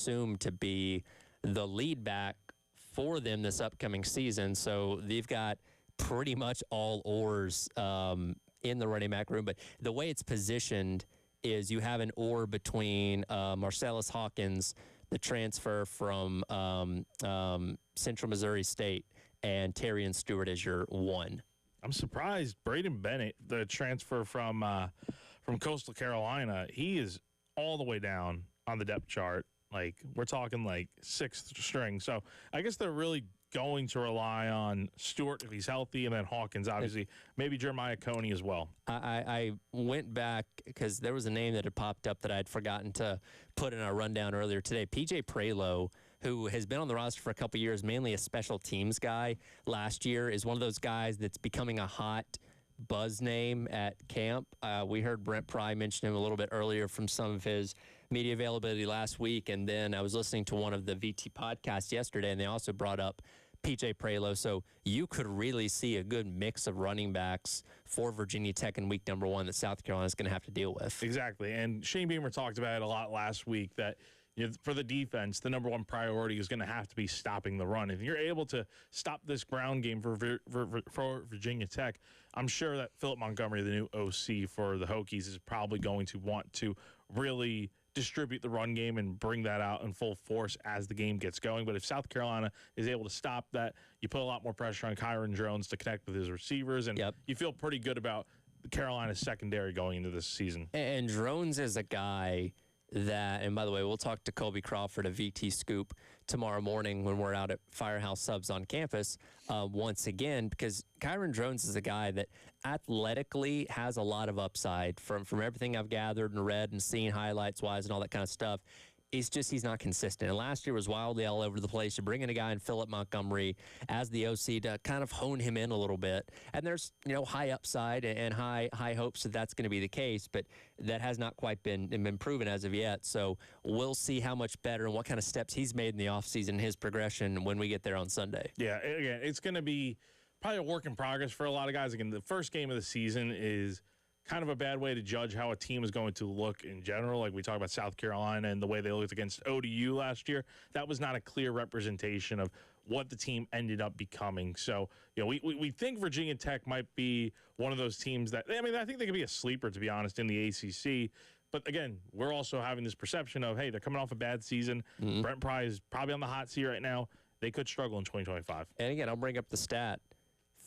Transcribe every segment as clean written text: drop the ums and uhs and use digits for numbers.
assumed to be the lead back for them this upcoming season. So they've got pretty much all oars in the running back room. But the way it's positioned is you have an oar between Marcellus Hawkins, the transfer from Central Missouri State, and Terrion Stewart as your one. I'm surprised Braden Bennett, the transfer from Coastal Carolina, he is all the way down on the depth chart. Like, we're talking like sixth string. So I guess they're really going to rely on Stewart if he's healthy, and then Hawkins, obviously. Maybe Jeremiah Coney as well. I went back because there was a name that had popped up that I had forgotten to put in our rundown earlier today. PJ Prelo, who has been on the roster for a couple years, mainly a special teams guy last year, is one of those guys that's becoming a hot buzz name at camp. We heard Brent Pry mention him a little bit earlier from some of his media availability last week, and then I was listening to one of the VT podcasts yesterday, and they also brought up PJ Prelo. So you could really see a good mix of running backs for Virginia Tech in week number 1 that South Carolina is going to have to deal with. Exactly, and Shane Beamer talked about it a lot last week that for the defense, the number one priority is going to have to be stopping the run. If you're able to stop this ground game for Virginia Tech, I'm sure that Philip Montgomery, the new OC for the Hokies, is probably going to want to really distribute the run game and bring that out in full force as the game gets going. But if South Carolina is able to stop that, you put a lot more pressure on Kyron Jones to connect with his receivers, and you feel pretty good about Carolina's secondary going into this season. And Jones is a guy that, and by the way, we'll talk to Colby Crawford of VT Scoop tomorrow morning when we're out at Firehouse Subs on campus once again, because Kyron Jones is a guy that athletically has a lot of upside from everything I've gathered and read and seen highlights-wise and all that kind of stuff. It's just he's not consistent. And last year was wildly all over the place. You bring in a guy in Philip Montgomery as the OC to kind of hone him in a little bit. And there's, high upside and high hopes that that's going to be the case, but that has not quite been proven as of yet. So we'll see how much better and what kind of steps he's made in the offseason, his progression when we get there on Sunday. Yeah, again, it's going to be probably a work in progress for a lot of guys. Again, the first game of the season is kind of a bad way to judge how a team is going to look in general. Like we talked about South Carolina and the way they looked against ODU last year. That was not a clear representation of what the team ended up becoming. So, we think Virginia Tech might be one of those teams that, I think they could be a sleeper, to be honest, in the ACC. But again, we're also having this perception of, hey, they're coming off a bad season. Mm-hmm. Brent Pry is probably on the hot seat right now. They could struggle in 2025. And again, I'll bring up the stat.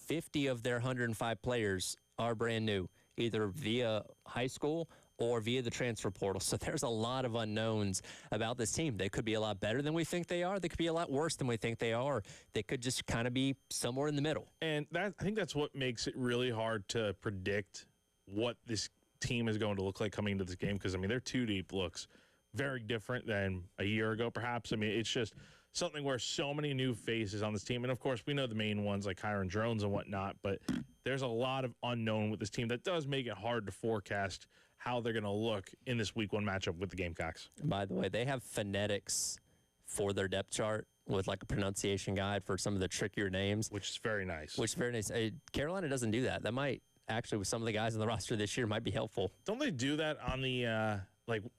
50 of their 105 players are brand new, either via high school or via the transfer portal. So there's a lot of unknowns about this team. They could be a lot better than we think they are. They could be a lot worse than we think they are. They could just kind of be somewhere in the middle. And I think that's what makes it really hard to predict what this team is going to look like coming into this game, because, their two deep looks very different than a year ago, perhaps. It's just something where so many new faces on this team. And, of course, we know the main ones like Kyron Jones and whatnot, but there's a lot of unknown with this team that does make it hard to forecast how they're going to look in this Week 1 matchup with the Gamecocks. By the way, they have phonetics for their depth chart with like a pronunciation guide for some of the trickier names. Which is very nice. Carolina doesn't do that. That might actually, with some of the guys on the roster this year, might be helpful. Don't they do that on the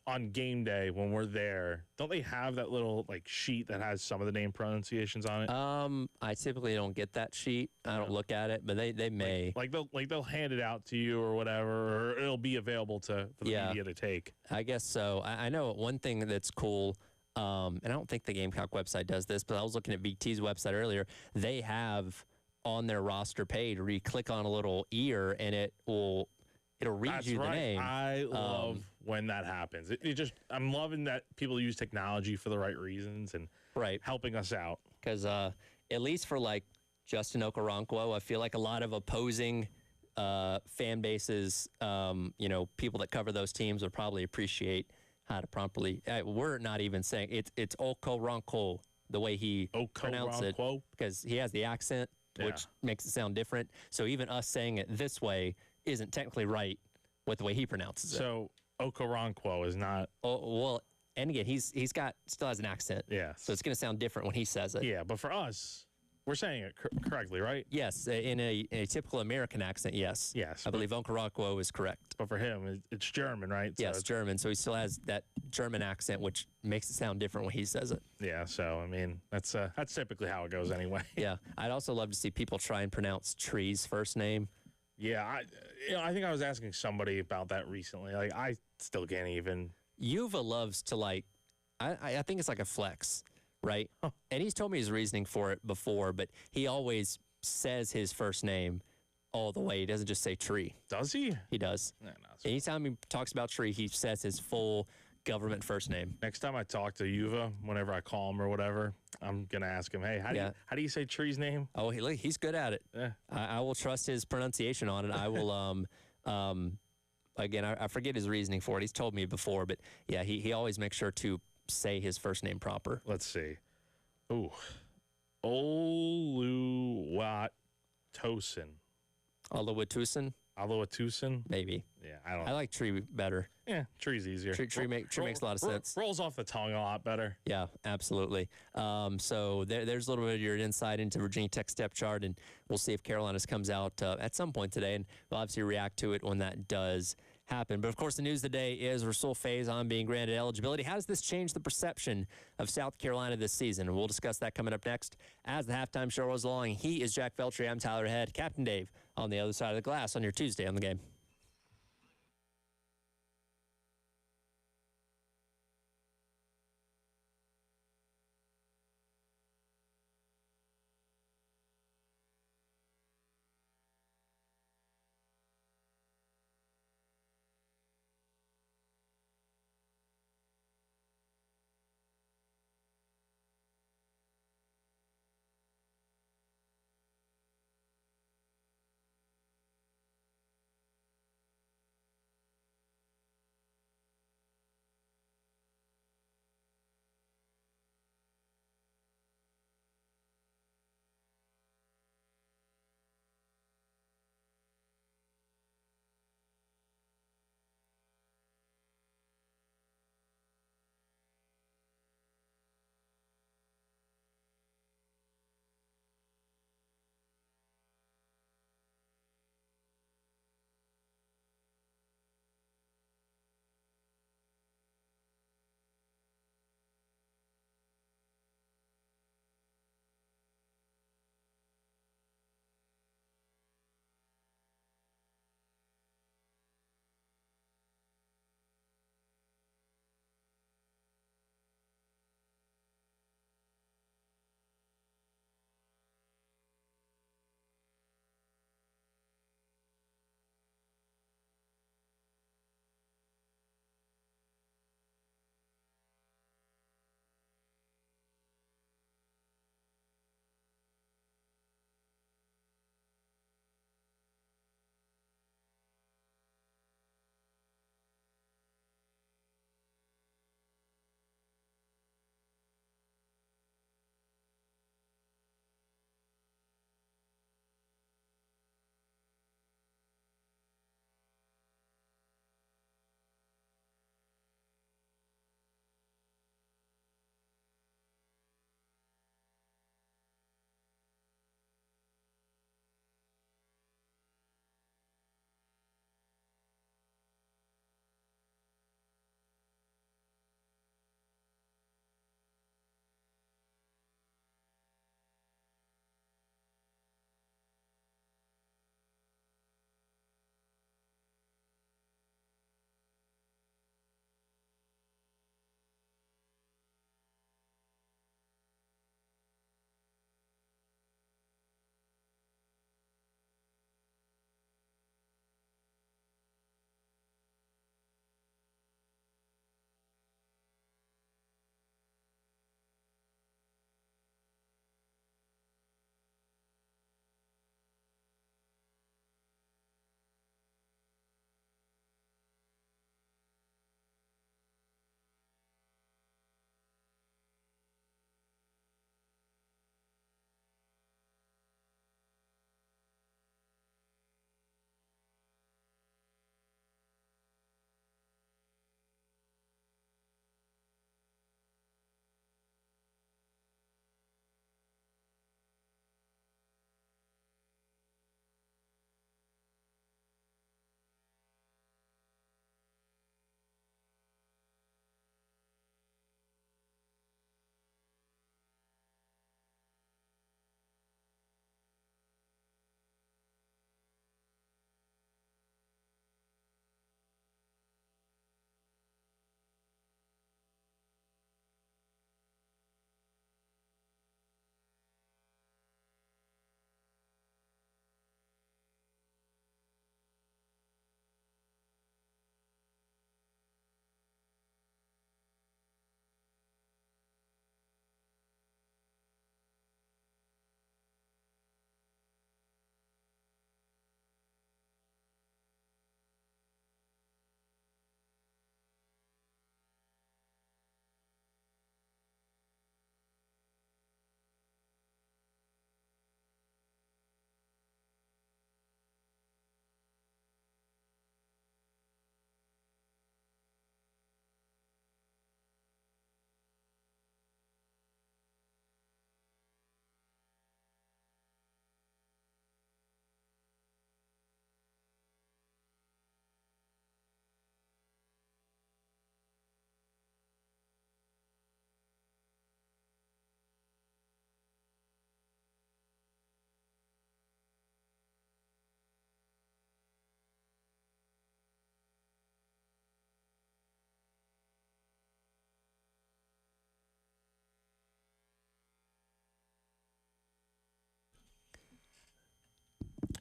on game day when we're there? Don't they have that little sheet that has some of the name pronunciations on it? I typically don't get that sheet. I don't look at it, but they may. They'll hand it out to you or whatever, or it'll be available for the media to take. I guess so. I know one thing that's cool, and I don't think the Gamecock website does this, but I was looking at VT's website earlier. They have on their roster page where you click on a little ear and it'll read you the name. I love when that happens. I'm loving that people use technology for the right reasons and helping us out. Because at least for Justin Okoronkwo, I feel like a lot of opposing fan bases, people that cover those teams would probably appreciate how to properly. We're not even saying it's Okoronkwo the way he pronounced it, because he has the accent, which makes it sound different. So even us saying it this way isn't technically right with the way he pronounces it. So Okoronkwo is not. Oh, well, and again, still has an accent. Yeah. So it's going to sound different when he says it. Yeah, but for us, We're saying it correctly, right? Yes, in a typical American accent, yes. Yes. I believe Onkarakwo is correct. But for him, it's German, right? Yes, So German. So he still has that German accent, which makes it sound different when he says it. yeah. So I mean, that's typically how it goes anyway. Yeah. I'd also love to see people try and pronounce Tree's first name. Yeah. I think I was asking somebody about that recently. Like I still can't even. Yuva loves to I think it's like a flex, right? Huh. And he's told me his reasoning for it before, but he always says his first name all the way. He doesn't just say Tree. Does he? He does. No. Anytime he talks about Tree, he says his full government first name. Next time I talk to Yuva, whenever I call him or whatever, I'm gonna ask him, "Hey, how do you say Tree's name?" Oh, he's good at it. Yeah. I will trust his pronunciation on it. I will. Again, I forget his reasoning for it. He's told me before, but yeah, he always makes sure to say his first name proper. Let's see. Ooh, Oluwatosin. Oluwatosin. Maybe. Yeah, I don't. I like Tree better. Yeah, Tree's easier. Tree makes a lot of sense. Rolls off the tongue a lot better. Yeah, absolutely. So there's a little bit of your insight into Virginia Tech's depth chart, and we'll see if Carolinas comes out at some point today, and we'll obviously react to it when that does happen. But of course, the news of the day is Rasul Faison being granted eligibility. How does this change the perception of South Carolina this season? And we'll discuss that coming up next as the halftime show rolls along. He is Jack Feltry. I'm Tyler Head. Captain Dave on the other side of the glass on your Tuesday on the game.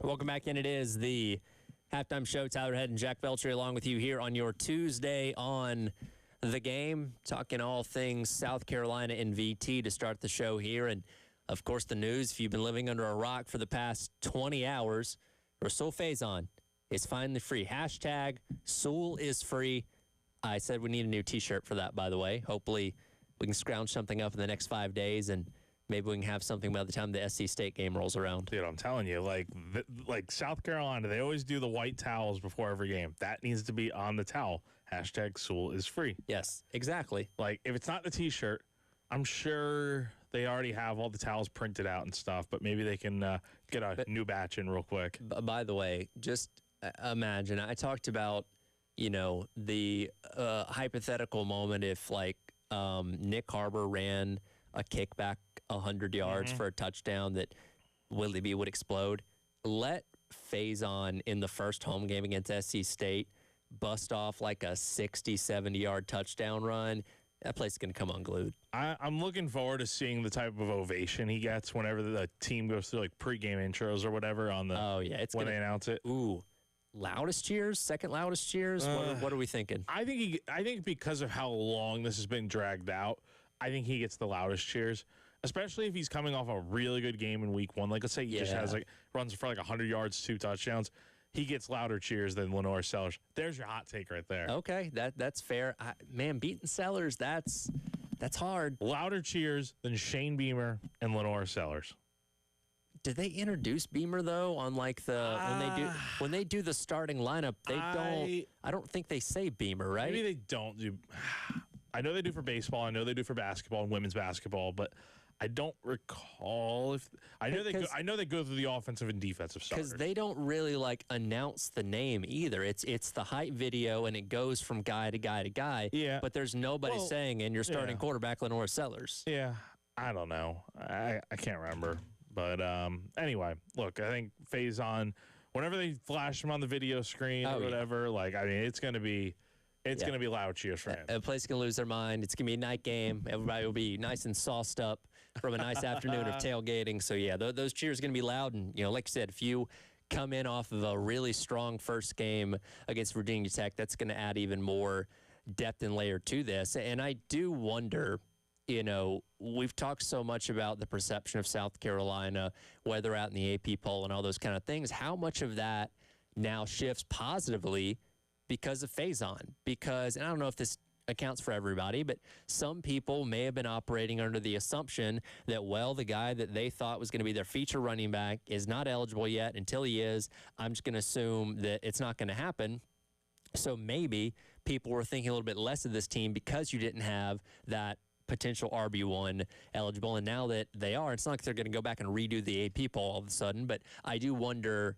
Welcome back in. It is the halftime show. Tyler Head and Jack Belcher along with you here on your Tuesday on The Game, talking all things South Carolina and VT to start the show here. And, of course, the news, if you've been living under a rock for the past 20 hours, Rasul Faison is finally free. Hashtag Sewell is free. I said we need a new T-shirt for that, by the way. Hopefully we can scrounge something up in the next 5 days, and maybe we can have something by the time the SC State game rolls around. Dude, I'm telling you, like South Carolina, they always do the white towels before every game. That needs to be on the towel. Hashtag Sewell is free. Yes, exactly. Like, if it's not the T-shirt, I'm sure they already have all the towels printed out and stuff, but maybe they can get a new batch in real quick. By the way, just imagine, I talked about, the hypothetical moment if, Nick Harbor ran a kickback 100 yards for a touchdown that Willie B would explode. Let Faison in the first home game against SC State bust off like a 60, 70-yard touchdown run. That place is going to come unglued. I'm looking forward to seeing the type of ovation he gets whenever the team goes through pregame intros or whatever on the. Oh yeah, when they announce it. Ooh, loudest cheers, second loudest cheers. What are we thinking? I think because of how long this has been dragged out, I think he gets the loudest cheers, especially if he's coming off a really good game in week one. Like, let's say he just has runs for 100 yards, 2 touchdowns. He gets louder cheers than Lenore Sellers. There's your hot take right there. Okay, that's fair. Man, beating Sellers, that's hard. Louder cheers than Shane Beamer and Lenore Sellers. Did they introduce Beamer though on when they do the starting lineup? I don't think they say Beamer, right? Maybe they don't do. I know they do for baseball. I know they do for basketball and women's basketball, but I don't recall if I know they go through the offensive and defensive starters because they don't really announce the name either. It's the hype video and it goes from guy to guy to guy. Yeah, but there's nobody saying and your starting quarterback Lenore Sellers. Yeah, I don't know. I can't remember. But anyway, look, I think Faison, whenever they flash him on the video screen or whatever, it's gonna be. It's going to be loud cheers for him. A place can lose their mind. It's going to be a night game. Everybody will be nice and sauced up from a nice afternoon of tailgating. So, yeah, those cheers are going to be loud. And, like I said, if you come in off of a really strong first game against Virginia Tech, that's going to add even more depth and layer to this. And I do wonder, we've talked so much about the perception of South Carolina, where they're at in the AP poll and all those kind of things. How much of that now shifts positively because of Faison? And I don't know if this accounts for everybody, but some people may have been operating under the assumption that, the guy that they thought was going to be their feature running back is not eligible yet. Until he is, I'm just going to assume that it's not going to happen. So maybe people were thinking a little bit less of this team because you didn't have that potential RB1 eligible. And now that they are, it's not like they're going to go back and redo the AP poll all of a sudden, but I do wonder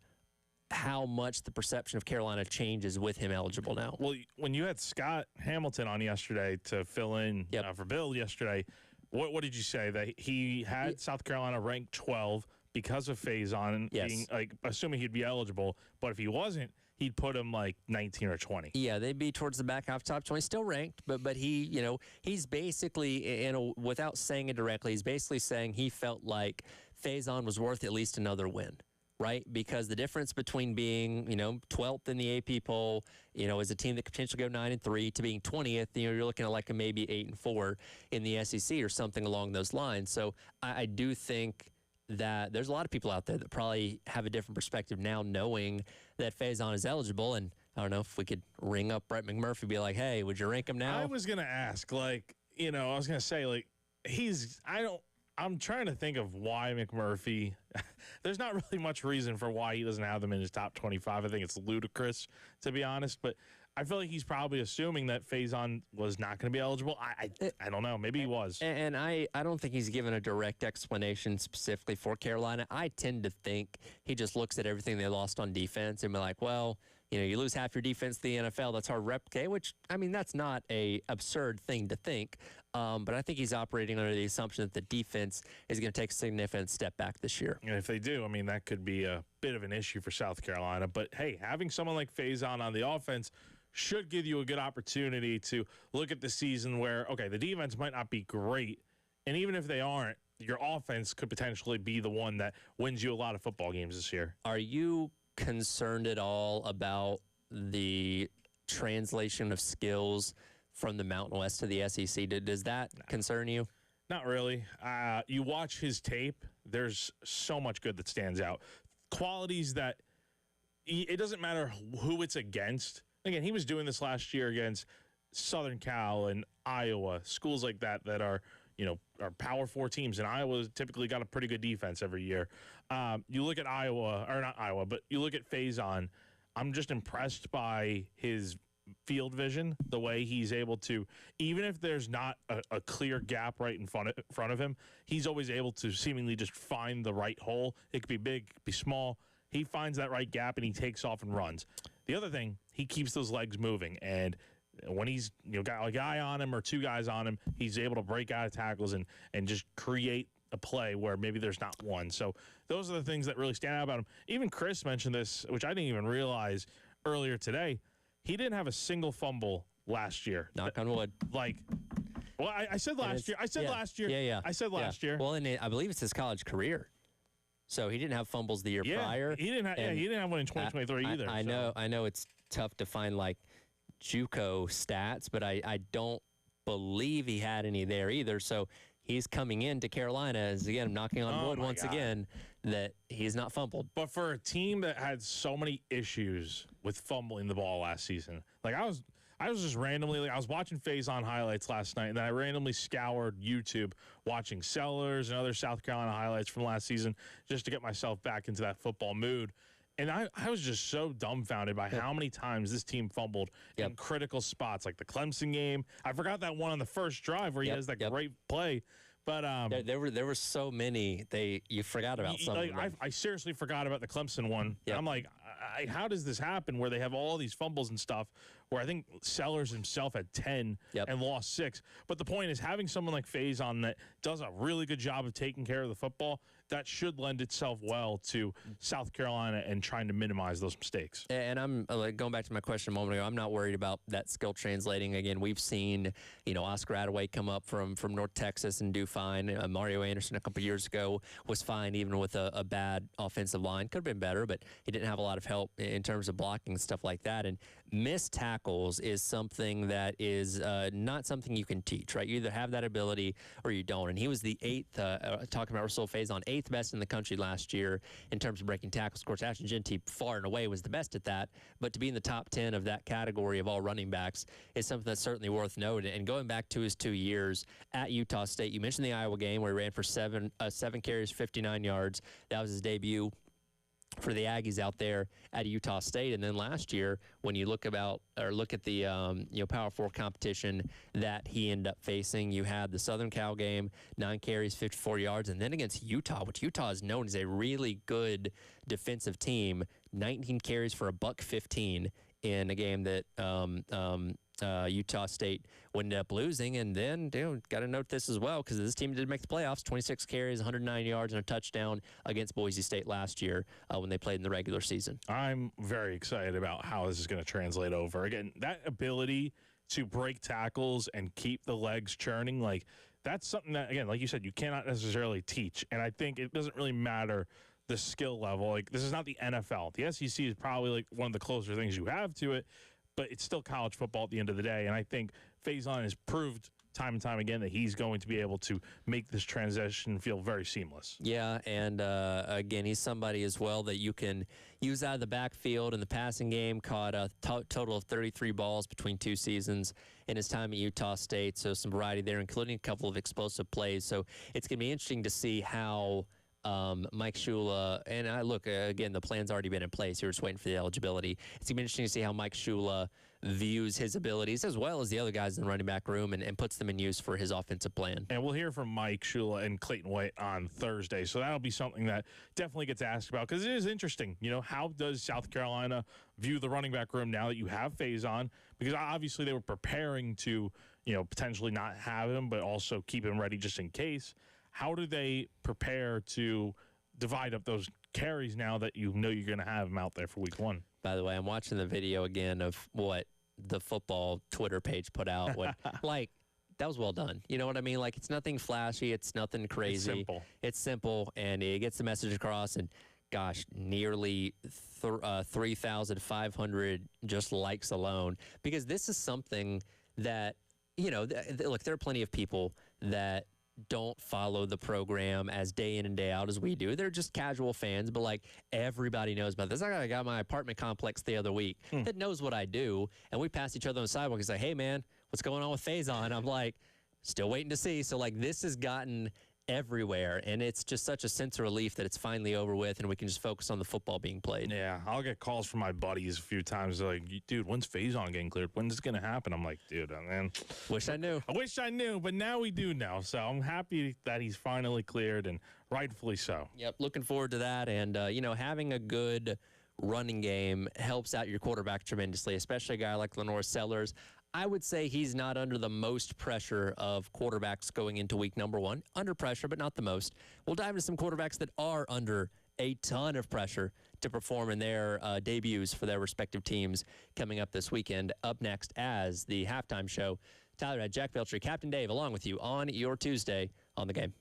how much the perception of Carolina changes with him eligible now. Well, when you had Scott Hamilton on yesterday to fill in for Bill yesterday, what did you say? That he had South Carolina ranked 12 because of Faison being, assuming he'd be eligible, but if he wasn't, he'd put him 19 or 20. Yeah, they'd be towards the back half, top 20, still ranked, but he, he's basically, without saying it directly, he's basically saying he felt like Faison was worth at least another win. Right, because the difference between being, 12th in the AP poll, as a team that could potentially go 9-3 to being 20th, you're looking at a maybe 8-4 in the SEC or something along those lines. So I do think that there's a lot of people out there that probably have a different perspective now, knowing that Faison is eligible. And I don't know if we could ring up Brett McMurphy, be like, "Hey, would you rank him now?" I was gonna ask, I was gonna say, I'm trying to think of why McMurphy. There's not really much reason for why he doesn't have them in his top 25. I think it's ludicrous, to be honest. But I feel like he's probably assuming that Faison was not going to be eligible. I don't know. Maybe he was. And I don't think he's given a direct explanation specifically for Carolina. I tend to think he just looks at everything they lost on defense and be like, well, you lose half your defense to the NFL. That's hard to replicate, which, that's not a absurd thing to think. But I think he's operating under the assumption that the defense is going to take a significant step back this year. And if they do, that could be a bit of an issue for South Carolina. But, hey, having someone like Faison on the offense should give you a good opportunity to look at the season where, okay, the defense might not be great, and even if they aren't, your offense could potentially be the one that wins you a lot of football games this year. Are you concerned at all about the translation of skills from the Mountain West to the SEC? Does that concern you? Not really. You watch his tape, there's so much good that stands out. Qualities that it doesn't matter who it's against. Again, he was doing this last year against Southern Cal and Iowa, schools like that are, are Power 4 teams. And Iowa's typically got a pretty good defense every year. You look at you look at Faison. I'm just impressed by his field vision, the way he's able to, even if there's not a clear gap right in front of him, he's always able to seemingly just find the right hole. It could be big, it could be small. He finds that right gap and he takes off and runs. The other thing, he keeps those legs moving, and when he's got a guy on him or two guys on him, he's able to break out of tackles and just create a play where maybe there's not one. So those are the things that really stand out about him. Even Chris mentioned this, which I didn't even realize earlier today. He didn't have a single fumble last year. Knock on wood. I said last year. I said last year. Yeah. I said last year. Well, and I believe it's his college career. So he didn't have fumbles the year prior. He didn't have one in 2023 either. I know it's tough to find like JUCO stats, but I don't believe he had any there either. So he's coming into Carolina as, again, knocking on wood once again, that he's not fumbled. But for a team that had so many issues with fumbling the ball last season, like I was just randomly, I was watching Faison highlights last night, and then I randomly scoured YouTube watching Sellers and other South Carolina highlights from last season just to get myself back into that football mood. And I was just so dumbfounded by how many times this team fumbled in critical spots, like the Clemson game. I forgot that one on the first drive where he has that great play. But there were so many you forgot about some. I seriously forgot about the Clemson one. Yep. I'm like, how does this happen where they have all these fumbles and stuff? Where I think Sellers himself had 10 and lost 6. But the point is, having someone like Faison that does a really good job of taking care of the football, that should lend itself well to South Carolina and trying to minimize those mistakes. And I'm going back to my question a moment ago. I'm not worried about that skill translating. Again, we've seen Oscar Attaway come up from North Texas and do fine. Mario Anderson a couple years ago was fine even with a bad offensive line. Could have been better, but he didn't have a lot of help in terms of blocking and stuff like that. And missed tackles is something that is not something you can teach, right? You either have that ability or you don't. And he was the 8th, talking about Russell Faison, 8th best in the country last year in terms of breaking tackles. Of course, Ashton Genty far and away was the best at that, but to be in the top 10 of that category of all running backs is something that's certainly worth noting. And going back to his 2 years at Utah State, you mentioned the Iowa game where he ran for seven carries, 59 yards. That was his debut for the Aggies out there at Utah State. And then last year, when you look at the Power 4 competition that he ended up facing, you had the Southern Cal game, 9 carries, 54 yards, and then against Utah, which Utah is known as a really good defensive team, 19 carries for $115 in a game that Utah State would end up losing. And then, got to note this as well, because this team did make the playoffs, 26 carries, 109 yards, and a touchdown against Boise State last year when they played in the regular season. I'm very excited about how this is going to translate over. Again, that ability to break tackles and keep the legs churning, that's something that, again, like you said, you cannot necessarily teach. And I think it doesn't really matter the skill level. This is not the NFL. The SEC is probably one of the closer things you have to it, but it's still college football at the end of the day. And I think Faison has proved time and time again that he's going to be able to make this transition feel very seamless. Yeah, and again, he's somebody as well that you can use out of the backfield in the passing game. Caught a total of 33 balls between 2 seasons in his time at Utah State, so some variety there, including a couple of explosive plays. So it's going to be interesting to see how Mike Shula, and again, the plan's already been in place. You're just waiting for the eligibility. It's going to be interesting to see how Mike Shula views his abilities as well as the other guys in the running back room and puts them in use for his offensive plan. And we'll hear from Mike Shula and Clayton White on Thursday. So that'll be something that definitely gets asked about, because it is interesting. How does South Carolina view the running back room now that you have Faison? Because obviously they were preparing to, potentially not have him, but also keep him ready just in case. How do they prepare to divide up those carries now that you're going to have him out there for week 1? By the way, I'm watching the video again of what the football Twitter page put out. When, that was well done. You know what I mean? Like, it's nothing flashy. It's nothing crazy. It's simple. It's simple, and it gets the message across. And gosh, nearly 3,500 just likes alone, because this is something that, you know, look, there are plenty of people that don't follow the program as day in and day out as we do. They're just casual fans, but like everybody knows about this. I got my apartment complex the other week that knows what I do, and we pass each other on the sidewalk and say, "Hey, man, what's going on with Faison?" I'm like, still waiting to see. So like, this has gotten everywhere, and it's just such a sense of relief that it's finally over with, and we can just focus on the football being played. Yeah, I'll get calls from my buddies a few times. They're like, dude, when's Faison getting cleared? When's this going to happen? I'm like, dude, man. Wish I knew. I wish I knew, but now we do know. So I'm happy that he's finally cleared, and rightfully so. Yep, looking forward to that. And, you know, having a good running game helps out your quarterback tremendously, especially a guy like Lenore Sellers. I would say he's not under the most pressure of quarterbacks going into week number 1. Under pressure, but not the most. We'll dive into some quarterbacks that are under a ton of pressure to perform in their debuts for their respective teams coming up this weekend. Up next as the halftime show, Tyler had Jack Beltry, Captain Dave, along with you on your Tuesday on the Game.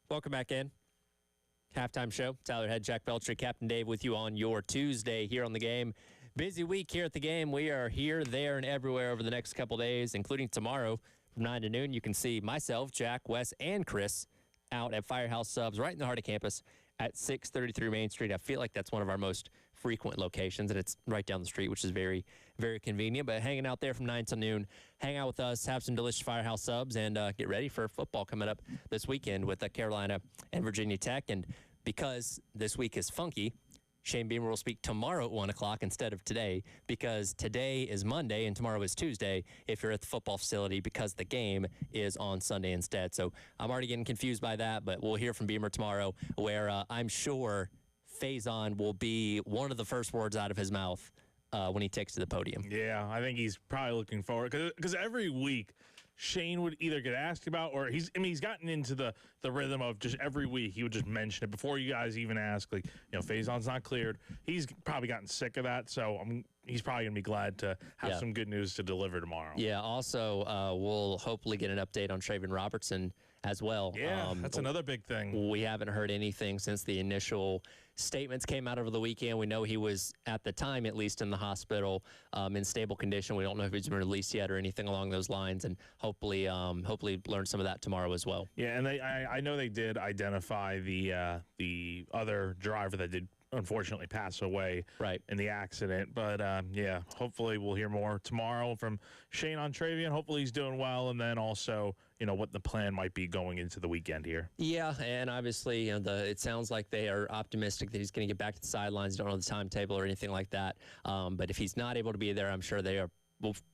Welcome back in. Halftime show. Tyler Head, Jack Beltry, Captain Dave with you on your Tuesday here on the game. Busy week here at the game. We are here, there, and everywhere over the next couple days, including tomorrow from 9 to noon. You can see myself, Jack, Wes, and Chris out at Firehouse Subs right in the heart of campus at 633 Main Street. I feel like that's one of our most frequent locations, and it's right down the street, which is very, very convenient. But hanging out there from 9 till noon, hang out with us, have some delicious Firehouse Subs, and get ready for football coming up this weekend with Carolina and Virginia Tech. And because this week is funky, Shane Beamer will speak tomorrow at 1 o'clock instead of today, because today is Monday and tomorrow is Tuesday if you're at the football facility, because the game is on Sunday instead. So I'm already getting confused by that, but we'll hear from Beamer tomorrow, where I'm sure Faison will be one of the first words out of his mouth when he takes to the podium. Yeah, I think he's probably looking forward, because every week Shane would either get asked about, or he's gotten into the rhythm of just every week he would just mention it before you guys even ask, like, Faison's not cleared. He's probably gotten sick of that, so he's probably going to be glad to have some good news to deliver tomorrow. Yeah, also we'll hopefully get an update on Traven Robertson as well. Yeah, that's another big thing. We haven't heard anything since the initial statements came out over the weekend. We know he was, at the time at least, in the hospital in stable condition. We don't know if he's been released yet or anything along those lines, and hopefully learn some of that tomorrow as well. Yeah, and I know they did identify the other driver that did unfortunately pass away in the accident. But, yeah, hopefully we'll hear more tomorrow from Shane on Travian. Hopefully he's doing well, and then also, what the plan might be going into the weekend here. Yeah, and obviously it sounds like they are optimistic that he's going to get back to the sidelines. Don't know the timetable or anything like that. But if he's not able to be there, I'm sure they are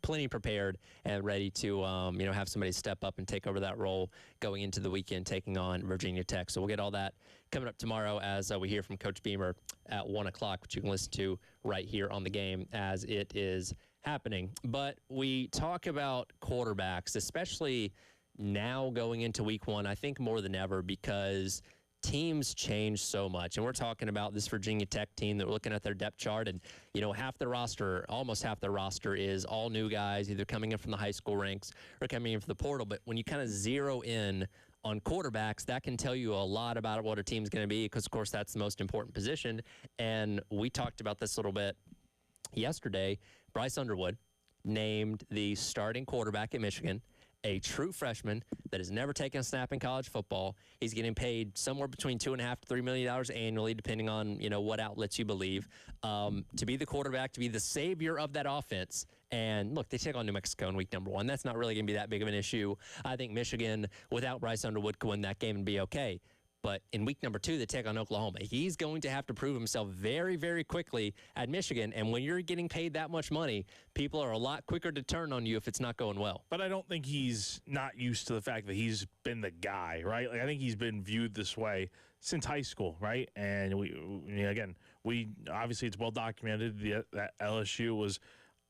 plenty prepared and ready to have somebody step up and take over that role going into the weekend, taking on Virginia Tech. So we'll get all that coming up tomorrow as we hear from Coach Beamer at 1 o'clock, which you can listen to right here on the game as it is happening. But we talk about quarterbacks, especially now going into week one, I think more than ever, because teams change so much. And we're talking about this Virginia Tech team that we're looking at their depth chart, and almost half the roster is all new guys, either coming in from the high school ranks or coming in from the portal. But when you kind of zero in on quarterbacks, that can tell you a lot about what a team's going to be, because of course that's the most important position. And we talked about this a little bit yesterday. Bryce Underwood named the starting quarterback at Michigan, a true freshman that has never taken a snap in college football. He's getting paid somewhere between $2.5 to $3 million annually, depending on what outlets you believe, to be the quarterback, to be the savior of that offense. And look, they take on New Mexico in week number one. That's not really going to be that big of an issue. I think Michigan, without Bryce Underwood, could win that game and be okay. But in week number two, they take on Oklahoma. He's going to have to prove himself very, very quickly at Michigan. And when you're getting paid that much money, people are a lot quicker to turn on you if it's not going well. But I don't think he's not used to the fact that he's been the guy, right? Like, I think he's been viewed this way since high school, right? And we obviously, it's well documented that LSU was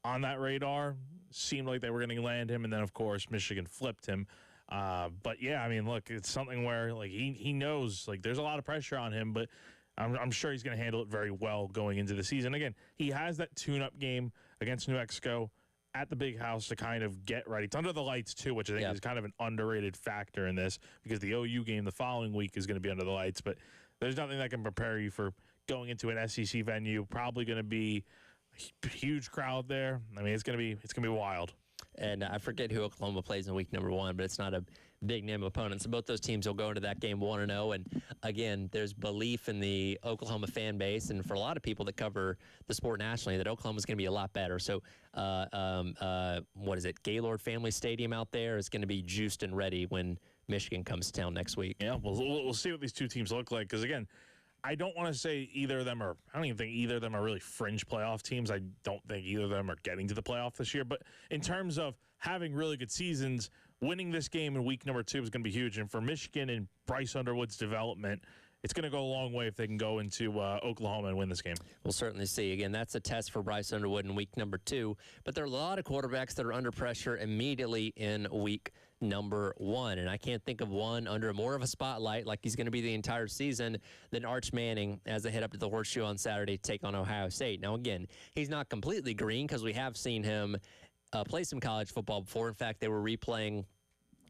on that radar. Seemed like they were going to land him, and then of course Michigan flipped him. But yeah, I mean, look, it's something where like he knows like there's a lot of pressure on him, but I'm sure he's going to handle it very well going into the season. Again, he has that tune-up game against New Mexico at the Big House to kind of get ready. It's under the lights too, which I think is kind of an underrated factor in this, because the OU game the following week is going to be under the lights. But there's nothing that can prepare you for going into an SEC venue. Probably going to be a huge crowd there. I mean, it's going to be wild. And I forget who Oklahoma plays in week number one, but it's not a big-name opponent. So both those teams will go into that game 1-0. And, again, there's belief in the Oklahoma fan base, and for a lot of people that cover the sport nationally, that Oklahoma's going to be a lot better. So, what is it, Gaylord Family Stadium out there is going to be juiced and ready when Michigan comes to town next week. Yeah, we'll see what these two teams look like, because, again, I don't want to say either of them are – I don't even think either of them are really fringe playoff teams. I don't think either of them are getting to the playoff this year. But in terms of having really good seasons, winning this game in week number 2 is going to be huge. And for Michigan and Bryce Underwood's development, it's going to go a long way if they can go into Oklahoma and win this game. We'll certainly see. Again, that's a test for Bryce Underwood in week number 2. But there are a lot of quarterbacks that are under pressure immediately in week number 1. And I can't think of one under more of a spotlight, like he's going to be the entire season, than Arch Manning as they head up to the Horseshoe on Saturday to take on Ohio State. Now, again, he's not completely green, because we have seen him play some college football before. In fact, they were replaying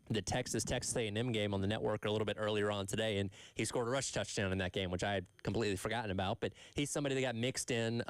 the Texas A&M game on the network a little bit earlier on today, and he scored a rush touchdown in that game, which I had completely forgotten about. But he's somebody that got mixed in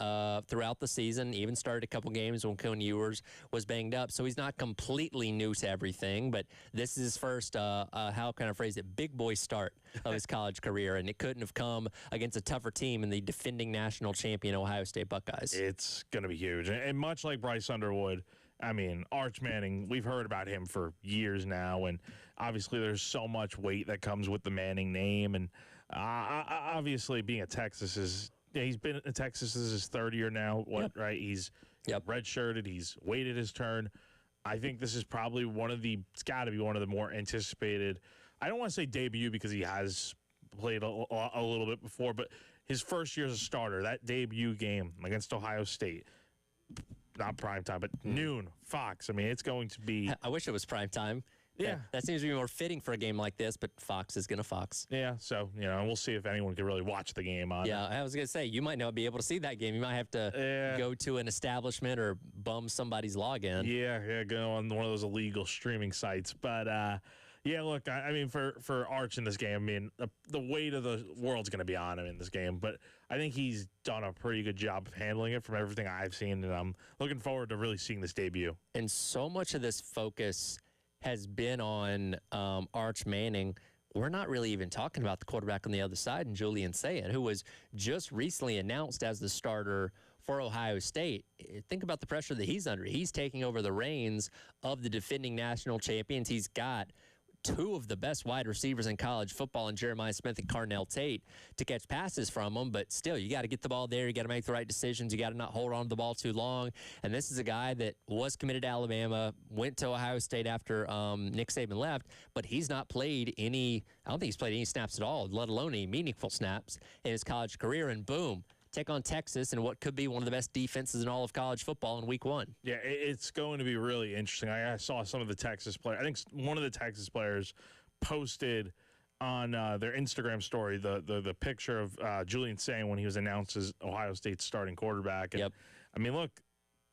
throughout the season, even started a couple games when Coon Ewers was banged up. So he's not completely new to everything, but this is his first, how can I phrase it, big boy start of his college career, and it couldn't have come against a tougher team in the defending national champion Ohio State Buckeyes. It's going to be huge. And much like Bryce Underwood, I mean, Arch Manning, we've heard about him for years now, and obviously there's so much weight that comes with the Manning name. And obviously being at Texas he's been at Texas, this is his third year now, right? He's redshirted, he's waited his turn. I think this is probably it's got to be one of the more anticipated, I don't want to say debut because he has played a little bit before, but his first year as a starter, that debut game against Ohio State, not prime time, but noon, Fox. I mean, it's going to be. I wish it was prime time. Yeah. That seems to be more fitting for a game like this, but Fox is going to Fox. Yeah, so, we'll see if anyone can really watch the game on. Yeah, I was going to say, you might not be able to see that game. You might have to go to an establishment or bum somebody's login. Yeah, go on one of those illegal streaming sites. But, yeah, look, I mean, for Arch in this game, I mean, the weight of the world's going to be on him in this game. But I think he's done a pretty good job of handling it from everything I've seen, and I'm looking forward to really seeing this debut. And so much of this focus has been on Arch Manning. We're not really even talking about the quarterback on the other side, and Julian Sayin, who was just recently announced as the starter for Ohio State. Think about the pressure that he's under. He's taking over the reins of the defending national champions. He's got two of the best wide receivers in college football in Jeremiah Smith and Carnell Tate to catch passes from them, but still, you got to get the ball there. You got to make the right decisions. You got to not hold on to the ball too long. And this is a guy that was committed to Alabama, went to Ohio State after Nick Saban left, but he's not played I don't think he's played any snaps at all, let alone any meaningful snaps in his college career, and boom, take on Texas and what could be one of the best defenses in all of college football in week one. Yeah, it's going to be really interesting. I saw some of the Texas players. I think one of the Texas players posted on their Instagram story the picture of Julian Sayin when he was announced as Ohio State's starting quarterback. And, I mean, look,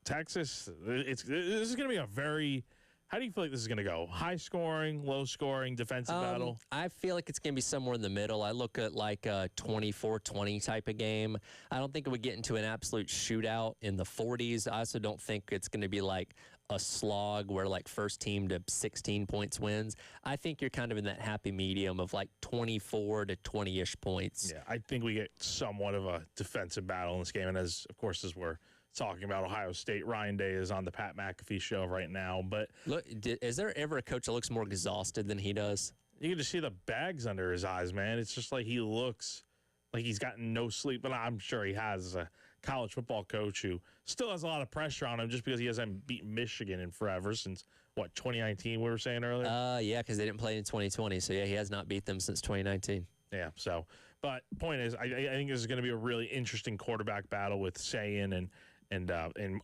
Texas, this is going to be a very... How do you feel like this is going to go? High scoring, low scoring, defensive battle? I feel like it's going to be somewhere in the middle. I look at like a 24-20 type of game. I don't think it would get into an absolute shootout in the 40s. I also don't think it's going to be like a slog where like first team to 16 points wins. I think you're kind of in that happy medium of like 24 to 20-ish points. Yeah, I think we get somewhat of a defensive battle in this game. And as we're talking about Ohio State, Ryan Day is on the Pat McAfee show right now. But look, is there ever a coach that looks more exhausted than he does? You can just see the bags under his eyes, man. It's just like he looks like he's gotten no sleep. But I'm sure he has as a college football coach who still has a lot of pressure on him just because he hasn't beaten Michigan in forever since, 2019 we were saying earlier? Yeah, because they didn't play in 2020. So, yeah, he has not beat them since 2019. Yeah, so. But point is, I think this is going to be a really interesting quarterback battle with Sayin and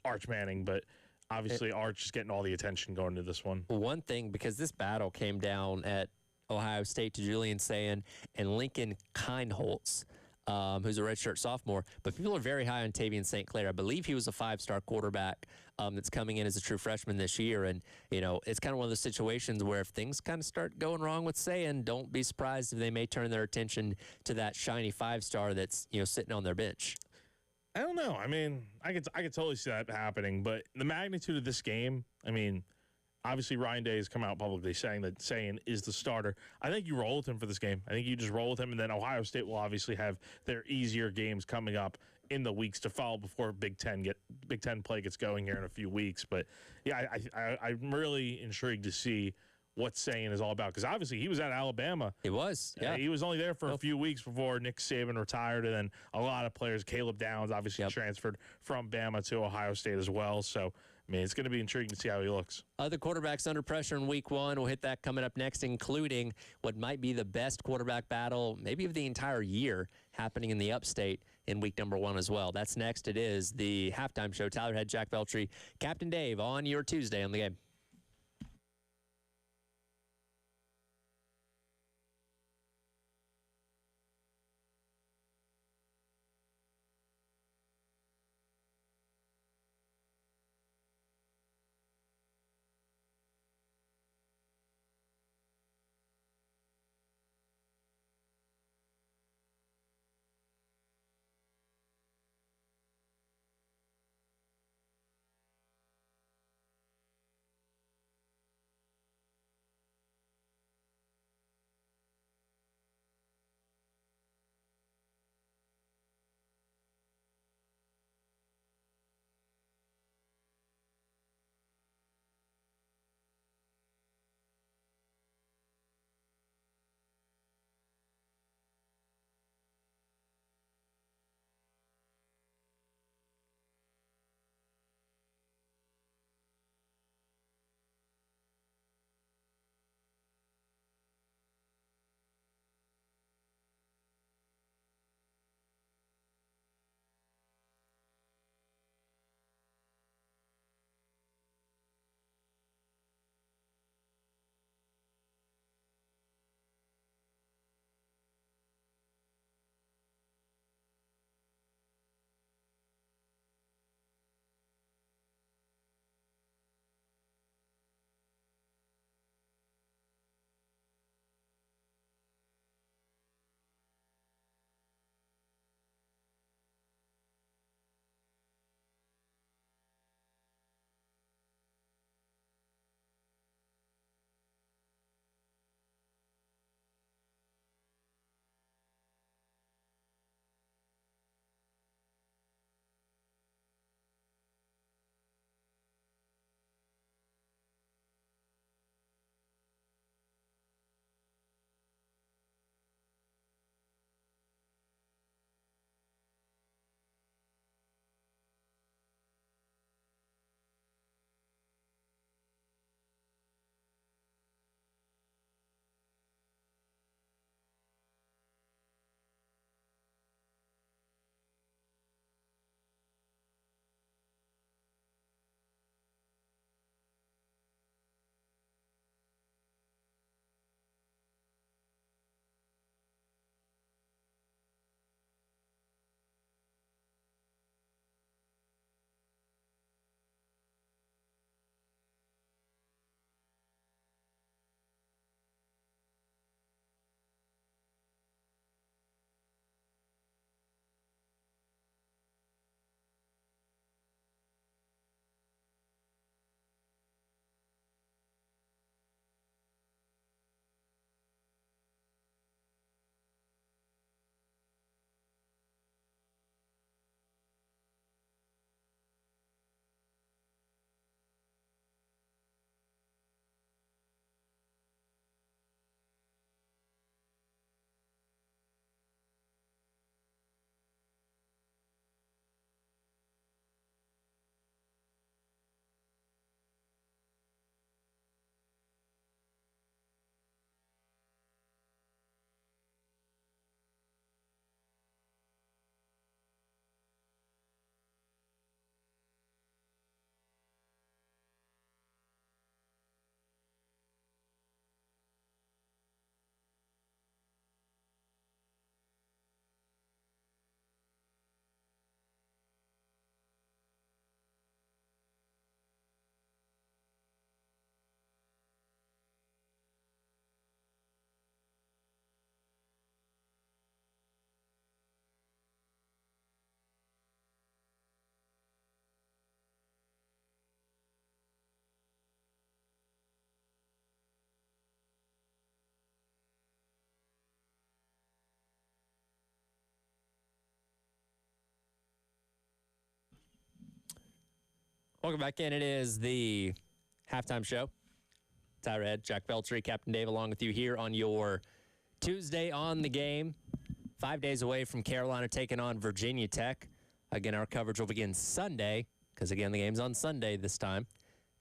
Arch Manning, but obviously Arch is getting all the attention going to this one. One thing, because this battle came down at Ohio State to Julian Sayin and Lincoln Kindholtz, who's a redshirt sophomore, but people are very high on Tavian St. Clair. I believe he was a five-star quarterback that's coming in as a true freshman this year, and it's kind of one of those situations where if things kind of start going wrong with Sayin, don't be surprised if they may turn their attention to that shiny five-star that's sitting on their bench. I don't know. I mean, I could totally see that happening, but the magnitude of this game, I mean, obviously Ryan Day has come out publicly saying that Sayin is the starter. I think you roll with him for this game. I think you just roll with him, and then Ohio State will obviously have their easier games coming up in the weeks to follow before Big Ten play gets going here in a few weeks. But yeah, I'm really intrigued to see what Sayin is all about, because obviously he was at Alabama. He was, yeah. He was only there for a few weeks before Nick Saban retired, and then a lot of players, Caleb Downs obviously transferred from Bama to Ohio State as well. So, I mean, it's going to be intriguing to see how he looks. Other quarterbacks under pressure in week one. We'll hit that coming up next, including what might be the best quarterback battle, maybe of the entire year, happening in the upstate in week number one as well. That's next. It is the halftime show. Tyler Head, Jack Beltry, Captain Dave on your Tuesday on the Game. Welcome back in. It is the halftime show. Tyra Head, Jack Beltry, Captain Dave, along with you here on your Tuesday on the game. 5 days away from Carolina taking on Virginia Tech. Again, our coverage will begin Sunday, because, again, the game's on Sunday this time,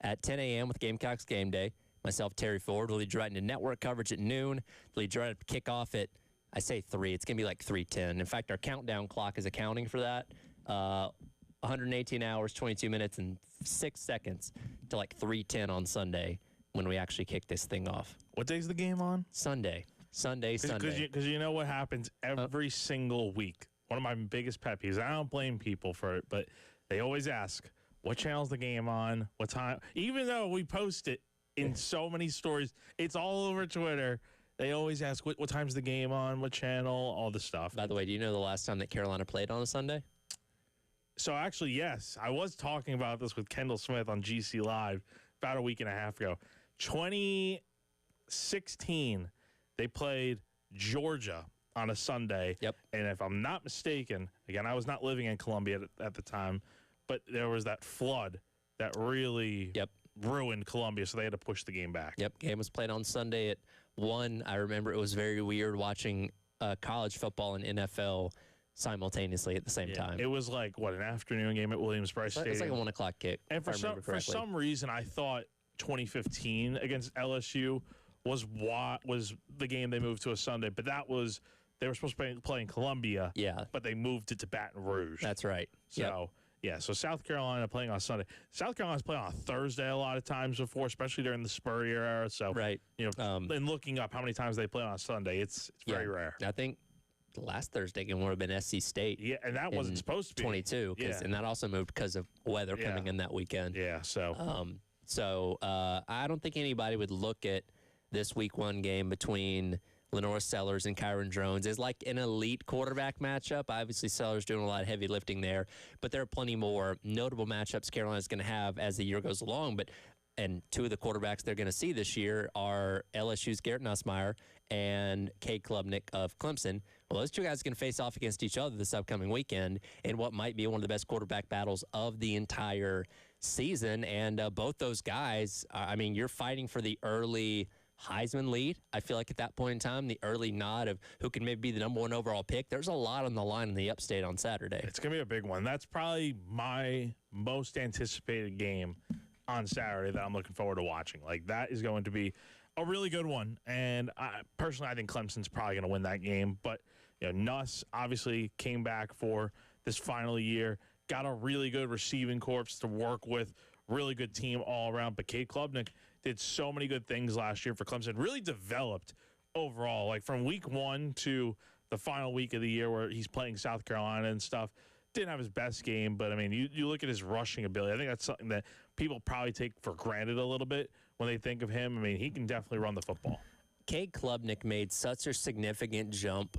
at 10 a.m. with Gamecocks Game Day. Myself, Terry Ford, will lead you right into network coverage at noon. We'll lead you right up to kickoff at, I say 3. It's going to be like 3:10. In fact, our countdown clock is accounting for that. 118 hours, 22 minutes, and 6 seconds to like 3:10 on Sunday when we actually kick this thing off. What day's the game on? Sunday. Sunday. Because you know what happens every single week. One of my biggest pet peeves, I don't blame people for it, but they always ask, what channel's the game on? What time? Even though we post it in so many stories, it's all over Twitter. They always ask, what time's the game on? What channel? All this stuff. By the way, do you know the last time that Carolina played on a Sunday? So actually, yes. I was talking about this with Kendall Smith on GC Live about a week and a half ago. 2016, they played Georgia on a Sunday. Yep. And if I'm not mistaken, again, I was not living in Columbia at the time, but there was that flood that really ruined Columbia, so they had to push the game back. Yep. Game was played on Sunday at 1. I remember it was very weird watching college football and NFL simultaneously at the same time. It was like, what, an afternoon game at Williams-Brice Stadium? It's like a 1 o'clock kick. And for some reason, I thought 2015 against LSU was the game they moved to a Sunday, but that was they were supposed to play in Columbia. Yeah, but they moved it to Baton Rouge. That's right. So so South Carolina playing on Sunday. South Carolina's playing on Thursday a lot of times before, especially during the Spurrier era. So and looking up how many times they play on Sunday, it's very rare. I think the last Thursday game would have been SC State. Yeah, and that wasn't supposed to be 22. And that also moved because of weather coming in that weekend. Yeah. So I don't think anybody would look at this week 1 game between Lenore Sellers and Kyron Drones as like an elite quarterback matchup. Obviously, Sellers doing a lot of heavy lifting there, but there are plenty more notable matchups Carolina's going to have as the year goes along. And 2 of the quarterbacks they're going to see this year are LSU's Garrett Nussmeier and Cade Klubnik of Clemson. Well, those 2 guys are going to face off against each other this upcoming weekend in what might be one of the best quarterback battles of the entire season. And both those guys, I mean, you're fighting for the early Heisman lead. I feel like at that point in time, the early nod of who can maybe be the number 1 overall pick. There's a lot on the line in the Upstate on Saturday. It's going to be a big one. That's probably my most anticipated game on Saturday that I'm looking forward to watching. Like, that is going to be a really good one. And personally, I think Clemson's probably going to win that game. But Nuss obviously came back for this final year, got a really good receiving corps to work with, really good team all around. But Cade Klubnik did so many good things last year for Clemson, really developed overall, like from week 1 to the final week of the year where he's playing South Carolina and stuff. Didn't have his best game, but I mean, you look at his rushing ability. I think that's something that people probably take for granted a little bit when they think of him. I mean, he can definitely run the football. Cade Klubnik made such a significant jump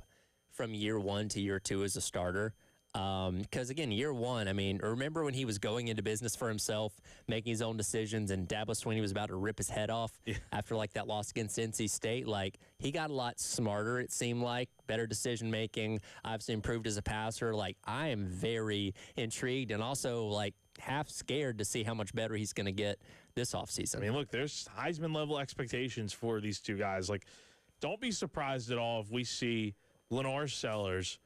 from year 1 to year 2 as a starter. Because, again, year 1, I mean, remember when he was going into business for himself, making his own decisions, and Dabo Swinney was about to rip his head off after, like, that loss against NC State? Like, he got a lot smarter, it seemed like, better decision-making, obviously improved as a passer. Like, I am very intrigued and also, like, half scared to see how much better he's going to get this offseason. I mean, look, there's Heisman-level expectations for these 2 guys. Like, don't be surprised at all if we see Lenore Sellers,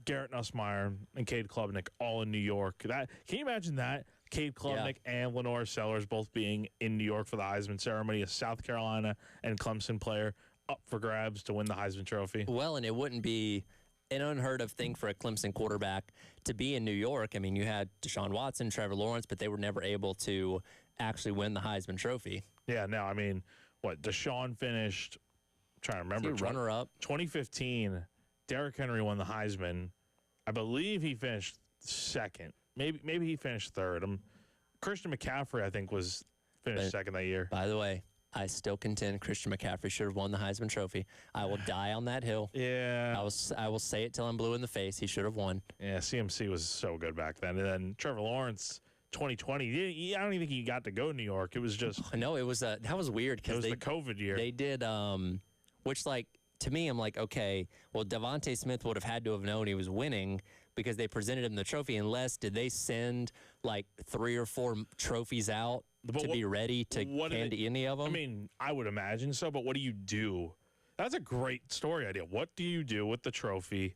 Garrett Nussmeier, and Cade Klubnik all in New York. Can you imagine that? Cade Klubnik and Lenore Sellers both being in New York for the Heisman ceremony, a South Carolina and Clemson player up for grabs to win the Heisman Trophy. Well, and it wouldn't be an unheard of thing for a Clemson quarterback to be in New York. I mean, you had Deshaun Watson, Trevor Lawrence, but they were never able to actually win the Heisman Trophy. Yeah, no, I mean, Deshaun finished, I'm trying to remember. Runner-up. 2015, Derrick Henry won the Heisman. I believe he finished 2nd. Maybe he finished 3rd. Christian McCaffrey, I think, finished 2nd that year. By the way, I still contend Christian McCaffrey should have won the Heisman Trophy. I will die on that hill. Yeah. I will say it till I'm blue in the face. He should have won. Yeah, CMC was so good back then. And then Trevor Lawrence, 2020. I don't even think he got to go to New York. It was just. No, it was that was weird because the COVID year. They did, which like to me, I'm like, okay, well, Devontae Smith would have had to have known he was winning, because they presented him the trophy. Unless did they send like 3 or 4 trophies out be ready to hand any of them? I mean, I would imagine so, but what do you do? That's a great story idea. What do you do with the trophy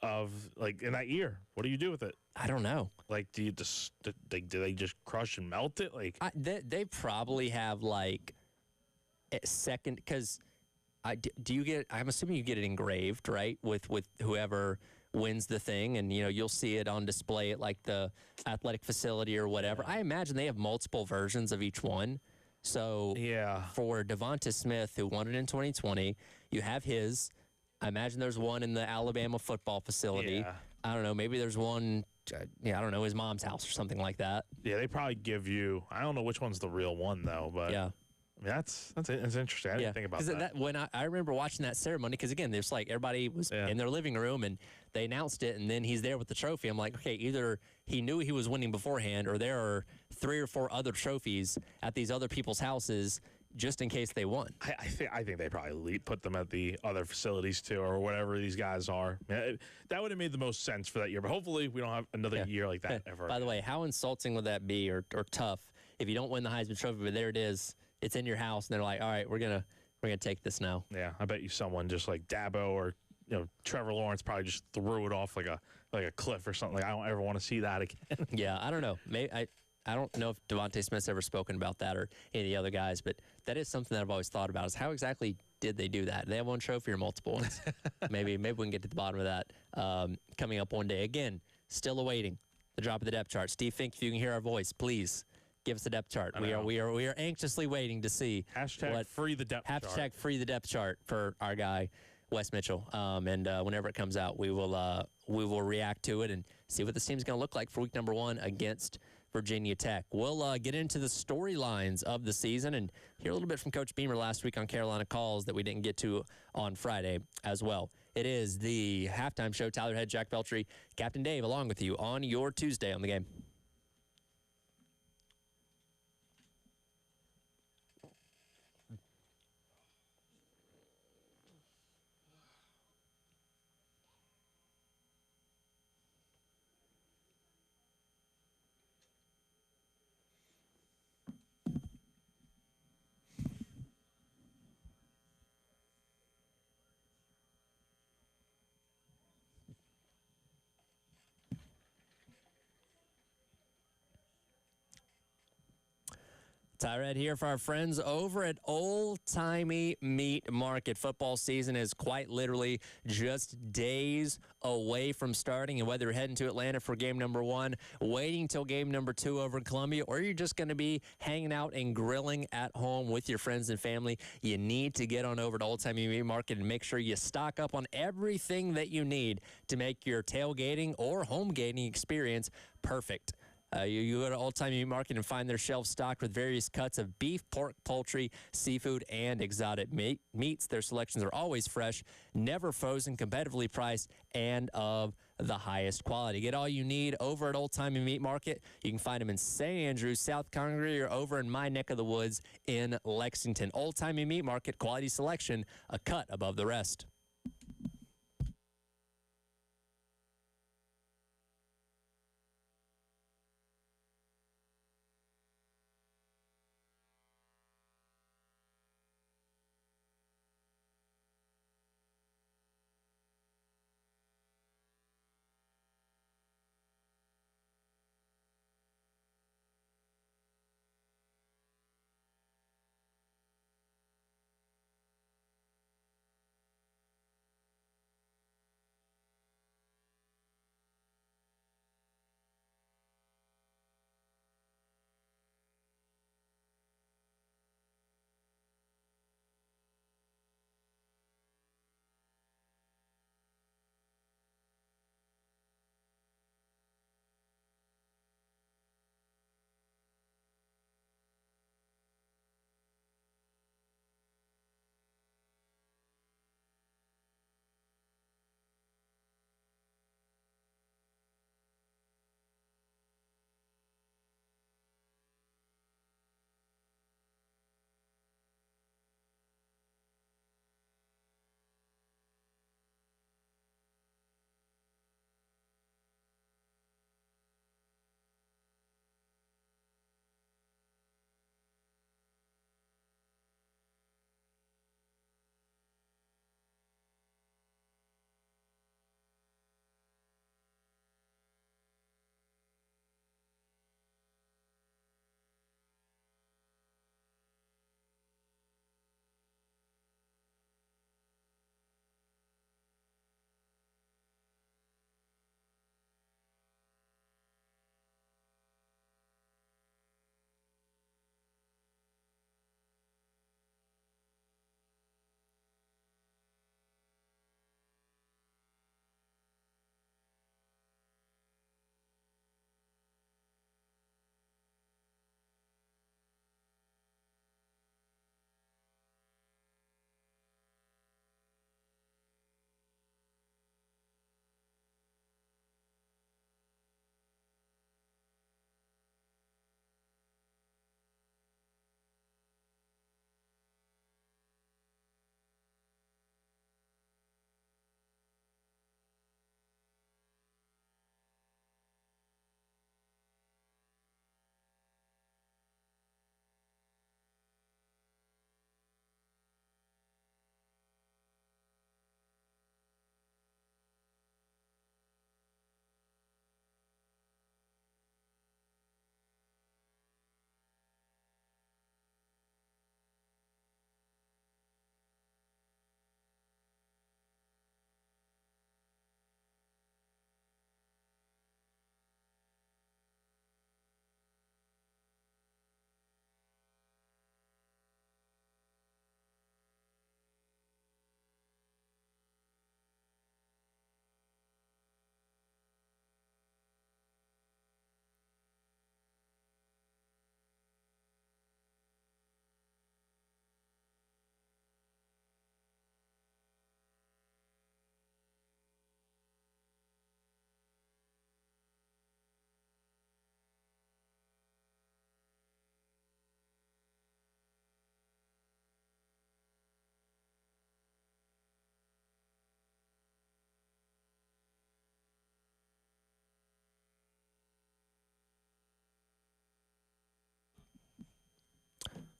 of like in that year? What do you do with it? I don't know. Like, do they just crush and melt it? Like, they probably have like a second because do you get? I'm assuming you get it engraved, right? With whoever wins the thing, and you'll see it on display at like the athletic facility or whatever. I imagine they have multiple versions of each one. So yeah, for Devonta Smith, who won it in 2020, you have his. I imagine there's one in the Alabama football facility. Yeah. I don't know. Maybe there's one. I don't know, his mom's house or something like that. Yeah, they probably give you. I don't know which one's the real one though, but yeah. I mean, that's interesting. I didn't think about that. When I remember watching that ceremony, because again, there's like everybody was in their living room and they announced it, and then he's there with the trophy. I'm like, okay, either he knew he was winning beforehand, or there are 3 or 4 other trophies at these other people's houses just in case they won. I think they probably put them at the other facilities too, or whatever these guys are. Yeah, that would have made the most sense for that year. But hopefully, we don't have another year like that ever. By the way, how insulting would that be, or tough, if you don't win the Heisman Trophy, but there it is. It's in your house, and they're like, "All right, we're gonna take this now." Yeah, I bet you someone just like Dabo or Trevor Lawrence probably just threw it off like a cliff or something. Like, I don't ever want to see that again. Yeah, I don't know. Maybe I don't know if Devontae Smith's ever spoken about that or any of the other guys, but that is something that I've always thought about: is how exactly did they do that? Did they have one trophy or multiple ones? maybe we can get to the bottom of that coming up one day. Again, still awaiting the drop of the depth chart. Steve Fink, if you can hear our voice, please give us a depth chart. We are anxiously waiting to see free the depth chart. Hashtag free the depth chart for our guy Wes Mitchell. And whenever it comes out, we will react to it and see what this team's going to look like for week number 1 against Virginia Tech. We'll get into the storylines of the season and hear a little bit from Coach Beamer last week on Carolina Calls that we didn't get to on Friday as well. It is the halftime show. Tyler Head, Jack Beltry, Captain Dave along with you on your Tuesday on the game. Tyred here for our friends over at Old Timey Meat Market. Football season is quite literally just days away from starting, and whether you're heading to Atlanta for game number 1, waiting till game number 2 over in Columbia, or you're just going to be hanging out and grilling at home with your friends and family, you need to get on over to Old Timey Meat Market and make sure you stock up on everything that you need to make your tailgating or home gating experience perfect. You go to Old Time Meat Market and find their shelves stocked with various cuts of beef, pork, poultry, seafood, and exotic meats. Their selections are always fresh, never frozen, competitively priced, and of the highest quality. Get all you need over at Old Time Meat Market. You can find them in St. Andrews, South Congaree, or over in my neck of the woods in Lexington. Old Time Meat Market, quality selection, a cut above the rest.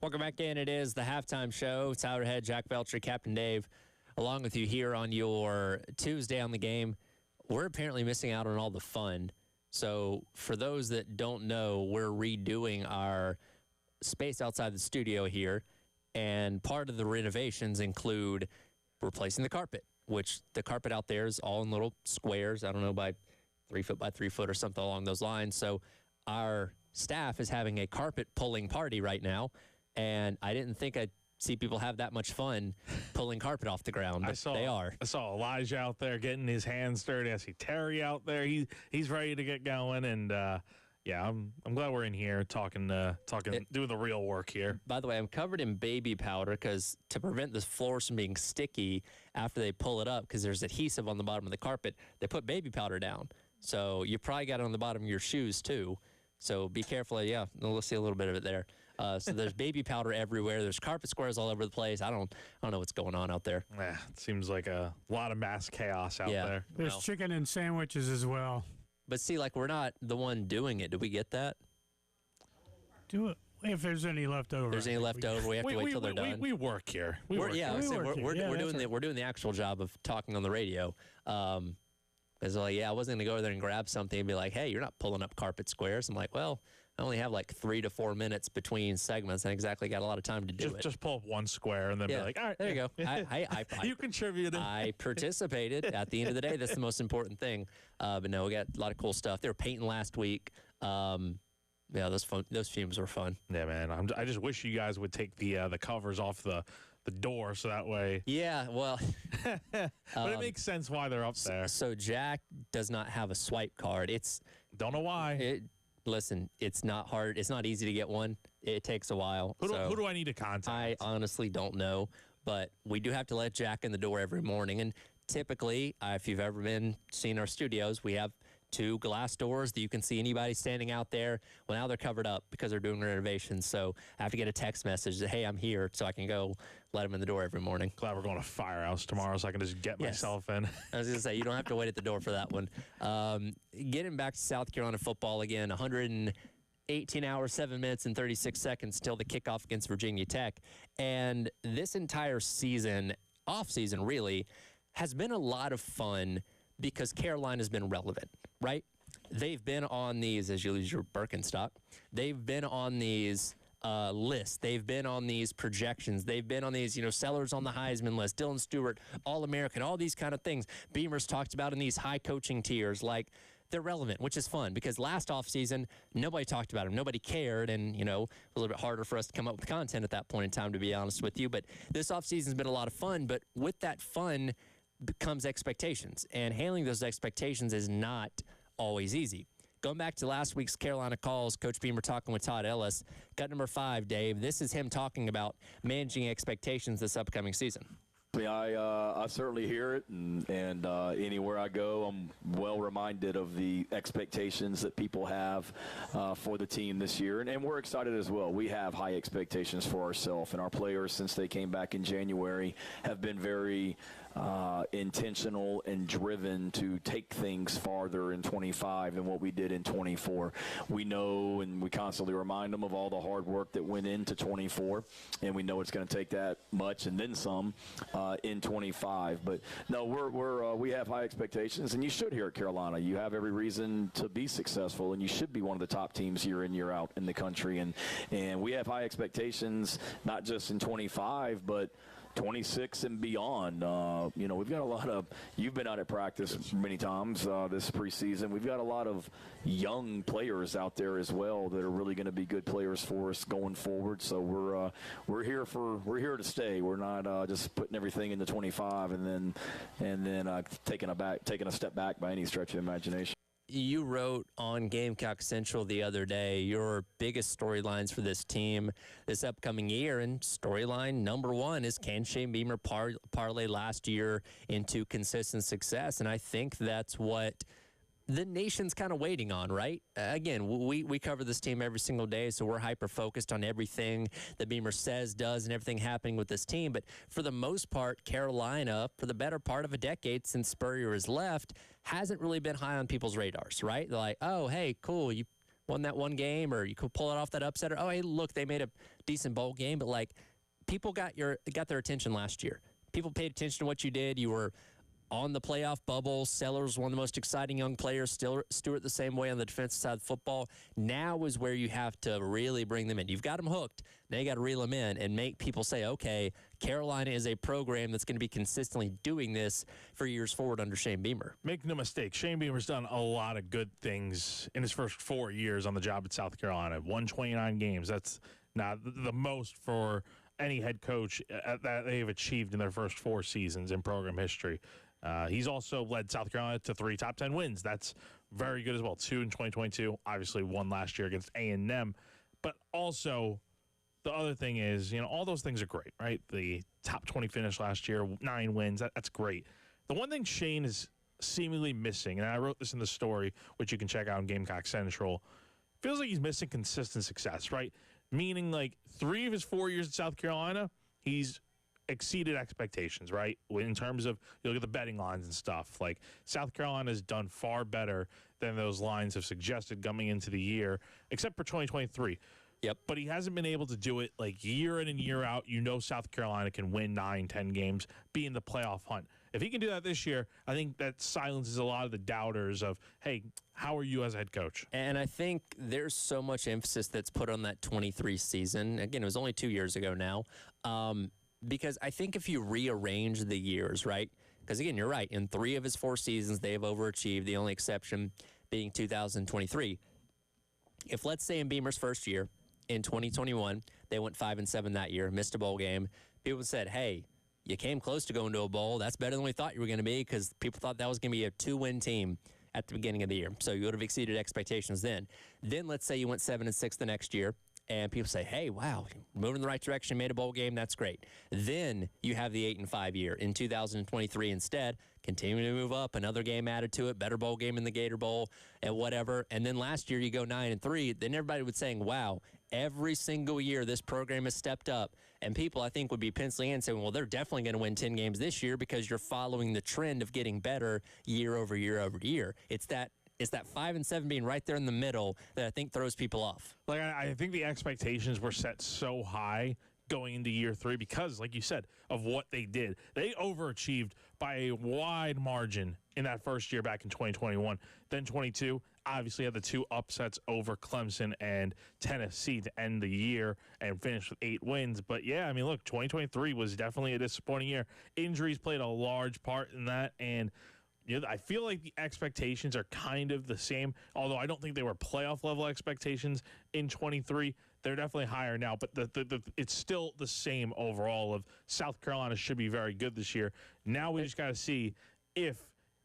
Welcome back in. It is the halftime show. Tyler Head, Jack Belcher, Captain Dave, along with you here on your Tuesday on the game. We're apparently missing out on all the fun. So for those that don't know, we're redoing our space outside the studio here. And part of the renovations include replacing the carpet, which the carpet out there is all in little squares. I don't know, by 3 foot by 3 foot or something along those lines. So our staff is having a carpet pulling party right now. And I didn't think I'd see people have that much fun pulling carpet off the ground, but they are. I saw Elijah out there getting his hands dirty. I see Terry out there. He's ready to get going. And, yeah, I'm glad we're in here talking, doing the real work here. By the way, I'm covered in baby powder because to prevent the floors from being sticky after they pull it up, because there's adhesive on the bottom of the carpet, they put baby powder down. So you probably got it on the bottom of your shoes, too. So be careful. Yeah, we'll see a little bit of it there. So there's baby powder everywhere. There's carpet squares all over the place. I don't know what's going on out there. Yeah, it seems like a lot of mass chaos out there. There's chicken and sandwiches as well. But see, like, we're not the one doing it. Do we get that? Do it. If there's any left over. If there's any left over, we have to wait till they're done. We work here. We're doing the actual job of talking on the radio. Because like, I wasn't going to go there and grab something and be like, hey, you're not pulling up carpet squares. I'm like, well, I only have like 3 to 4 minutes between segments. I exactly got a lot of time to do it. Just pull up one square and then be like, all right. There you go. I you contributed. I participated. At the end of the day, that's the most important thing. But no, we got a lot of cool stuff. They were painting last week. Yeah, those fumes were fun. Yeah, man. I just wish you guys would take the covers off the door so that way. Yeah, well. But it makes sense why they're up there. So Jack does not have a swipe card. Don't know why. Listen, it's not hard. It's not easy to get one. It takes a while. Who do I need to contact? I honestly don't know, but we do have to let Jack in the door every morning. And typically, if you've ever seen our studios, we have 2 glass doors that you can see anybody standing out there. Well, now they're covered up because they're doing renovations. So I have to get a text message that, hey, I'm here, so I can go let them in the door every morning. Glad we're going to Firehouse tomorrow so I can just get myself in. I was going to say, you don't have to wait at the door for that one. Getting back to South Carolina football again, 118 hours, 7 minutes, and 36 seconds till the kickoff against Virginia Tech. And this entire season, off-season really, has been a lot of fun because Carolina's been relevant, right? They've been on these, as you use your Birkenstock, they've been on these lists. They've been on these projections. They've been on these, sellers on the Heisman list, Dylan Stewart, All-American, all these kind of things. Beamer's talked about in these high coaching tiers. Like, they're relevant, which is fun because last offseason, nobody talked about them. Nobody cared, and, a little bit harder for us to come up with content at that point in time, to be honest with you. But this offseason's been a lot of fun, but with that fun becomes expectations, and handling those expectations is not always easy. Going back to last week's Carolina Calls, Coach Beamer talking with Todd Ellis. Cut number 5, Dave. This is him talking about managing expectations this upcoming season. I certainly hear it, and anywhere I go, I'm well reminded of the expectations that people have for the team this year, and we're excited as well. We have high expectations for ourselves, and our players, since they came back in January, have been very intentional and driven to take things farther in 25 than what we did in 24. We know, and we constantly remind them of all the hard work that went into 24, and we know it's going to take that much and then some in 25. But no, we have high expectations, and you should here at Carolina. You have every reason to be successful, and you should be one of the top teams year in, year out in the country. And we have high expectations, not just in 25, but 26 and beyond. We've got a lot of, you've been out at practice many times this preseason. We've got a lot of young players out there as well that are really going to be good players for us going forward. So we're here to stay. We're not just putting everything into 25 and then taking a step back by any stretch of imagination. You wrote on Gamecock Central the other day your biggest storylines for this team this upcoming year, and storyline number 1 is, can Shane Beamer parlay last year into consistent success? And I think that's what the nation's kind of waiting on, right? Again, we cover this team every single day, so we're hyper-focused on everything that Beamer says, does, and everything happening with this team. But for the most part, Carolina, for the better part of a decade since Spurrier has left, hasn't really been high on people's radars, right? They're like, oh, hey, cool, you won that one game, or you could pull it off that upset, or, oh, hey, look, they made a decent bowl game. But, like, people got their attention last year. People paid attention to what you did. You were on the playoff bubble. Sellers, one of the most exciting young players. Still, Stewart the same way on the defensive side of football. Now is where you have to really bring them in. You've got them hooked. Now you got to reel them in and make people say, okay, Carolina is a program that's going to be consistently doing this for years forward under Shane Beamer. Make no mistake, Shane Beamer's done a lot of good things in his first 4 years on the job at South Carolina. Won 29 games. That's not the most for any head coach that they've achieved in their first 4 seasons in program history. He's also led South Carolina to 3 top 10 wins. That's very good as well. 2 in 2022, obviously 1 last year against A&M. But also, the other thing is, all those things are great, right? The top 20 finish last year, 9 wins, that's great. The one thing Shane is seemingly missing, and I wrote this in the story, which you can check out on Gamecock Central, feels like he's missing consistent success, right? Meaning, like, 3 of his 4 years at South Carolina, he's exceeded expectations, right? In terms of, you look at the betting lines and stuff, like South Carolina has done far better than those lines have suggested coming into the year, except for 2023. Yep. But he hasn't been able to do it like year in and year out. South Carolina can win 9, 10 games, be in the playoff hunt. If he can do that this year, I think that silences a lot of the doubters of, hey, how are you as a head coach? And I think there's so much emphasis that's put on that 23 season. Again, it was only 2 years ago now. Because I think if you rearrange the years, right? Because, again, you're right. In 3 of his 4 seasons, they've overachieved, the only exception being 2023. If, let's say, in Beamer's first year, in 2021, they went 5-7 that year, missed a bowl game, people said, hey, you came close to going to a bowl. That's better than we thought you were going to be, because people thought that was going to be a 2-win team at the beginning of the year. So you would have exceeded expectations then. Then let's say you went 7-6 the next year, and people say, hey, wow, moving in the right direction, made a bowl game, that's great. Then you have the 8-5 year in 2023 instead, continuing to move up, another game added to it, better bowl game in the Gator Bowl and whatever. And then last year you go 9-3, then everybody would saying, wow, every single year this program has stepped up. And people, I think, would be penciling in and saying, well, they're definitely going to win 10 games this year because you're following the trend of getting better year over year over year. It's that 5-7 being right there in the middle that I think throws people off. Like, I think the expectations were set so high going into year 3 because, like you said, of what they did. They overachieved by a wide margin in that first year back in 2021. Then 22, obviously had the 2 upsets over Clemson and Tennessee to end the year and finish with 8 wins. But, yeah, I mean, look, 2023 was definitely a disappointing year. Injuries played a large part in that, and I feel like the expectations are kind of the same, although I don't think they were playoff-level expectations in 23. They're definitely higher now, but it's still the same overall of South Carolina should be very good this year. Now we just got to see if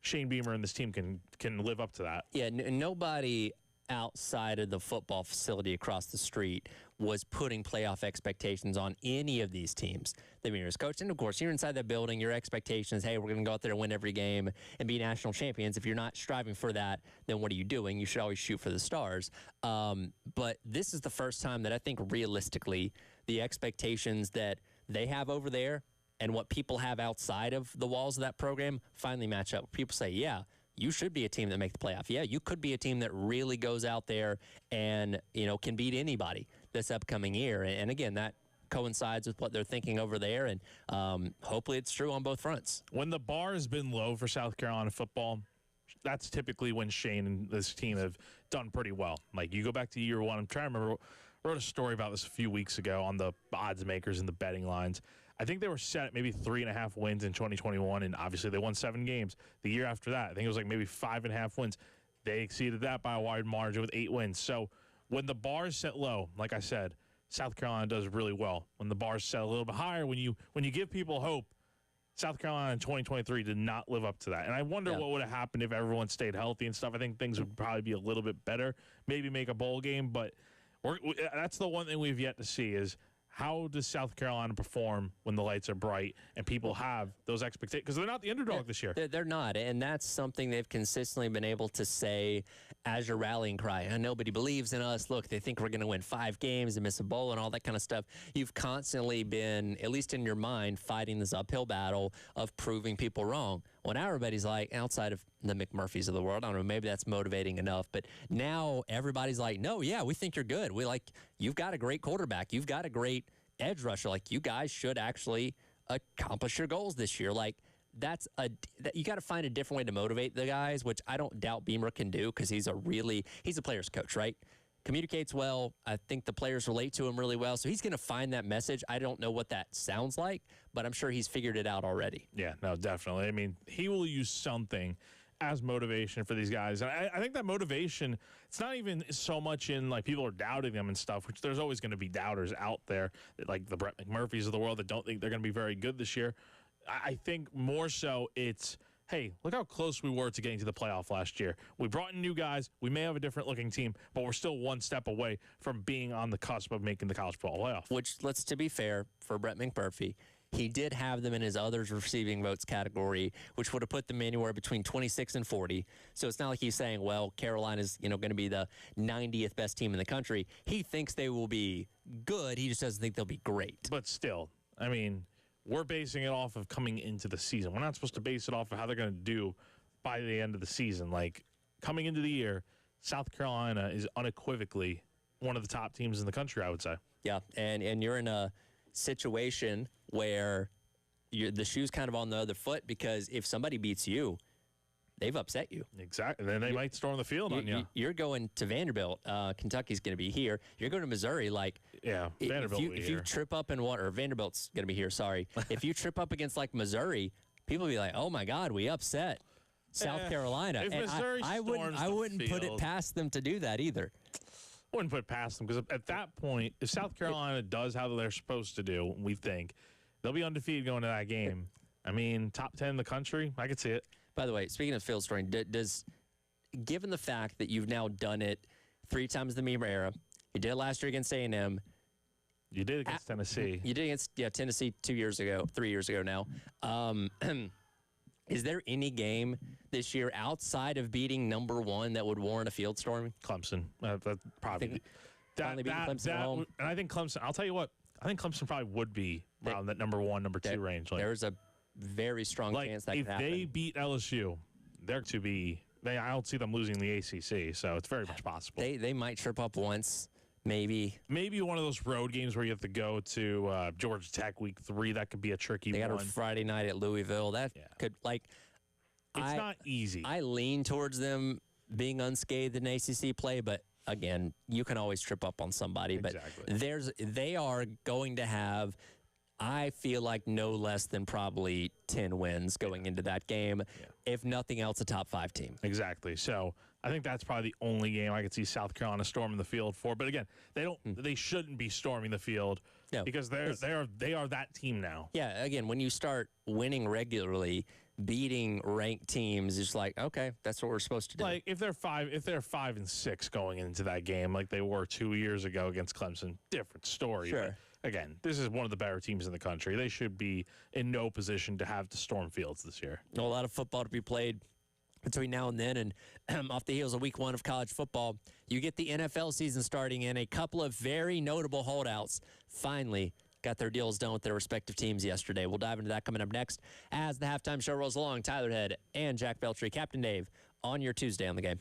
Shane Beamer and this team can live up to that. Yeah, nobody outside of the football facility across the street was putting playoff expectations on any of these teams that Beamer's coached. And, of course, you're inside that building, your expectations, hey, we're going to go out there and win every game and be national champions. If you're not striving for that, then what are you doing? You should always shoot for the stars. But this is the first time that I think realistically the expectations that they have over there and what people have outside of the walls of that program finally match up. People say, yeah, you should be a team that make the playoff. Yeah, you could be a team that really goes out there and, can beat anybody this upcoming year. And again, that coincides with what they're thinking over there, and hopefully it's true on both fronts. When the bar has been low for South Carolina football, that's typically when Shane and this team have done pretty well. Like, you go back to year 1, I'm trying to remember, I wrote a story about this a few weeks ago on the odds makers and the betting lines. I think they were set at maybe 3.5 wins in 2021, and obviously they won 7 games. The year after that, I think it was like maybe 5.5 wins. They exceeded that by a wide margin with 8 wins. So when the bar is set low, like I said, South Carolina does really well. When the bar is set a little bit higher, when you give people hope, South Carolina in 2023 did not live up to that. And I wonder what would have happened if everyone stayed healthy and stuff. I think things would probably be a little bit better, maybe make a bowl game. But that's the one thing we've yet to see is how does South Carolina perform when the lights are bright and people have those expectations? Because they're not the underdog this year. They're not, and that's something they've consistently been able to say as your rallying cry. And nobody believes in us. Look, they think we're going to win 5 games and miss a bowl and all that kind of stuff. You've constantly been, at least in your mind, fighting this uphill battle of proving people wrong. Well, now everybody's like, outside of the McMurphys of the world, I don't know, maybe that's motivating enough, but now everybody's like, no, yeah, we think you're good. We like, you've got a great quarterback. You've got a great edge rusher. Like, you guys should actually accomplish your goals this year. Like, you got to find a different way to motivate the guys, which I don't doubt Beamer can do because he's a player's coach, right? Communicates well. I think the players relate to him really well. So he's going to find that message. I don't know what that sounds like, but I'm sure he's figured it out already. Yeah, no, definitely. I mean, he will use something as motivation for these guys. And I think that motivation, it's not even so much in like people are doubting them and stuff, which there's always going to be doubters out there, like the Brett McMurphys of the world that don't think they're going to be very good this year. I think more so it's, hey, look how close we were to getting to the playoff last year. We brought in new guys. We may have a different looking team, but we're still one step away from being on the cusp of making the college football playoff. Which, to be fair, for Brett McMurphy, he did have them in his others receiving votes category, which would have put them anywhere between 26 and 40. So it's not like he's saying, well, Carolina's going to be the 90th best team in the country. He thinks they will be good. He just doesn't think they'll be great. But still, I mean, we're basing it off of coming into the season. We're not supposed to base it off of how they're going to do by the end of the season. Like, coming into the year, South Carolina is unequivocally one of the top teams in the country, I would say. Yeah, and you're in a situation where the shoe's kind of on the other foot because if somebody beats you, they've upset you. Exactly. Then they might storm the field on you. You're going to Vanderbilt. Kentucky's going to be here. You're going to Missouri. Like, yeah, Vanderbilt will be if here. you trip up in or Vanderbilt's going to be here, sorry. If you trip up against, like, Missouri, people will be like, oh, my God, we upset South Carolina. If and Missouri I wouldn't put it past them to do that either. I wouldn't put it past them because at that point, if South Carolina does how they're supposed to do, we think, they'll be undefeated going to that game. I mean, top 10 in the country, I could see it. By the way, speaking of field storing, given the fact that you've now done it 3 times in the Beamer era, you did it last year against A&M. You did against Tennessee. You did against Tennessee 3 years ago now. Is there any game this year outside of beating number 1 that would warrant a field storming? Clemson. That probably. Finally beating Clemson at home. And I think Clemson, I'll tell you what, I think Clemson probably would be around that number 1, number 2 range. Like, there's a very strong chance that could happen. If they beat LSU, they're to be. I don't see them losing the ACC, so it's very much possible. They might trip up once, maybe. Maybe one of those road games where you have to go to Georgia Tech week 3. That could be a tricky one. They got a Friday night at Louisville. That could, like. It's not easy. I lean towards them being unscathed in ACC play, but again, you can always trip up on somebody. Exactly. But they are going to have, I feel like, no less than probably 10 wins going into that game. Yeah. If nothing else, a top 5 team. Exactly. So I think that's probably the only game I could see South Carolina storming the field for. But again, they shouldn't be storming the field because they are that team now. Yeah. Again, when you start winning regularly, beating ranked teams is like, okay, that's what we're supposed to do. Like if they're 5 and 6 going into that game, like they were 2 years ago against Clemson, different story. Sure. But again, this is one of the better teams in the country. They should be in no position to have to storm fields this year. A lot of football to be played between now and then, and off the heels of week 1 of college football, you get the NFL season starting, and a couple of very notable holdouts finally got their deals done with their respective teams yesterday. We'll dive into that coming up next as the halftime show rolls along. Tyler Head and Jack Beltry, Captain Dave, on your Tuesday on the Game.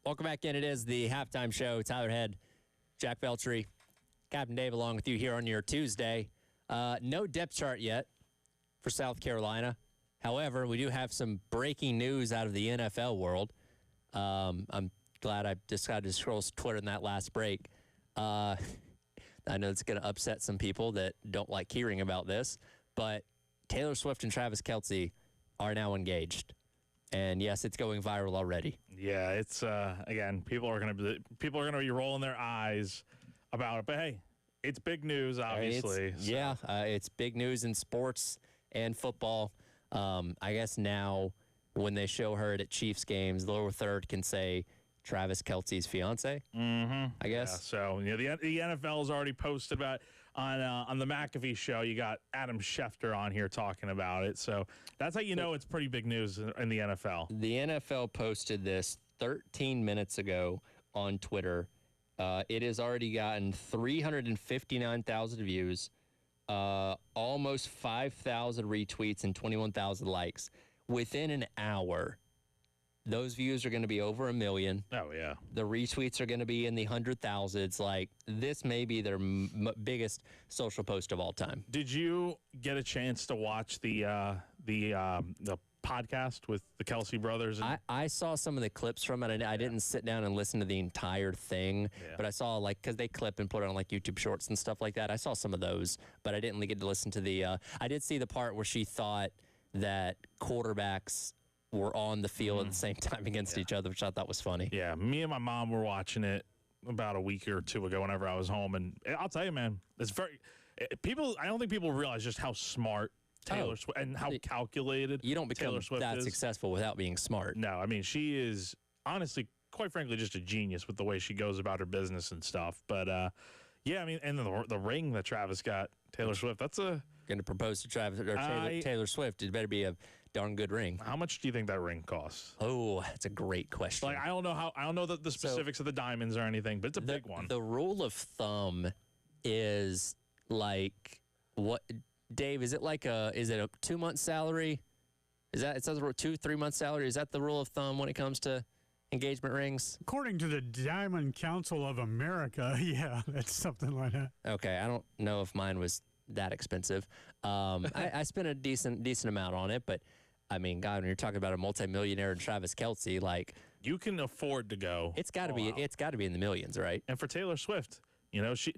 Welcome back in. It is the halftime show. Tyler Head, Jack Beltry, Captain Dave along with you here on your Tuesday. No depth chart yet for South Carolina. However, we do have some breaking news out of the NFL world. I'm glad I decided to scroll Twitter in that last break. I know it's going to upset some people that don't like hearing about this, but Taylor Swift and Travis Kelce are now engaged. And yes, it's going viral already. Yeah, it's again, people are gonna be rolling their eyes about it. But hey, it's big news, obviously. It's big news in sports and football. I guess now when they show her at Chiefs games, the lower third can say Travis Kelce's fiance. I guess. Yeah, so the NFL's already posted about on the McAfee show. You got Adam Schefter on here talking about it. So that's how you know it's pretty big news in the NFL. The NFL posted this 13 minutes ago on Twitter. It has already gotten 359,000 views, almost 5,000 retweets, and 21,000 likes. Within an hour, those views are going to be over 1 million. Oh, yeah. The retweets are going to be in the 100,000s. Like, this may be their biggest social post of all time. Did you get a chance to watch the podcast with the Kelsey brothers? I saw some of the clips from it. I didn't sit down and listen to the entire thing, but I saw, like, because they clip and put it on, like, YouTube Shorts and stuff like that. I saw some of those, but I didn't get to listen to the I did see the part where she thought that quarterbacks were on the field at the same time against each other, which I thought was funny. Yeah, me and my mom were watching it about a week or two ago whenever I was home, and I'll tell you, man, it's very people. I don't think people realize just how smart Taylor Swift and how calculated. You don't become Taylor Swift that is. Successful without being smart. No, I mean she is honestly, quite frankly, just a genius with the way she goes about her business and stuff. But yeah, I mean, and the ring that Travis got, Taylor Swift, that's a going to propose to Travis or Taylor Swift. It better be a darn good ring. How much do you think that ring costs? Oh, that's a great question. Like I don't know the specifics of the diamonds or anything, but it's a big one. The rule of thumb is like what, Dave? Is it like is it a 2-month salary? Is that, it says 2-3 month salary? Is that the rule of thumb when it comes to engagement rings? According to the Diamond Council of America, yeah, that's something like that. Okay, I don't know if mine was that expensive. I spent a decent amount on it, but I mean, God, when you're talking about a multimillionaire and Travis Kelce, like you can afford to go. It's got to be. Out. It's got to be in the millions, right? And for Taylor Swift, you know, she.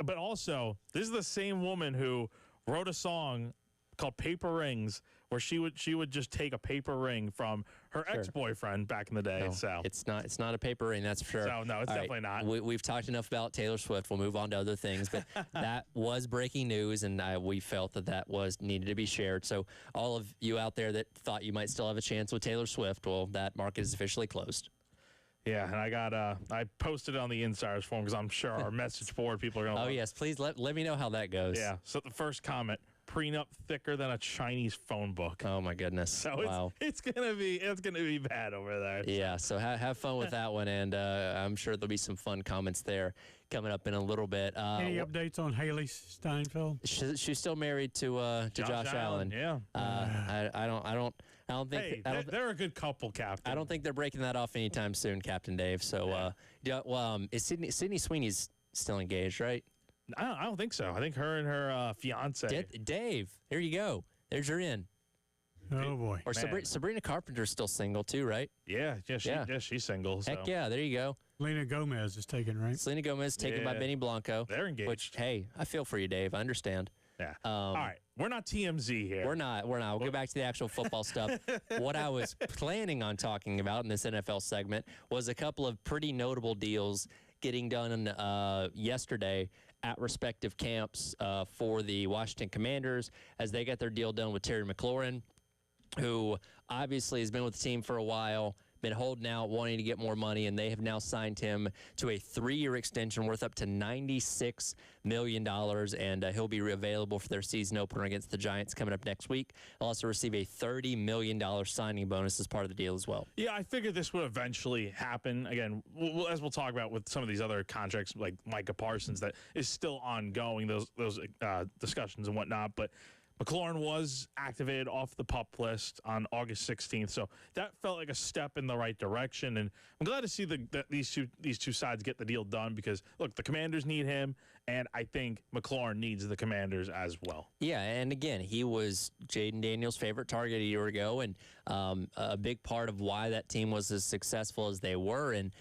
But also, this is the same woman who wrote a song called "Paper Rings," where she would just take a paper ring from her ex-boyfriend back in the day. No, so it's not a paper ring, that's for sure. So no, it's definitely not. We've talked enough about Taylor Swift. We'll move on to other things, but that was breaking news, and we felt that needed to be shared. So all of you out there that thought you might still have a chance with Taylor Swift, well, that market is officially closed. Yeah, and I posted it on the Insiders Forum because I'm sure our message board people are going to. Oh yes, please let me know how that goes. Yeah. So the first comment. Prenup thicker than a Chinese phone book. Oh my goodness! So wow. it's gonna be bad over there. Yeah. So have fun with that one, and I'm sure there'll be some fun comments there coming up in a little bit. Any updates on Haley Steinfeld? She's still married to Josh Allen. Yeah. I don't think. Hey, they're a good couple, Captain. I don't think they're breaking that off anytime soon, Captain Dave. So is Sydney Sweeney's still engaged, right? I don't think so. I think her and her fiance. Dave, there you go. There's your in. Oh boy. Or Sabrina Carpenter's still single too, right? Yeah, she's single. So. Heck yeah, there you go. Selena Gomez is taken, right? Selena Gomez taken by Benny Blanco. They're engaged. Which, hey, I feel for you, Dave. I understand. Yeah. All right. We're not TMZ here. We're not. We'll get back to the actual football stuff. What I was planning on talking about in this NFL segment was a couple of pretty notable deals getting done yesterday at respective camps for the Washington Commanders as they got their deal done with Terry McLaurin, who obviously has been with the team for a while, been holding out, wanting to get more money, and they have now signed him to a 3-year extension worth up to $96 million, and he'll be available for their season opener against the Giants coming up next week. He'll also receive a $30 million signing bonus as part of the deal as well. Yeah, I figured this would eventually happen. Again, as we'll talk about with some of these other contracts, like Micah Parsons, that is still ongoing, those discussions and whatnot, but McLaurin was activated off the PUP list on August 16th, so that felt like a step in the right direction. And I'm glad to see that these two sides get the deal done because, look, the Commanders need him, and I think McLaurin needs the Commanders as well. Yeah, and again, he was Jaden Daniels' favorite target a year ago, and a big part of why that team was as successful as they were. And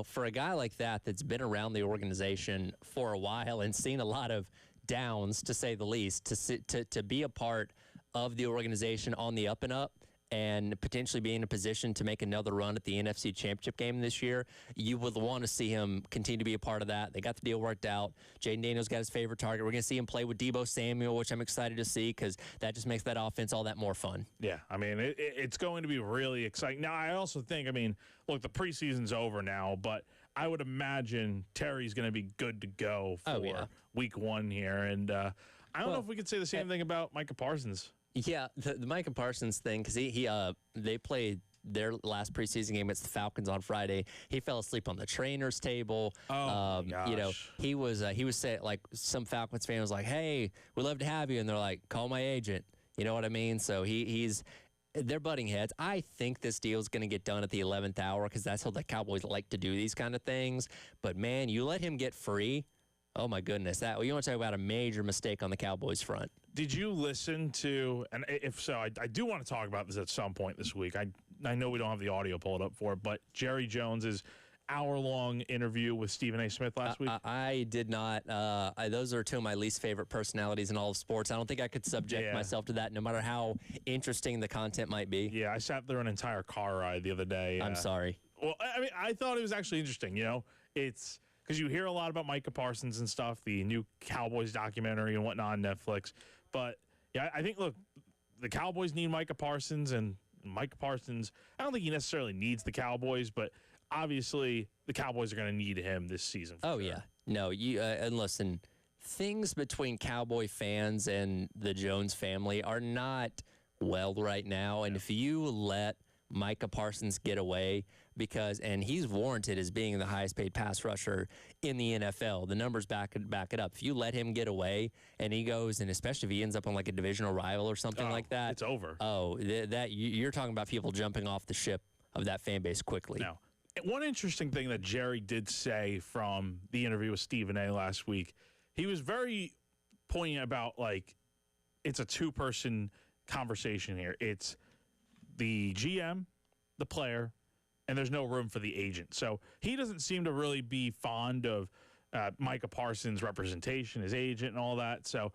for a guy like that's been around the organization for a while and seen a lot of downs, to say the least, to be a part of the organization on the up and up and potentially be in a position to make another run at the NFC Championship game this year, you would want to see him continue to be a part of that. They got the deal worked out. Jaden Daniels got his favorite target. We're going to see him play with Deebo Samuel, which I'm excited to see because that just makes that offense all that more fun. Yeah, I mean, it's going to be really exciting. Now, I also think, look, the preseason's over now, but I would imagine Terry's going to be good to go for week 1 here. And I don't know if we could say the same thing about Micah Parsons. Yeah, the Micah Parsons thing, because they played their last preseason game against the Falcons on Friday. He fell asleep on the trainer's table. Oh, my gosh. He was saying, like, some Falcons fan was like, "Hey, we'd love to have you," and they're like, "Call my agent." You know what I mean? So they're butting heads. I think this deal is going to get done at the 11th hour because that's how the Cowboys like to do these kind of things. But, man, you let him get free. Oh, my goodness. You want to talk about a major mistake on the Cowboys front. Did you listen to, and if so, I do want to talk about this at some point this week. I know we don't have the audio pulled up for it, but Jerry Jones's hour-long interview with Stephen A. Smith last week? I did not. Those are two of my least favorite personalities in all of sports. I don't think I could subject myself to that, no matter how interesting the content might be. Yeah, I sat through an entire car ride the other day. I'm sorry. Well, I thought it was actually interesting. It's because you hear a lot about Micah Parsons and stuff, the new Cowboys documentary and whatnot on Netflix. But, yeah, I think, look, the Cowboys need Micah Parsons, and Micah Parsons, I don't think he necessarily needs the Cowboys, but obviously the Cowboys are going to need him this season. Oh, yeah. No, and listen, things between Cowboy fans and the Jones family are not well right now. And if you let Micah Parsons get away, and he's warranted as being the highest paid pass rusher in the NFL. The numbers back it up. If you let him get away and he goes, and especially if he ends up on like a divisional rival or something like that, it's over. Oh, you're talking about people jumping off the ship of that fan base quickly. Now, one interesting thing that Jerry did say from the interview with Stephen A. last week, he was very poignant about, like, it's a two-person conversation here. It's the GM, the player, and there's no room for the agent. So he doesn't seem to really be fond of Micah Parsons' representation, his agent, and all that. So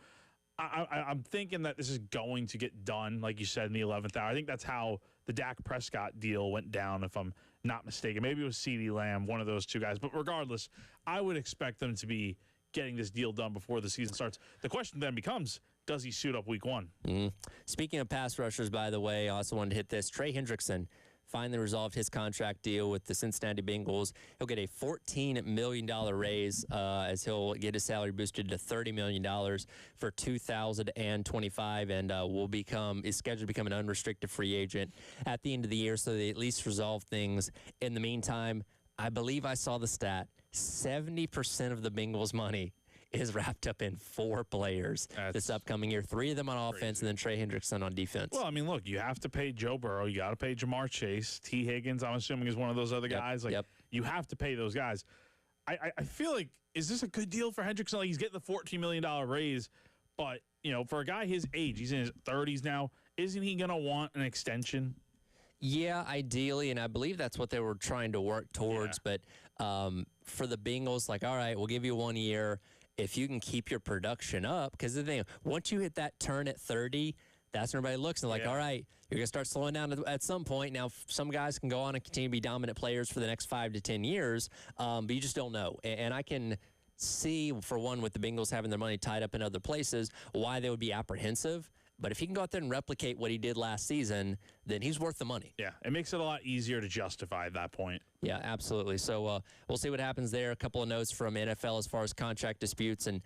I'm thinking that this is going to get done, like you said, in the 11th hour. I think that's how the Dak Prescott deal went down, if I'm not mistaken. Maybe it was CeeDee Lamb, one of those two guys. But regardless, I would expect them to be getting this deal done before the season starts. The question then becomes, does he suit up week 1? Speaking of pass rushers, by the way, I also wanted to hit this. Trey Hendrickson finally resolved his contract deal with the Cincinnati Bengals. He'll get a $14 million raise as he'll get his salary boosted to $30 million for 2025 and is scheduled to become an unrestricted free agent at the end of the year, so they at least resolve things. In the meantime, I believe I saw the stat, 70% of the Bengals' money is wrapped up in 4 players this upcoming year. 3 of them on offense, and then Trey Hendrickson on defense. Well, look, you have to pay Joe Burrow. You got to pay Jamar Chase. T. Higgins, I'm assuming, is one of those other guys. You have to pay those guys. I feel like, is this a good deal for Hendrickson? Like, he's getting the $14 million raise, but, for a guy his age, he's in his 30s now, isn't he going to want an extension? Yeah, ideally, and I believe that's what they were trying to work towards. Yeah. But for the Bengals, like, all right, we'll give you 1 year. If you can keep your production up, because the thing, once you hit that turn at 30, that's when everybody looks and all right, you're going to start slowing down at some point. Now, some guys can go on and continue to be dominant players for the next 5 to 10 years, but you just don't know. And I can see, for one, with the Bengals having their money tied up in other places, why they would be apprehensive. But if he can go out there and replicate what he did last season, then he's worth the money. Yeah, it makes it a lot easier to justify at that point. Yeah, absolutely. So we'll see what happens there. A couple of notes from NFL as far as contract disputes. And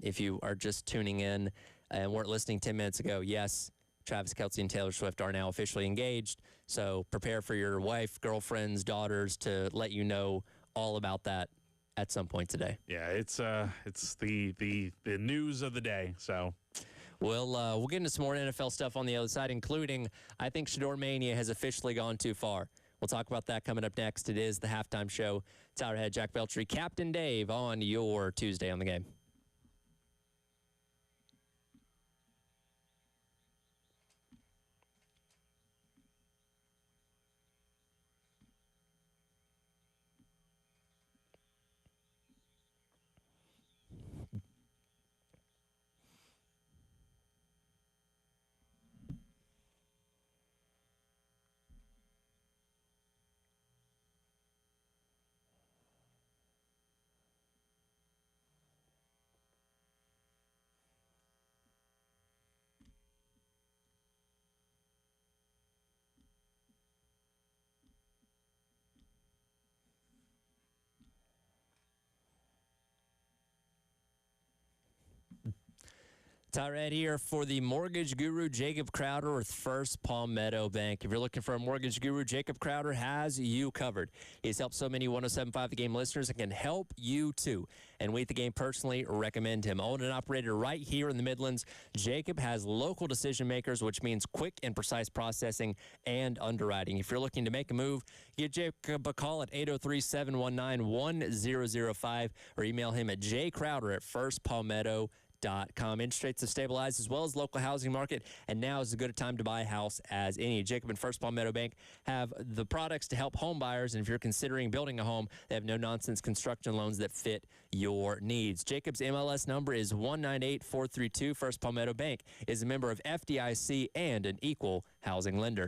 if you are just tuning in and weren't listening 10 minutes ago, yes, Travis Kelce and Taylor Swift are now officially engaged. So prepare for your wife, girlfriends, daughters to let you know all about that at some point today. Yeah, it's the news of the day. So We'll get into some more NFL stuff on the other side, including I think Shador Mania has officially gone too far. We'll talk about that coming up next. It is the halftime show. Tyler Head, Jack Beltry, Captain Dave on your Tuesday on the Game. Tyred here for the mortgage guru, Jacob Crowder with First Palmetto Bank. If you're looking for a mortgage guru, Jacob Crowder has you covered. He's helped so many 107.5 The Game listeners and can help you too. And we at The Game personally recommend him. Owned and operated right here in the Midlands, Jacob has local decision makers, which means quick and precise processing and underwriting. If you're looking to make a move, give Jacob a call at 803-719-1005 or email him at jcrowder@firstpalmetto.com. Interest rates have stabilized as well as local housing market, and now is as good a time to buy a house as any. Jacob and First Palmetto Bank have the products to help home buyers, and if you're considering building a home, they have no-nonsense construction loans that fit your needs. Jacob's MLS number is 198432. First Palmetto Bank is a member of FDIC and an equal housing lender.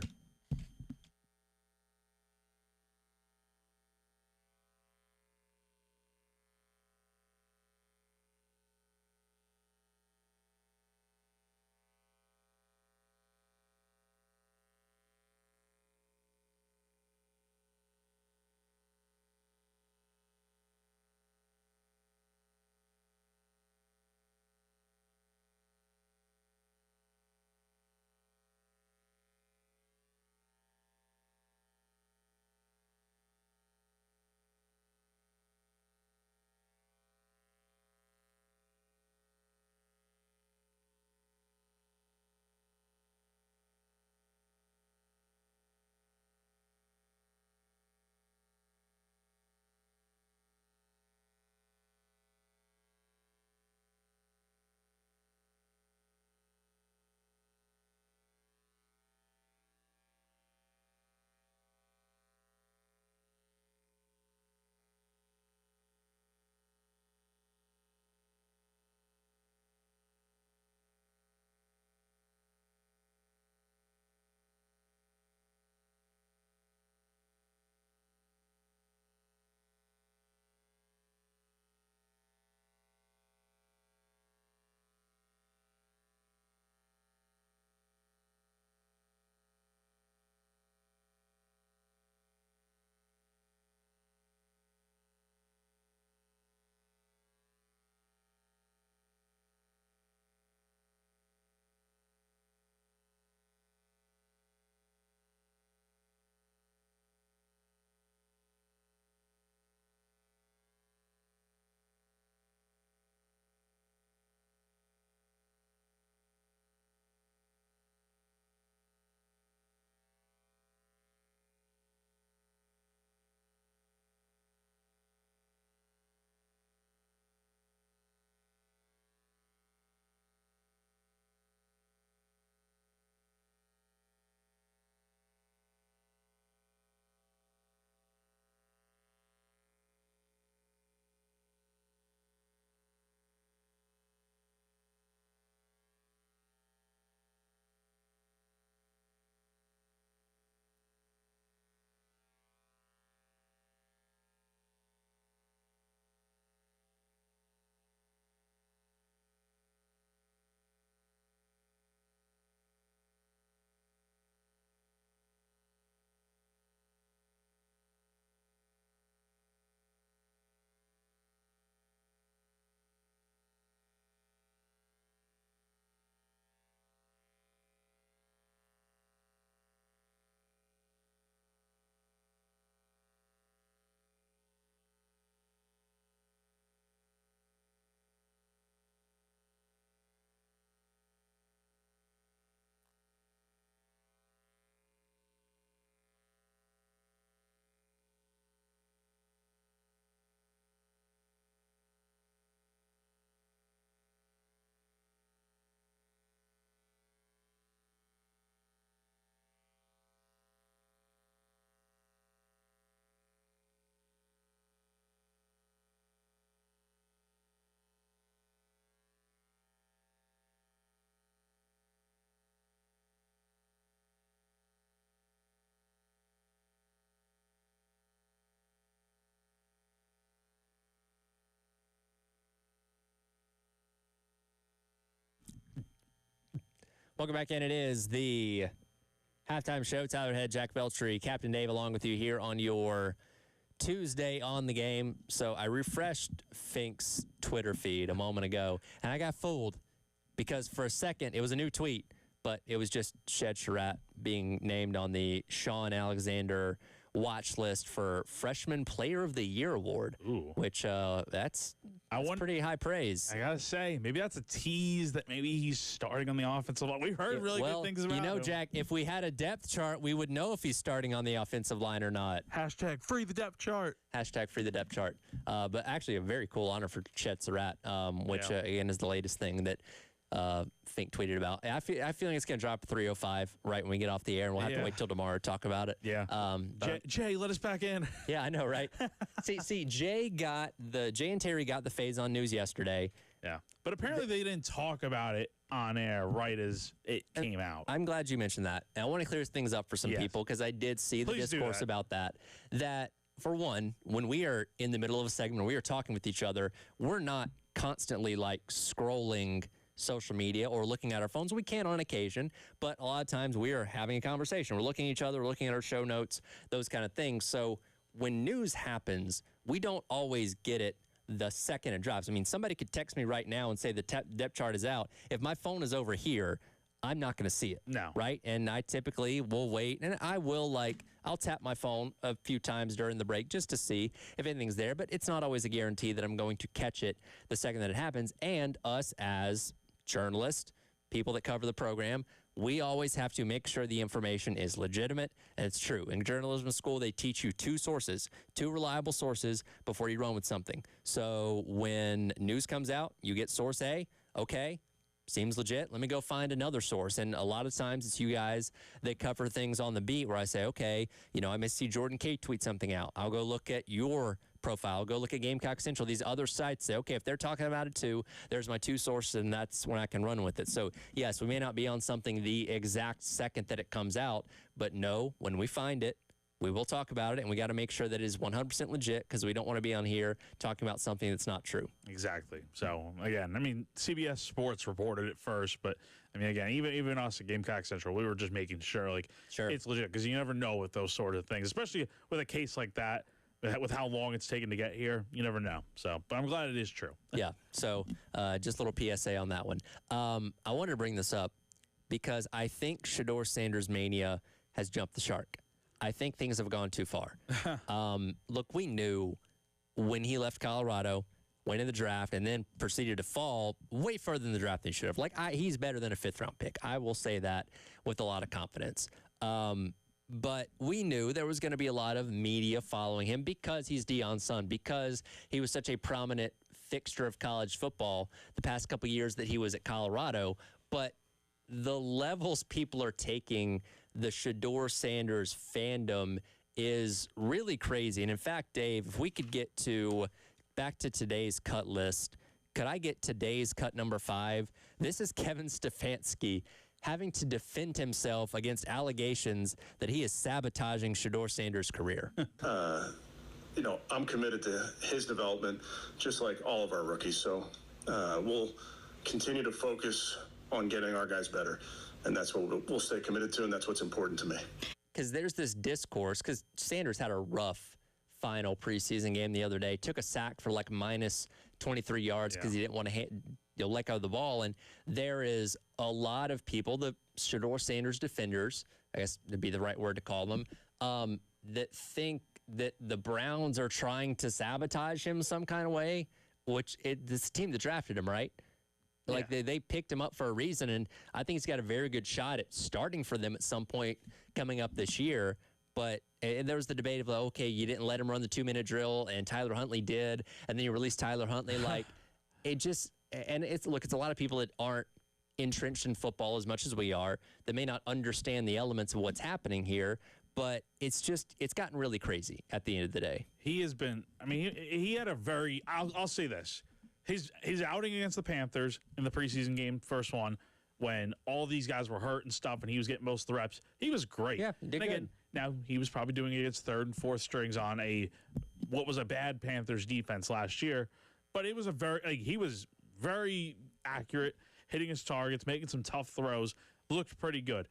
Welcome back in. It is the halftime show. Tyler Head, Jack Beltry, Captain Dave along with you here on your Tuesday on the game. So I refreshed Fink's Twitter feed a moment ago, and I got fooled because for a second it was a new tweet, but it was just Shed Surratt being named on the Sean Alexander watch list for Freshman Player of the Year award, which that's pretty high praise. I gotta say, maybe that's a tease that maybe he's starting on the offensive line. We've heard really good things about him. Jack, if we had a depth chart, we would know if he's starting on the offensive line or not. Hashtag free the depth chart. Hashtag free the depth chart. But actually, a very cool honor for Shed Surratt, which again is the latest thing that Fink tweeted about. I feel like it's going to drop to 3:05 right when we get off the air, and we'll have to wait till tomorrow to talk about it. Yeah. Jay, let us back in. Yeah, I know, right? see, Jay and Terry got the Faison news yesterday. Yeah, but apparently they didn't talk about it on air right as it came out. I'm glad you mentioned that. And I want to clear things up for some people because I did see the discourse about that. That, for one, when we are in the middle of a segment, we are talking with each other, we're not constantly like scrolling social media or looking at our phones. We can on occasion, but a lot of times we are having a conversation. We're looking at each other, we're looking at our show notes, those kind of things. So when news happens, we don't always get it the second it drops. I mean, somebody could text me right now and say the depth chart is out. If my phone is over here, I'm not going to see it. No. Right? And I typically will wait, and I'll tap my phone a few times during the break just to see if anything's there, but it's not always a guarantee that I'm going to catch it the second that it happens. And us as journalists, people that cover the program, we always have to make sure the information is legitimate and it's true. In journalism school, they teach you two reliable sources before you run with something. So when news comes out, you get source A, okay, seems legit. Let me go find another source. And a lot of times it's you guys that cover things on the beat where I say, okay, I may see Jordan K tweet something out. I'll go look at your profile, go look at Gamecock Central, these other sites, say, okay, if they're talking about it too, there's my two sources, and that's when I can run with it. So, yes, we may not be on something the exact second that it comes out, but no, when we find it, we will talk about it, and we got to make sure that it is 100% legit because we don't want to be on here talking about something that's not true. Exactly. So, again, I mean, CBS Sports reported it first, but, I mean, again, even us at Gamecock Central, we were just making sure, it's legit because you never know with those sort of things, especially with a case like that. With how long it's taken to get here, you never know. So, but I'm glad it is true. Yeah. So, just a little PSA on that one. I wanted to bring this up because I think Shedeur Sanders mania has jumped the shark. I think things have gone too far. Look, we knew when he left Colorado, went in the draft, and then proceeded to fall way further in the draft than he should have. He's better than a fifth-round pick. I will say that with a lot of confidence. But we knew there was going to be a lot of media following him because he's Deion's son, because he was such a prominent fixture of college football the past couple of years that he was at Colorado. But the levels people are taking the Shedeur Sanders fandom is really crazy. And in fact, Dave, if we could get back to today's cut list, could I get today's cut number 5? This is Kevin Stefanski having to defend himself against allegations that he is sabotaging Shedeur Sanders' career. I'm committed to his development, just like all of our rookies. So we'll continue to focus on getting our guys better. And that's what we'll stay committed to, and that's what's important to me. Because there's this discourse, because Sanders had a rough final preseason game the other day, took a sack for minus 23 yards because he didn't want to let go of the ball. And there is a lot of people, the Shedeur Sanders defenders, I guess would be the right word to call them, that think that the Browns are trying to sabotage him some kind of way, which this team that drafted him, right? They picked him up for a reason, and I think he's got a very good shot at starting for them at some point coming up this year. But there was the debate of, okay, you didn't let him run the 2-minute drill, and Tyler Huntley did, and then you released Tyler Huntley. It's a lot of people that aren't entrenched in football as much as we are, that may not understand the elements of what's happening here, but it's gotten really crazy at the end of the day. He has been, he had a very, I'll say this, his outing against the Panthers in the preseason game, first one, when all these guys were hurt and stuff, and he was getting most of the reps, he was great. Yeah, he did good. Now, he was probably doing it against third and fourth strings on what was a bad Panthers defense last year, but it was he was very accurate, hitting his targets, making some tough throws. looked pretty good.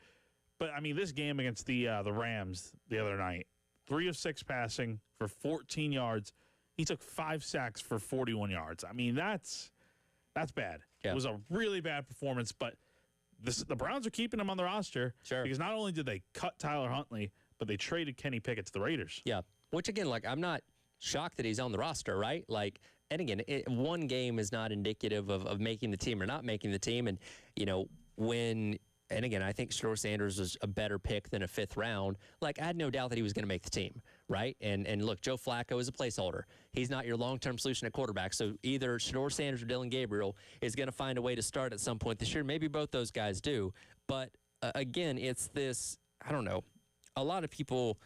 But, I mean, this game against the Rams the other night, 3 of 6 passing for 14 yards. He took 5 sacks for 41 yards. I mean, that's bad. Yeah. It was a really bad performance, but the Browns are keeping him on the roster. Sure. Because not only did they cut Tyler Huntley, but they traded Kenny Pickett to the Raiders. Yeah. Which, again, like, I'm not shocked that he's on the roster, right? Like, and again, one game is not indicative of making the team or not making the team. And, you know, and again, I think Shedeur Sanders was a better pick than a 5th round. Like, I had no doubt that he was going to make the team, right? And look, Joe Flacco is a placeholder. He's not your long-term solution at quarterback. So either Shedeur Sanders or Dylan Gabriel is going to find a way to start at some point this year. Maybe both those guys do. But, again, it's this, I don't know, a lot of people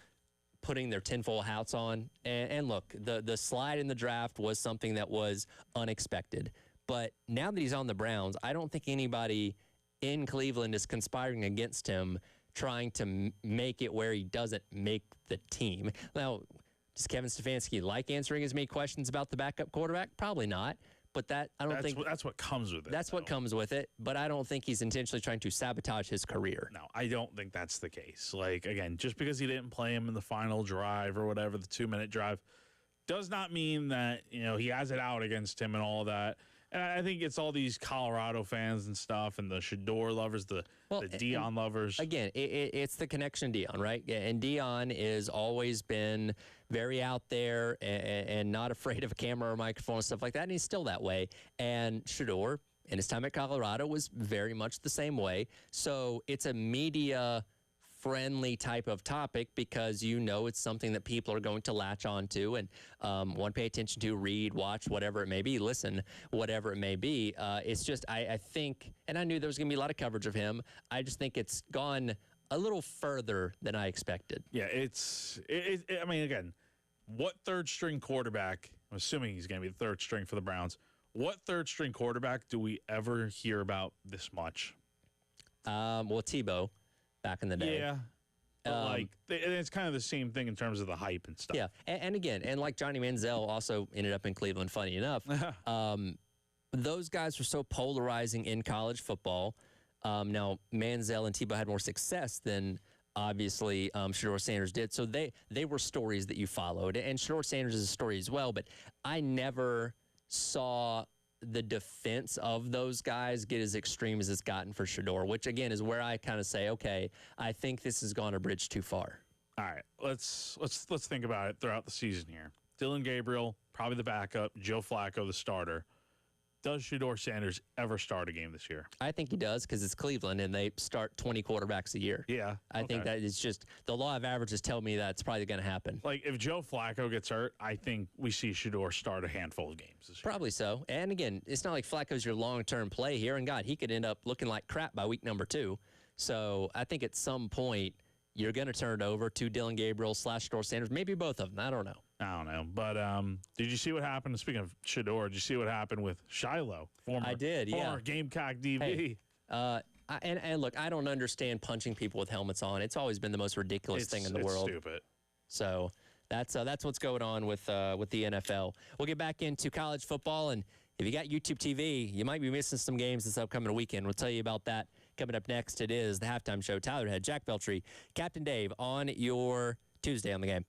putting their tinfoil hats on. And look, the slide in the draft was something that was unexpected. But now that he's on the Browns, I don't think anybody in Cleveland is conspiring against him, trying to make it where he doesn't make the team. Now, does Kevin Stefanski like answering as many questions about the backup quarterback? Probably not. But that's what comes with it. That's what comes with it. But I don't think he's intentionally trying to sabotage his career. No, I don't think that's the case. Like, again, just because he didn't play him in the final drive or whatever, the 2-minute drive, does not mean that, you know, he has it out against him and all that. And I think it's all these Colorado fans and stuff, and the Shedeur lovers, the Deion lovers. Again, it's the connection to Deion, right? And Deion has always been very out there and not afraid of a camera or microphone and stuff like that, and he's still that way. And Shedeur, in his time at Colorado, was very much the same way. So it's a media friendly type of topic because you know it's something that people are going to latch on to and want to pay attention to, read, watch, whatever it may be, listen, whatever it may be. It's just, I think, and I knew there was going to be a lot of coverage of him. I just think it's gone a little further than I expected. Yeah, I mean, again, what third-string quarterback, I'm assuming he's going to be the third string for the Browns, what third-string quarterback do we ever hear about this much? Well, Tebow. Back in the day. Yeah. But it's kind of the same thing in terms of the hype and stuff. Yeah. And again, and like Johnny Manziel also ended up in Cleveland, funny enough. Those guys were so polarizing in college football. Now, Manziel and Tebow had more success than obviously Shedeur Sanders did. So they were stories that you followed. And Shedeur Sanders is a story as well. But I never saw the defense of those guys get as extreme as it's gotten for Shedeur, which again is where I kind of say, okay, I think this has gone a bridge too far. All right, let's think about it throughout the season here. Dylan Gabriel, probably the backup. Joe Flacco, the starter. Does Shedeur Sanders ever start a game this year? I think he does because it's Cleveland and they start 20 quarterbacks a year. Yeah. I think that is just the law of averages tell me that's probably going to happen. Like if Joe Flacco gets hurt, I think we see Shedeur start a handful of games this year. Probably so. And again, it's not like Flacco's your long-term play here. And God, he could end up looking like crap by week number 2. So I think at some point you're going to turn it over to Dylan Gabriel / Shedeur Sanders. Maybe both of them. I don't know. But did you see what happened? Speaking of Shedeur, did you see what happened with Shiloh? I did, yeah. Former Gamecock DB. Hey, and look, I don't understand punching people with helmets on. It's always been the most ridiculous thing in the world. It's stupid. So that's what's going on with the NFL. We'll get back into college football, and if you got YouTube TV, you might be missing some games this upcoming weekend. We'll tell you about that coming up next. It is the Halftime Show. Tyler Head, Jack Beltry, Captain Dave on your Tuesday on the Game.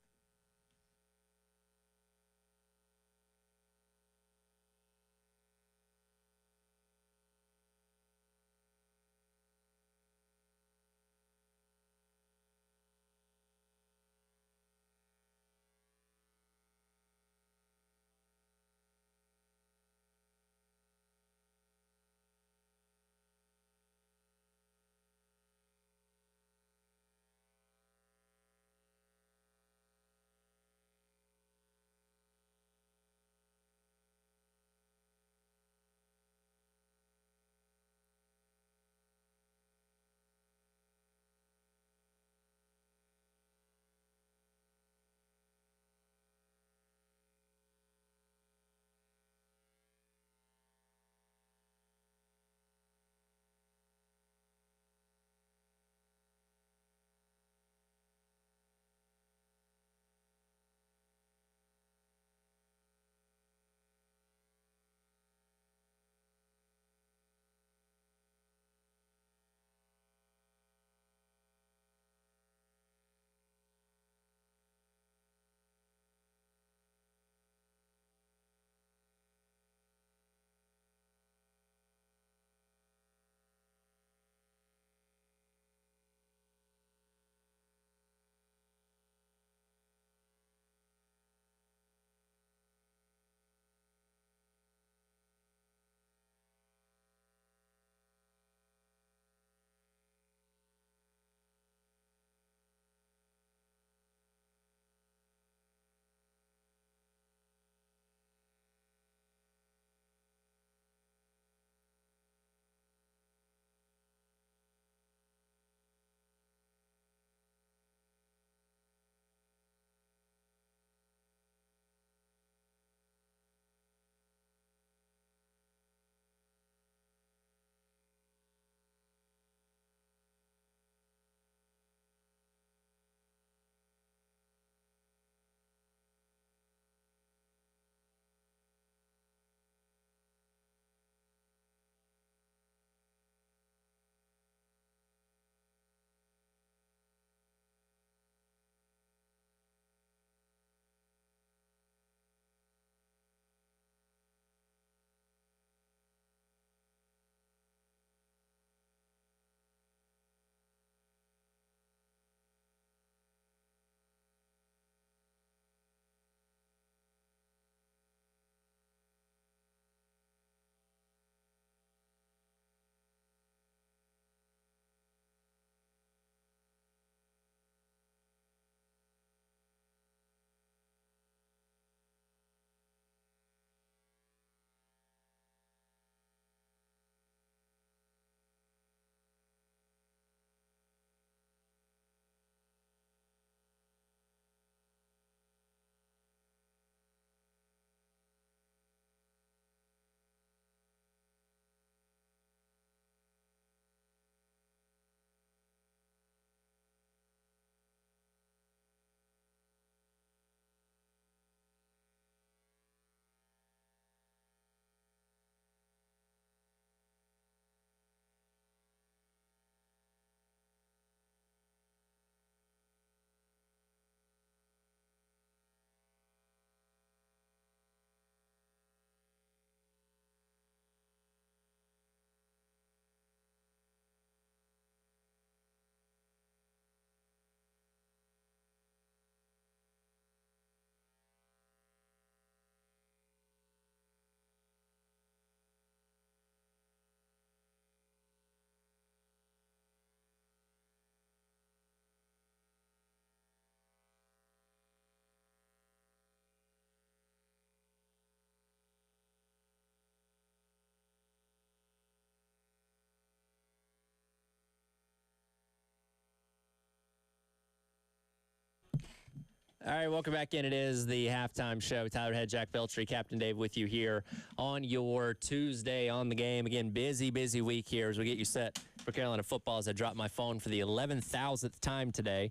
All right, welcome back in. It is the halftime show. Tyler Head, Jack Beltry, Captain Dave with you here on your Tuesday on the game. Again, busy week here as we get you set for Carolina football as I drop my phone for the 11,000th time today.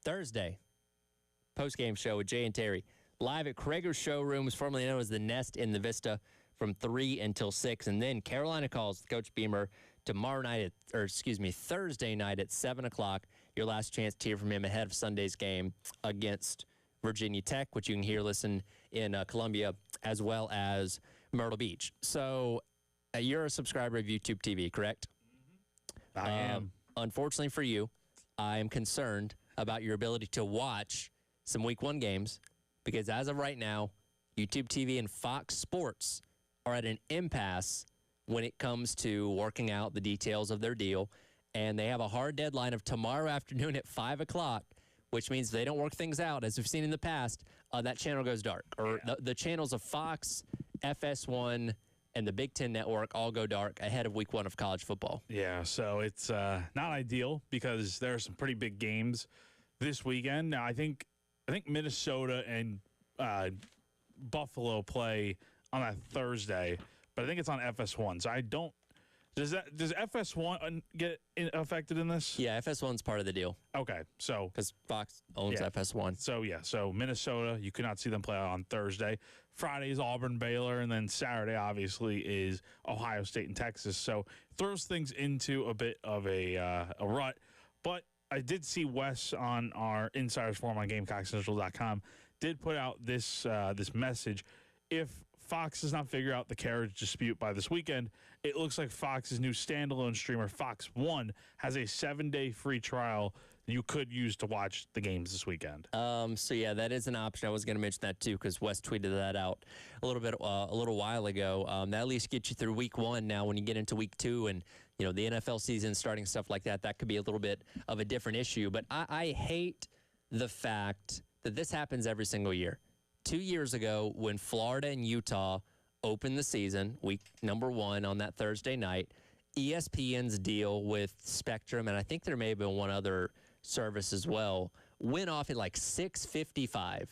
Thursday, post-game show with Jay and Terry. Live at Krager's Showrooms, formerly known as the Nest in the Vista, from 3 until 6. And then Carolina calls with Coach Beamer Thursday night at 7 o'clock. Your last chance to hear from him ahead of Sunday's game against Virginia Tech, which you can listen in Columbia, as well as Myrtle Beach. So you're a subscriber of YouTube TV, correct? I am. Unfortunately for you, I am concerned about your ability to watch some Week 1 games because as of right now, YouTube TV and Fox Sports are at an impasse when it comes to working out the details of their deal. And they have a hard deadline of tomorrow afternoon at 5 o'clock, which means they don't work things out, as we've seen in the past, that channel goes dark. Or the channels of Fox, FS1, and the Big Ten Network all go dark ahead of Week 1 of college football. Yeah, so it's not ideal because there are some pretty big games this weekend. Now, I think Minnesota and Buffalo play on that Thursday, but I think it's on FS1. So I don't. Does FS1 get affected in this? Yeah, FS1's part of the deal. Okay, so because Fox owns FS1. So Minnesota, you cannot see them play on Thursday. Friday is Auburn, Baylor, and then Saturday obviously is Ohio State and Texas. So throws things into a bit of a rut. But I did see Wes on our Insiders Forum on GamecockCentral.com did put out this message. If Fox does not figure out the carriage dispute by this weekend, it looks like Fox's new standalone streamer, Fox One, has a 7-day free trial you could use to watch the games this weekend. So yeah, that is an option. I was going to mention that too because Wes tweeted that out a little while ago. That at least gets you through Week 1. Now, when you get into Week 2 and the NFL season starting, stuff like that, that could be a little bit of a different issue. But I hate the fact that this happens every single year. 2 years ago, when Florida and Utah opened the season, week number 1 on that Thursday night, ESPN's deal with Spectrum, and I think there may have been one other service as well, went off at like 6:55.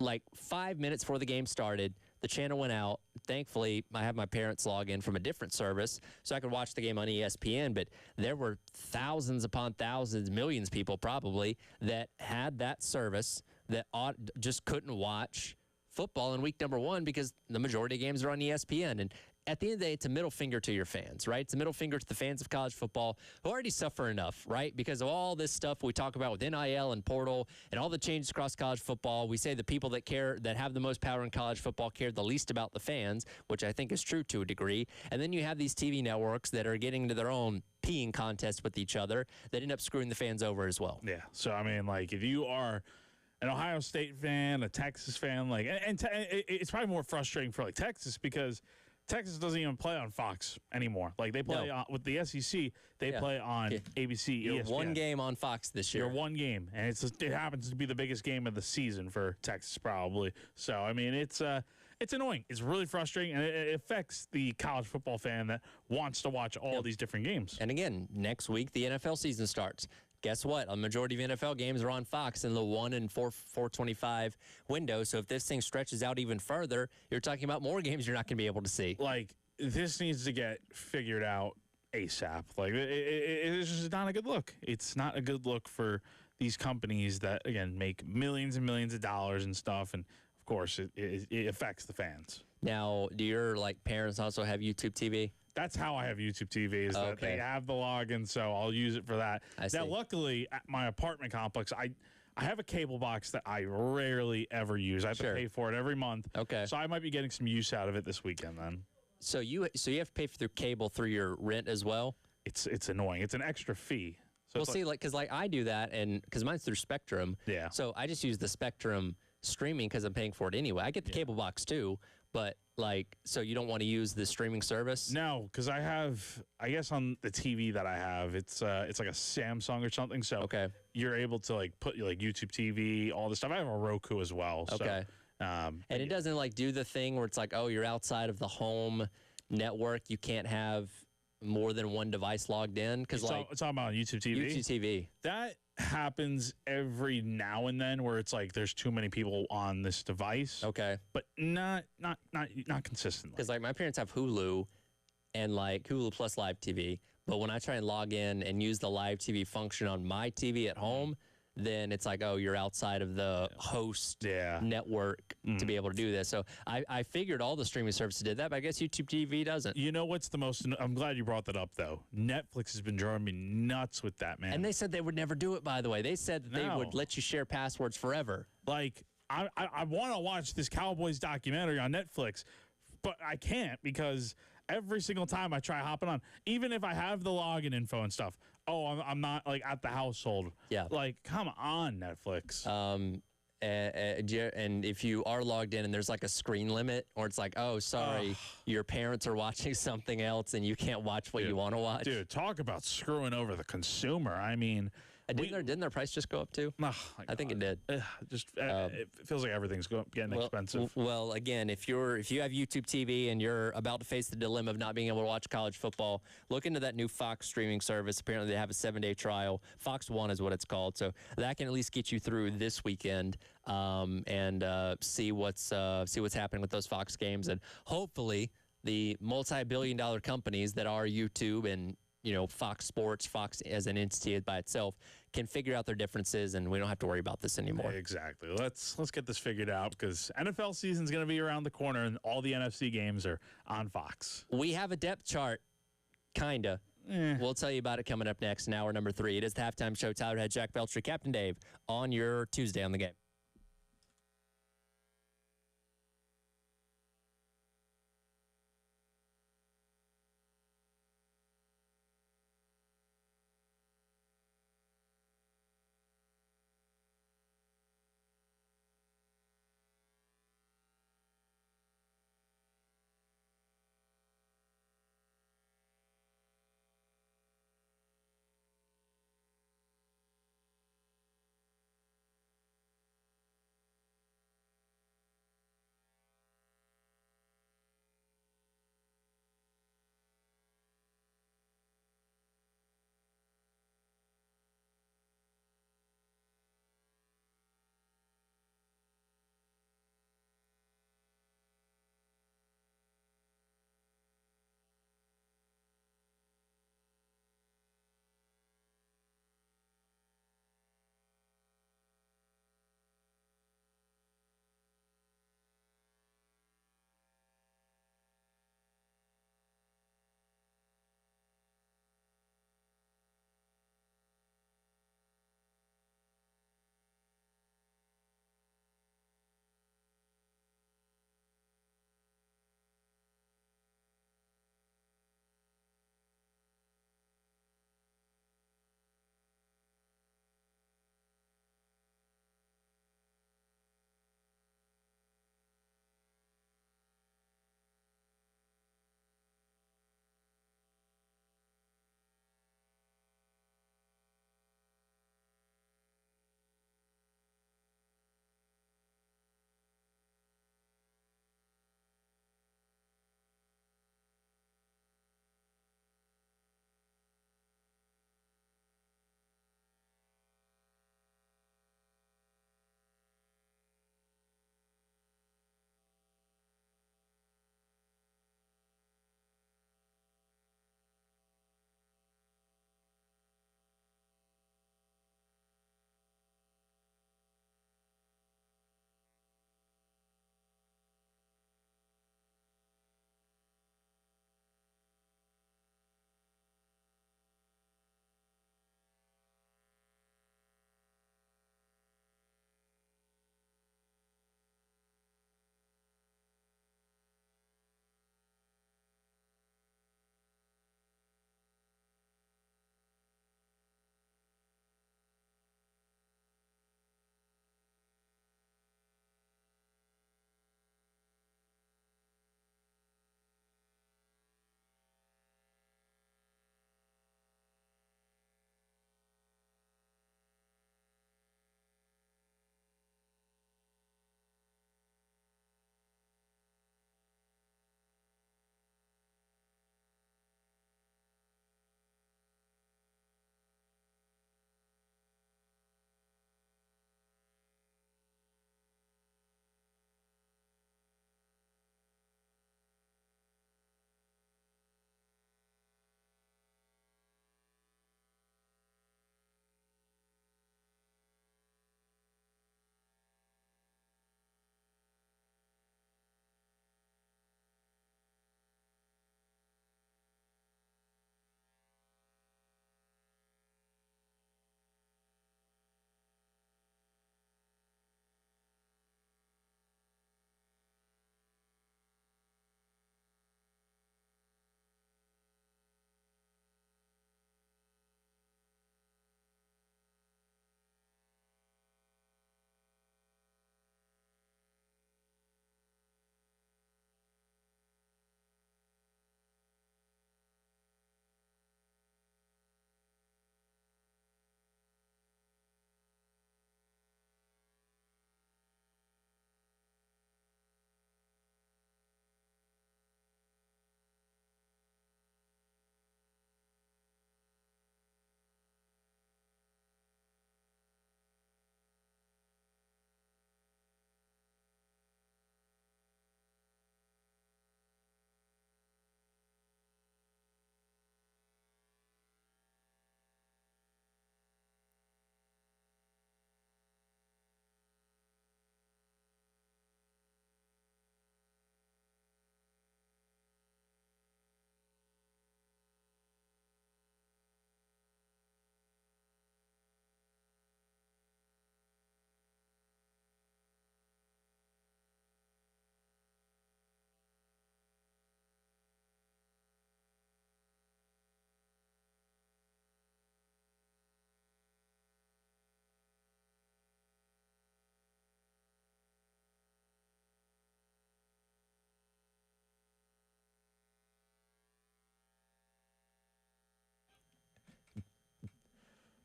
Like 5 minutes before the game started, the channel went out. Thankfully, I have my parents log in from a different service, so I could watch the game on ESPN, but there were thousands upon thousands, millions of people probably, that had that service that just couldn't watch football in week number 1 because the majority of games are on ESPN. And at the end of the day, it's a middle finger to your fans, right? It's a middle finger to the fans of college football who already suffer enough, right? Because of all this stuff we talk about with NIL and portal and all the changes across college football. We say the people that care, that have the most power in college football, care the least about the fans, which I think is true to a degree. And then you have these TV networks that are getting into their own peeing contest with each other that end up screwing the fans over as well. Yeah. So, I mean, like, if you are an Ohio State fan, a Texas fan, like, it's probably more frustrating for, like, Texas because Texas doesn't even play on Fox anymore. Like, they play with the SEC, they play on ABC, You're ESPN. one game on Fox this year. You're one game, and it happens to be the biggest game of the season for Texas, probably. So, I mean, it's annoying. It's really frustrating, and it affects the college football fan that wants to watch all these different games. And again, next week, the NFL season starts. Guess what? A majority of NFL games are on Fox in the 1 and 425 window. So if this thing stretches out even further, you're talking about more games you're not going to be able to see. Like, this needs to get figured out ASAP. Like, it's just not a good look. It's not a good look for these companies that, again, make millions and millions of dollars and stuff. And, of course, it affects the fans. Now, do your, parents also have YouTube TV? That's how I have YouTube TV, is that they have the login, so I'll use it for that. Now, luckily, at my apartment complex, I have a cable box that I rarely ever use. I have to pay for it every month. Okay. So I might be getting some use out of it this weekend then. So you have to pay for cable through your rent as well? It's annoying. It's an extra fee. So well, see, because I do that, and because mine's through Spectrum. Yeah. So I just use the Spectrum streaming because I'm paying for it anyway. I get the cable box too, but so you don't want to use the streaming service? No, because I guess on the TV that I have, it's like a Samsung or something. So you're able to put YouTube TV, all this stuff. I have a Roku as well. Okay. So, and it doesn't do the thing where it's like, oh, you're outside of the home network. You can't have more than one device logged in? Because like it's talking about YouTube TV. YouTube TV. That happens every now and then, where it's like there's too many people on this device. Okay. But not consistently. Because like my parents have Hulu and like Hulu Plus Live TV, but when I try and log in and use the live TV function on my TV at home, then it's like, oh, you're outside of the host network to be able to do this. So I figured all the streaming services did that, but I guess YouTube TV doesn't. You know what's the most? I'm glad you brought that up, though. Netflix has been driving me nuts with that, man. And they said they would never do it, by the way. They said that they would let you share passwords forever. Like, I want to watch this Cowboys documentary on Netflix, but I can't because every single time I try hopping on, even if I have the login info and stuff, I'm not like at the household. Yeah. Like, come on, Netflix. And if you are logged in and there's like a screen limit, or it's like, oh, sorry, your parents are watching something else and you can't watch what you want to watch. Dude, talk about screwing over the consumer. I mean, didn't their price just go up too? Oh, I think it did. It feels like everything's getting expensive. Well, again, if you have YouTube TV and you're about to face the dilemma of not being able to watch college football, look into that new Fox streaming service. Apparently, they have a 7-day trial. Fox One is what it's called, so that can at least get you through this weekend and see what's happening with those Fox games, and hopefully the multi-billion-dollar companies that are YouTube and Fox Sports, Fox as an entity by itself, can figure out their differences, and we don't have to worry about this anymore. Exactly. Let's get this figured out, because NFL season's going to be around the corner, and all the NFC games are on Fox. We have a depth chart, kinda. We'll tell you about it coming up next in hour number 3. It is the halftime show. Tyler Head, Jack Belcher, Captain Dave on your Tuesday on the Game.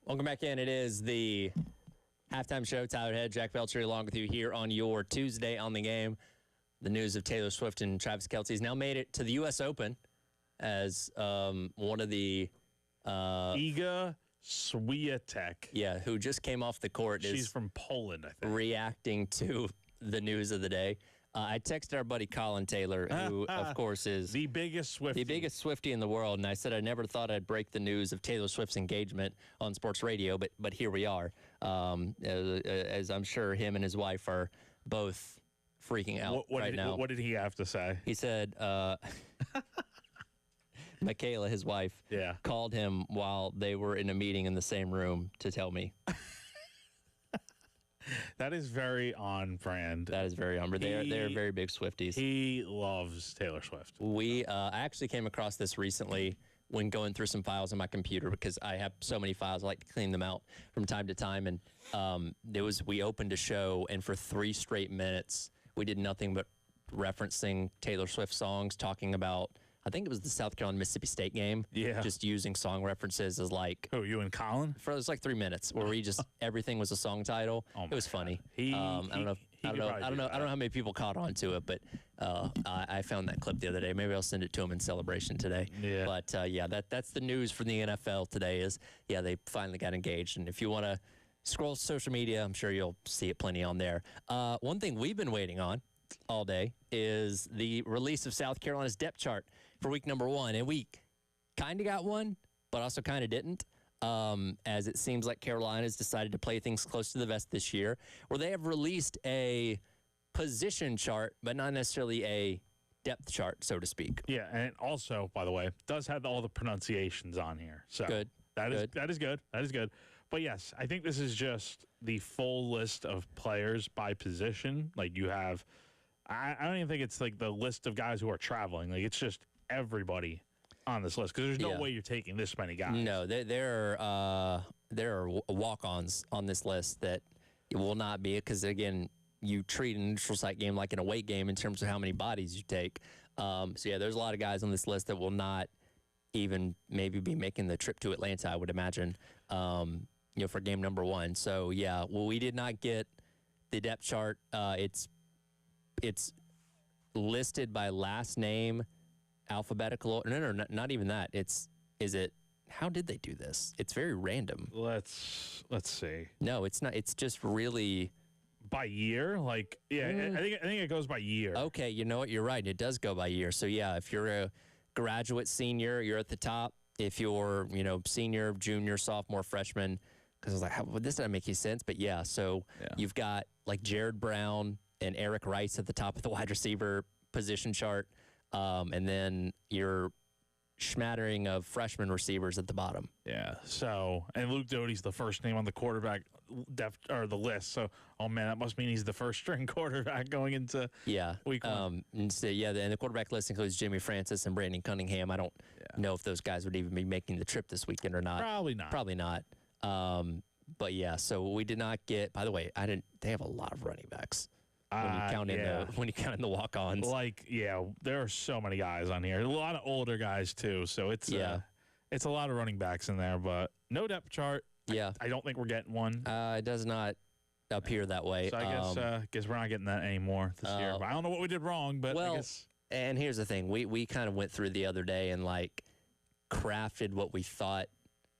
Welcome back in. It is the halftime show. Tyler Head, Jack Belcher along with you here on your Tuesday on the Game. The news of Taylor Swift and Travis Kelce has now made it to the U.S. Open as one of the... Iga Swiatek. Yeah, who just came off the court. She's from Poland, I think. Reacting to the news of the day. I texted our buddy Colin Taylor, who, of course, is the biggest Swiftie. The biggest Swiftie in the world. And I said I never thought I'd break the news of Taylor Swift's engagement on sports radio, but here we are. As I'm sure him and his wife are both freaking out right now. What did he have to say? He said, Michaela, his wife, called him while they were in a meeting in the same room to tell me. That is very on brand. That is very on brand. They're very big Swifties. He loves Taylor Swift. I actually came across this recently when going through some files on my computer because I have so many files. I like to clean them out from time to time. And we opened a show, and for 3 straight minutes, we did nothing but referencing Taylor Swift songs, talking about, I think it was the South Carolina Mississippi State game. Yeah. Just using song references as like. Oh, you and Colin? For it was like 3 minutes where we just everything was a song title. It was funny. I don't know how many people caught on to it, but I found that clip the other day. Maybe I'll send it to him in celebration today. Yeah. But that's the news from the NFL today. Is they finally got engaged, and if you want to scroll social media, I'm sure you'll see it plenty on there. One thing we've been waiting on all day is the release of South Carolina's depth chart for week number 1, and we kind of got one, but also kind of didn't, as it seems like Carolina's decided to play things close to the vest this year, where they have released a position chart, but not necessarily a depth chart, so to speak. Yeah, and it also, by the way, does have all the pronunciations on here. So good. That is good. That is good. But yes, I think this is just the full list of players by position. Like you have, I don't even think it's like the list of guys who are traveling. Like it's just everybody on this list because there's no way you're taking this many guys. No, there are walk-ons on this list that it will not be because again, you treat a neutral site game like an away game in terms of how many bodies you take. There's a lot of guys on this list that will not even maybe be making the trip to Atlanta, I would imagine, for game number 1. So we did not get the depth chart. It's listed by last name. Alphabetical? No, not even that. How did they do this? It's very random. Let's see. No, it's not. It's just really by year. Like, I think it goes by year. Okay, you know what? You're right. It does go by year. So if you're a graduate senior, you're at the top. If you're senior, junior, sophomore, freshman, because I was like, this doesn't make any sense. But you've got like Jared Brown and Eric Rice at the top of the wide receiver position chart. And then your smattering of freshman receivers at the bottom. Yeah. So, and Luke Doty's the first name on the quarterback depth or the list. So, oh man, that must mean he's the first string quarterback going into week 1. And the quarterback list includes Jimmy Francis and Brandon Cunningham. I don't know if those guys would even be making the trip this weekend or not. Probably not. So we did not get. By the way, they have a lot of running backs. When you count in the walk-ons, there are so many guys on here. A lot of older guys too. So it's a lot of running backs in there, but no depth chart. Yeah, I don't think we're getting one. It does not appear that way. So I guess we're not getting that anymore this year. But I don't know what we did wrong, but I guess. And here's the thing: we kind of went through the other day and crafted what we thought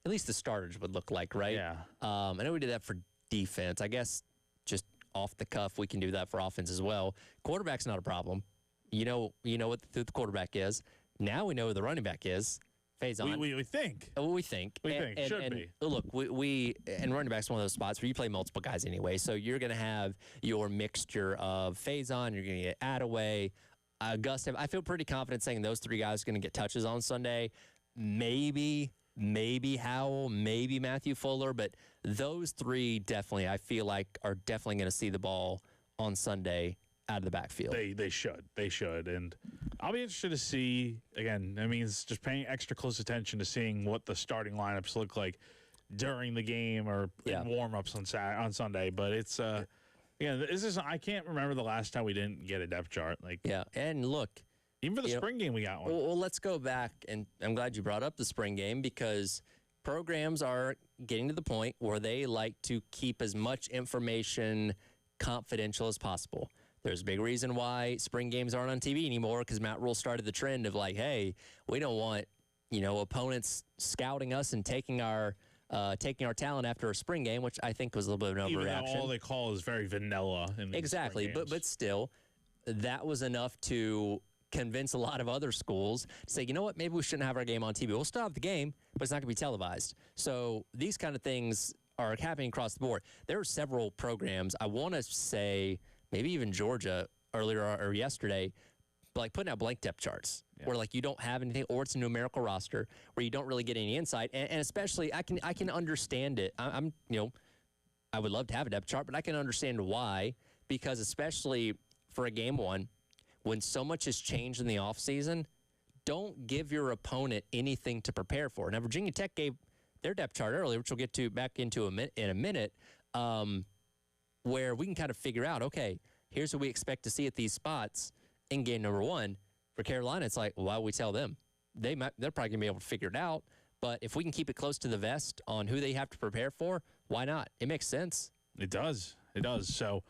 at least the starters would look like, right? Yeah. I know we did that for defense. I guess just off the cuff, we can do that for offense as well. Quarterback's not a problem. You know what the quarterback is. Now we know who the running back is. Faison. We think. We think. Should be. Look, and running back's one of those spots where you play multiple guys anyway. So you're going to have your mixture of Faison. You're going to get Attaway, Gustav. I feel pretty confident saying those 3 guys are going to get touches on Sunday. Maybe Howell, maybe Matthew Fuller, but those 3 definitely, I feel like, are definitely going to see the ball on Sunday out of the backfield. They should, and I'll be interested to see, again, I mean, it's just paying extra close attention to seeing what the starting lineups look like during the game or in warm-ups on Sunday, but it's, I can't remember the last time we didn't get a depth chart. And look, even for the spring game, we got one. Well, let's go back, and I'm glad you brought up the spring game because programs are getting to the point where they like to keep as much information confidential as possible. There's a big reason why spring games aren't on TV anymore, because Matt Rule started the trend of like, hey, we don't want, opponents scouting us and taking our talent after a spring game, which I think was a little bit of an overreaction. Even though all they call is very vanilla. Exactly, but still, that was enough to convince a lot of other schools to say, you know what, maybe we shouldn't have our game on TV. We'll still have the game, but it's not going to be televised. So these kind of things are happening across the board. There are several programs, I want to say, maybe even Georgia earlier or yesterday, like putting out blank depth charts where like you don't have anything, or it's a numerical roster where you don't really get any insight. And especially, I can understand it. I would love to have a depth chart, but I can understand why, because especially for a game one, when so much has changed in the offseason, don't give your opponent anything to prepare for. Now, Virginia Tech gave their depth chart earlier, which we'll get to back into in a minute, where we can kind of figure out, okay, here's what we expect to see at these spots in game number one. For Carolina, it's like, why would we tell them? They're probably going to be able to figure it out. But if we can keep it close to the vest on who they have to prepare for, why not? It makes sense. It does. It does. So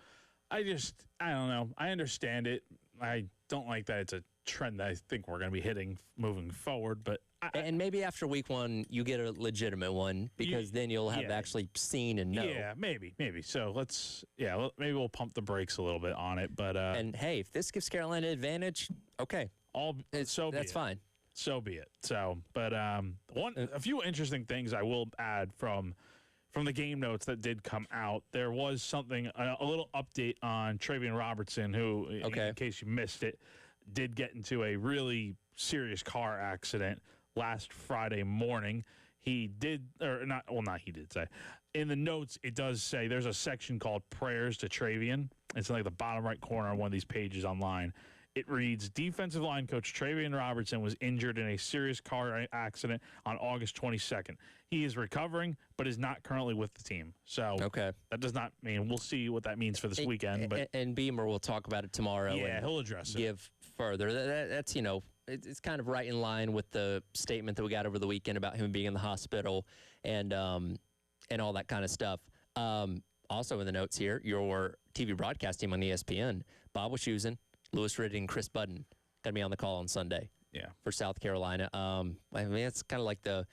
I don't know. I understand it. I don't like that it's a trend that I think we're going to be hitting moving forward. But and maybe after week one, you get a legitimate one, because then you'll have actually seen and know. Yeah, maybe. So maybe we'll pump the brakes a little bit on it. But and hey, if this gives Carolina an advantage, okay, that's fine. So be it. So, but a few interesting things I will add from the game notes that did come out. There was something, a little update on Travian Robertson, who, in case you missed it, did get into a really serious car accident last Friday morning. He did, or not, well, not he did say. In the notes, it does say there's a section called Prayers to Travian. It's in like the bottom right corner on one of these pages online. It reads, defensive line coach Travian Robertson was injured in a serious car accident on August 22nd. He is recovering, but is not currently with the team. So that does not mean, we'll see what that means for this weekend. But and Beamer will talk about it tomorrow. Yeah, he'll address it. Give further. That's, it's kind of right in line with the statement that we got over the weekend about him being in the hospital and all that kind of stuff. Also in the notes here, your TV broadcast team on ESPN, Bob Wischusen, Lewis Riddick, and Chris Budden going to be on the call on Sunday. Yeah, for South Carolina. I mean, it's kind of like the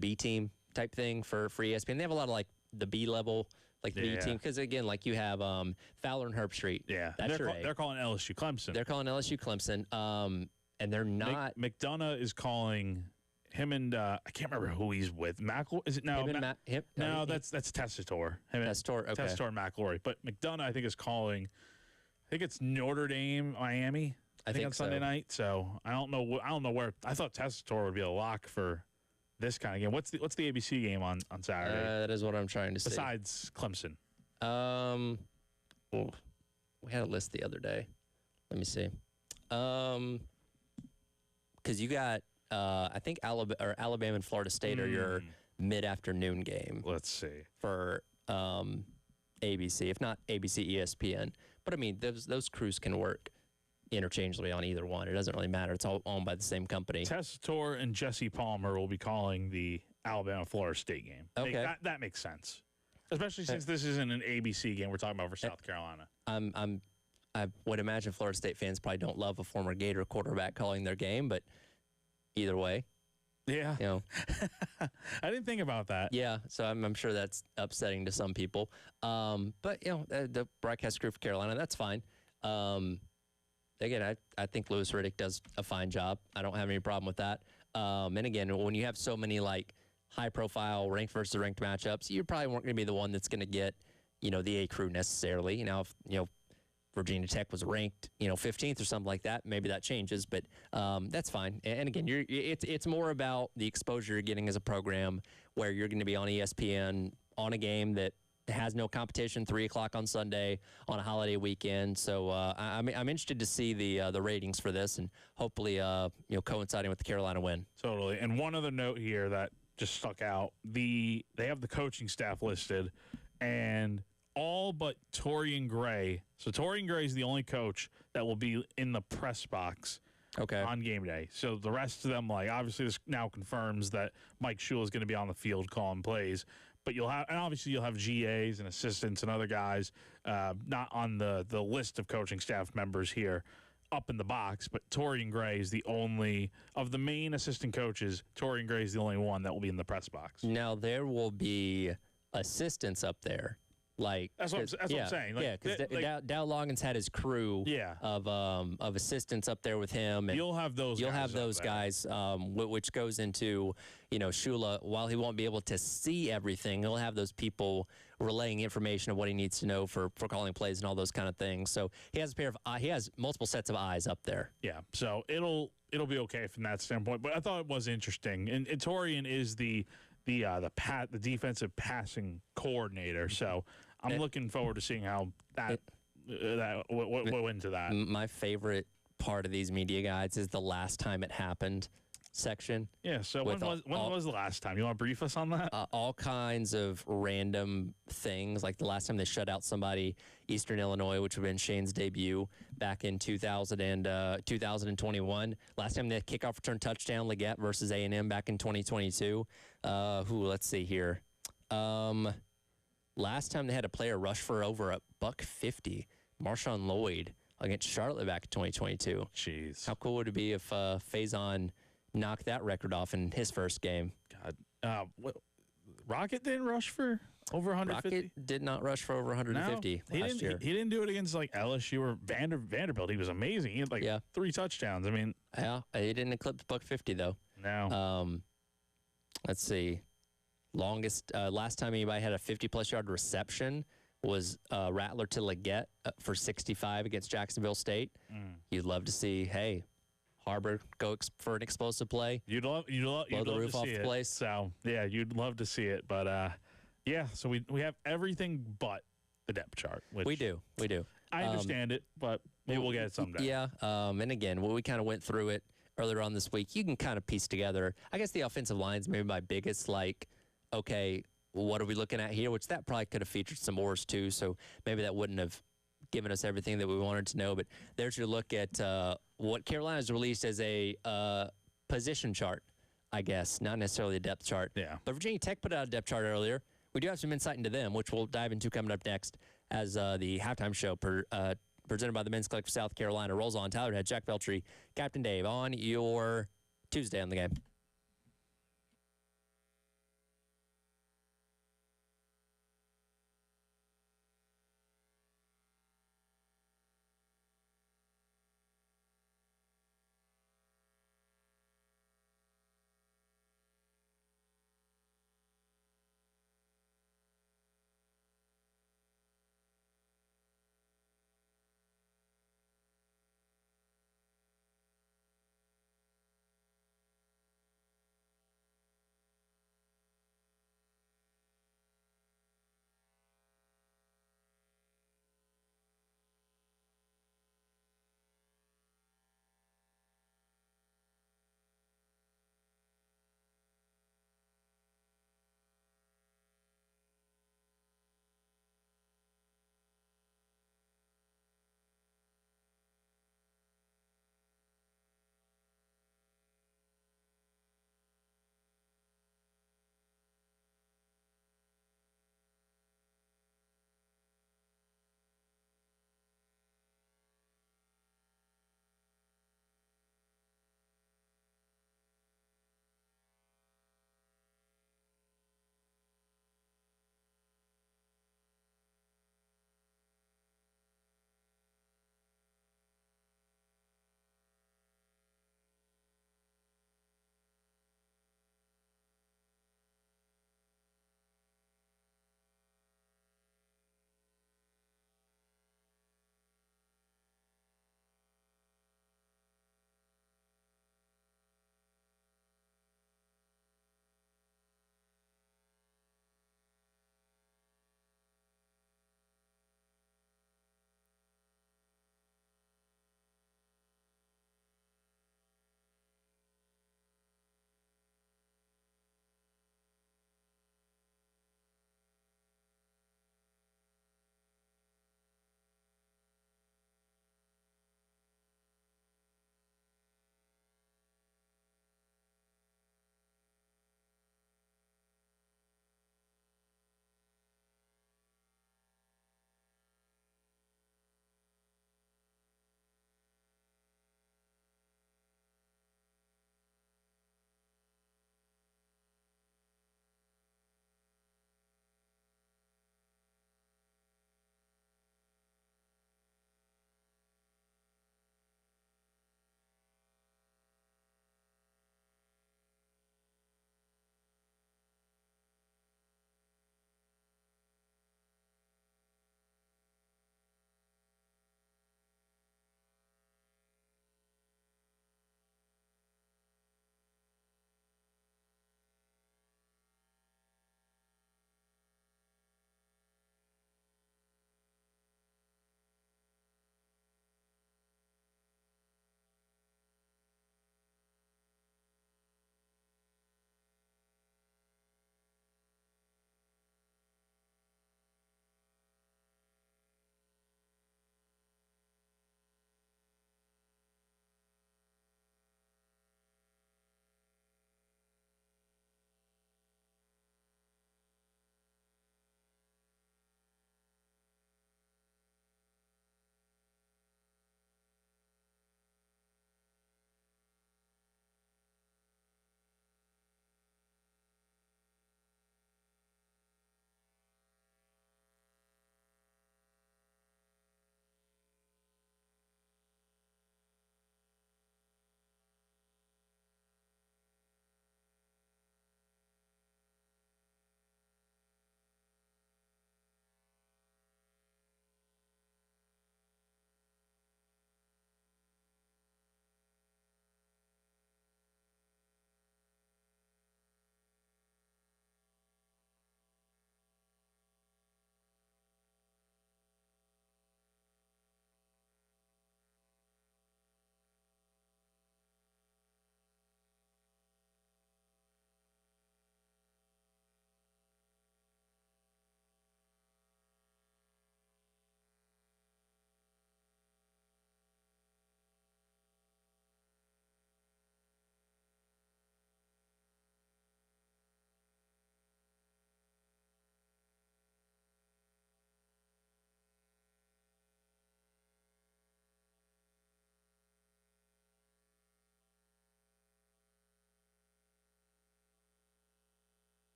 B team type thing for ESPN. They have a lot of like the B level, like the B team, because again, like you have Fowler and Herbstreit. Yeah, they're calling LSU Clemson. They're calling LSU Clemson, and they're not. McDonough is calling him, and I can't remember who he's with. Is it now? No, that's Tessitore. Tessitore, okay. Tessitore McElroy. But McDonough, I think, is calling. I think it's Notre Dame, Miami. I think on Sunday night. So I don't know where. I thought Tessitore would be a lock for this kind of game. What's the ABC game on Saturday? That is what I'm trying to say. Besides Clemson. Well, we had a list the other day. Let me see. Because you got I think Alabama and Florida State are your mid-afternoon game. Let's see for ABC, if not ABC, ESPN. But I mean, those crews can work interchangeably on either one. It doesn't really matter. It's all owned by the same company. Tessitore and Jesse Palmer will be calling the Alabama-Florida State game. Okay. That makes sense. Especially since this isn't an ABC game we're talking about for South Carolina. I would imagine Florida State fans probably don't love a former Gator quarterback calling their game, but either way. Yeah. I didn't think about that. Yeah, so I'm sure that's upsetting to some people. But, the broadcast crew for Carolina, that's fine. Again, I think Lewis Riddick does a fine job. I don't have any problem with that. And again, when you have so many, like, high-profile ranked versus ranked matchups, you probably weren't going to be the one that's going to get, the A crew necessarily. If, Virginia Tech was ranked, 15th or something like that, maybe that changes, but that's fine. And again, it's more about the exposure you're getting as a program where you're going to be on ESPN on a game that has no competition, 3 o'clock on Sunday on a holiday weekend. So I'm interested to see the ratings for this, and hopefully coinciding with the Carolina win. Totally. And one other note here that just stuck out: they have the coaching staff listed, and all but Torian Gray. So Torian Gray is the only coach that will be in the press box Okay. on game day. So the rest of them, like, obviously this now confirms that Mike Shula is going to be on the field calling plays. But you'll have GAs and assistants and other guys not on the list of coaching staff members here up in the box. But Torian Gray is the only of the main assistant coaches. Torian Gray is the only one that will be in the press box. Now there will be assistants up there. Like That's what I'm saying. Like, yeah, because Dow Loggins had his crew of assistants up there with him. And you'll have those guys, which goes into, Shula, while he won't be able to see everything, he'll have those people relaying information of what he needs to know for calling plays and all those kind of things. So he has multiple sets of eyes up there. Yeah, so it'll be okay from that standpoint. But I thought it was interesting. And Torian is the defensive passing coordinator. So I'm looking forward to seeing how that went into that. My favorite part of these media guides is the last time it happened section. Yeah, so when was the last time? You want to brief us on that? All kinds of random things, like the last time they shut out somebody, Eastern Illinois, which would have been Shane's debut back in 2021. Last time they kickoff return touchdown, Leggett versus A&M back in 2022. Let's see here. Last time they had a player rush for over $150, Marshawn Lloyd against Charlotte back in 2022. Jeez. How cool would it be if Faison knocked that record off in his first game? God. Rocket didn't rush for over 150? Rocket did not ruch for over 150 last year. He didn't do it against like LSU or Vanderbilt. He was amazing. He had 3 touchdowns. I mean, yeah, he didn't eclipse $150 though. No. Let's see. Last time anybody had a 50-plus yard reception was Rattler to Leggett for 65 against Jacksonville State. You'd love to see, hey, Harbor go for an explosive play. You'd love blow the roof off the place. So yeah, you'd love to see it. But yeah, so we have everything but the depth chart. Which we do. I understand it, but maybe we'll get it someday. Yeah. And again, we kind of went through it earlier on this week. You can kind of piece together. I guess the offensive line's maybe my biggest okay, what are we looking at here? Which that probably could have featured some oars too, so maybe that wouldn't have given us everything that we wanted to know. But there's your look at what Carolina's released as a position chart, I guess, not necessarily a depth chart. Yeah. But Virginia Tech put out a depth chart earlier. We do have some insight into them, which we'll dive into coming up next as the halftime show presented by the Men's Collective South Carolina rolls on. Tyler Head, Jack Beltry, Captain Dave on your Tuesday on the game.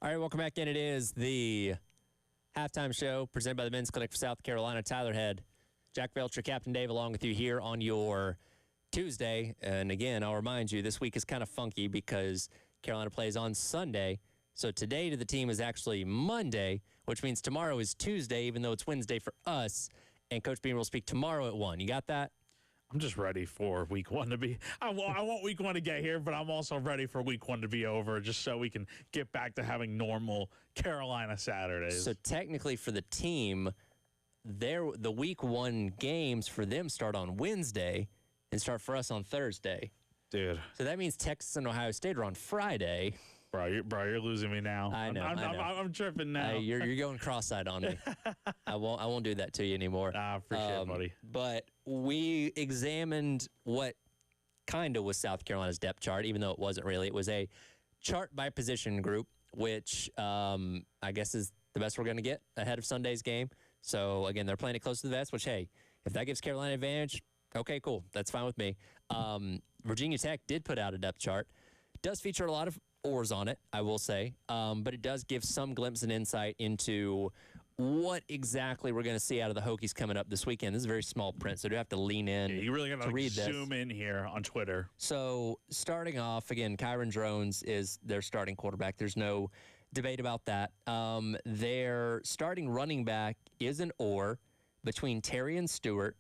All right, welcome back in. It is the halftime show presented by the Men's Clinic for South Carolina. Tyler Head, Jack Belcher, Captain Dave, along with you here on your Tuesday. And again, I'll remind you, this week is kind of funky because Carolina plays on Sunday. So today to the team is actually Monday, which means tomorrow is Tuesday, even though it's Wednesday for us. And Coach Beamer will speak tomorrow at 1. You got that? I'm just ready for week one to be. I want week one to get here, but I'm also ready for week one to be over, just so we can get back to having normal Carolina Saturdays. So technically, for the team, the week one games for them start on Wednesday and start for us on Thursday. Dude. So that means Texas and Ohio State are on Friday. Bro, you're losing me now. I know. I'm tripping now. You're going cross-eyed on me. I won't do that to you anymore. I appreciate it, buddy. But we examined what kind of was South Carolina's depth chart, even though it wasn't really. It was a chart by position group, which I guess is the best we're going to get ahead of Sunday's game. So, again, they're playing it close to the vest, which, hey, if that gives Carolina an advantage, okay, cool. That's fine with me. Virginia Tech did put out a depth chart. Does feature a lot of oars on it, I will say, but it does give some glimpse and insight into what exactly we're going to see out of the Hokies coming up this weekend. This is very small print, so you have to lean in. Yeah, you really got to read zoom this. in here on Twitter. So starting off, again, Kyron Drones is their starting quarterback. There's no debate about that. Their starting running back is an or between Terrion Stewart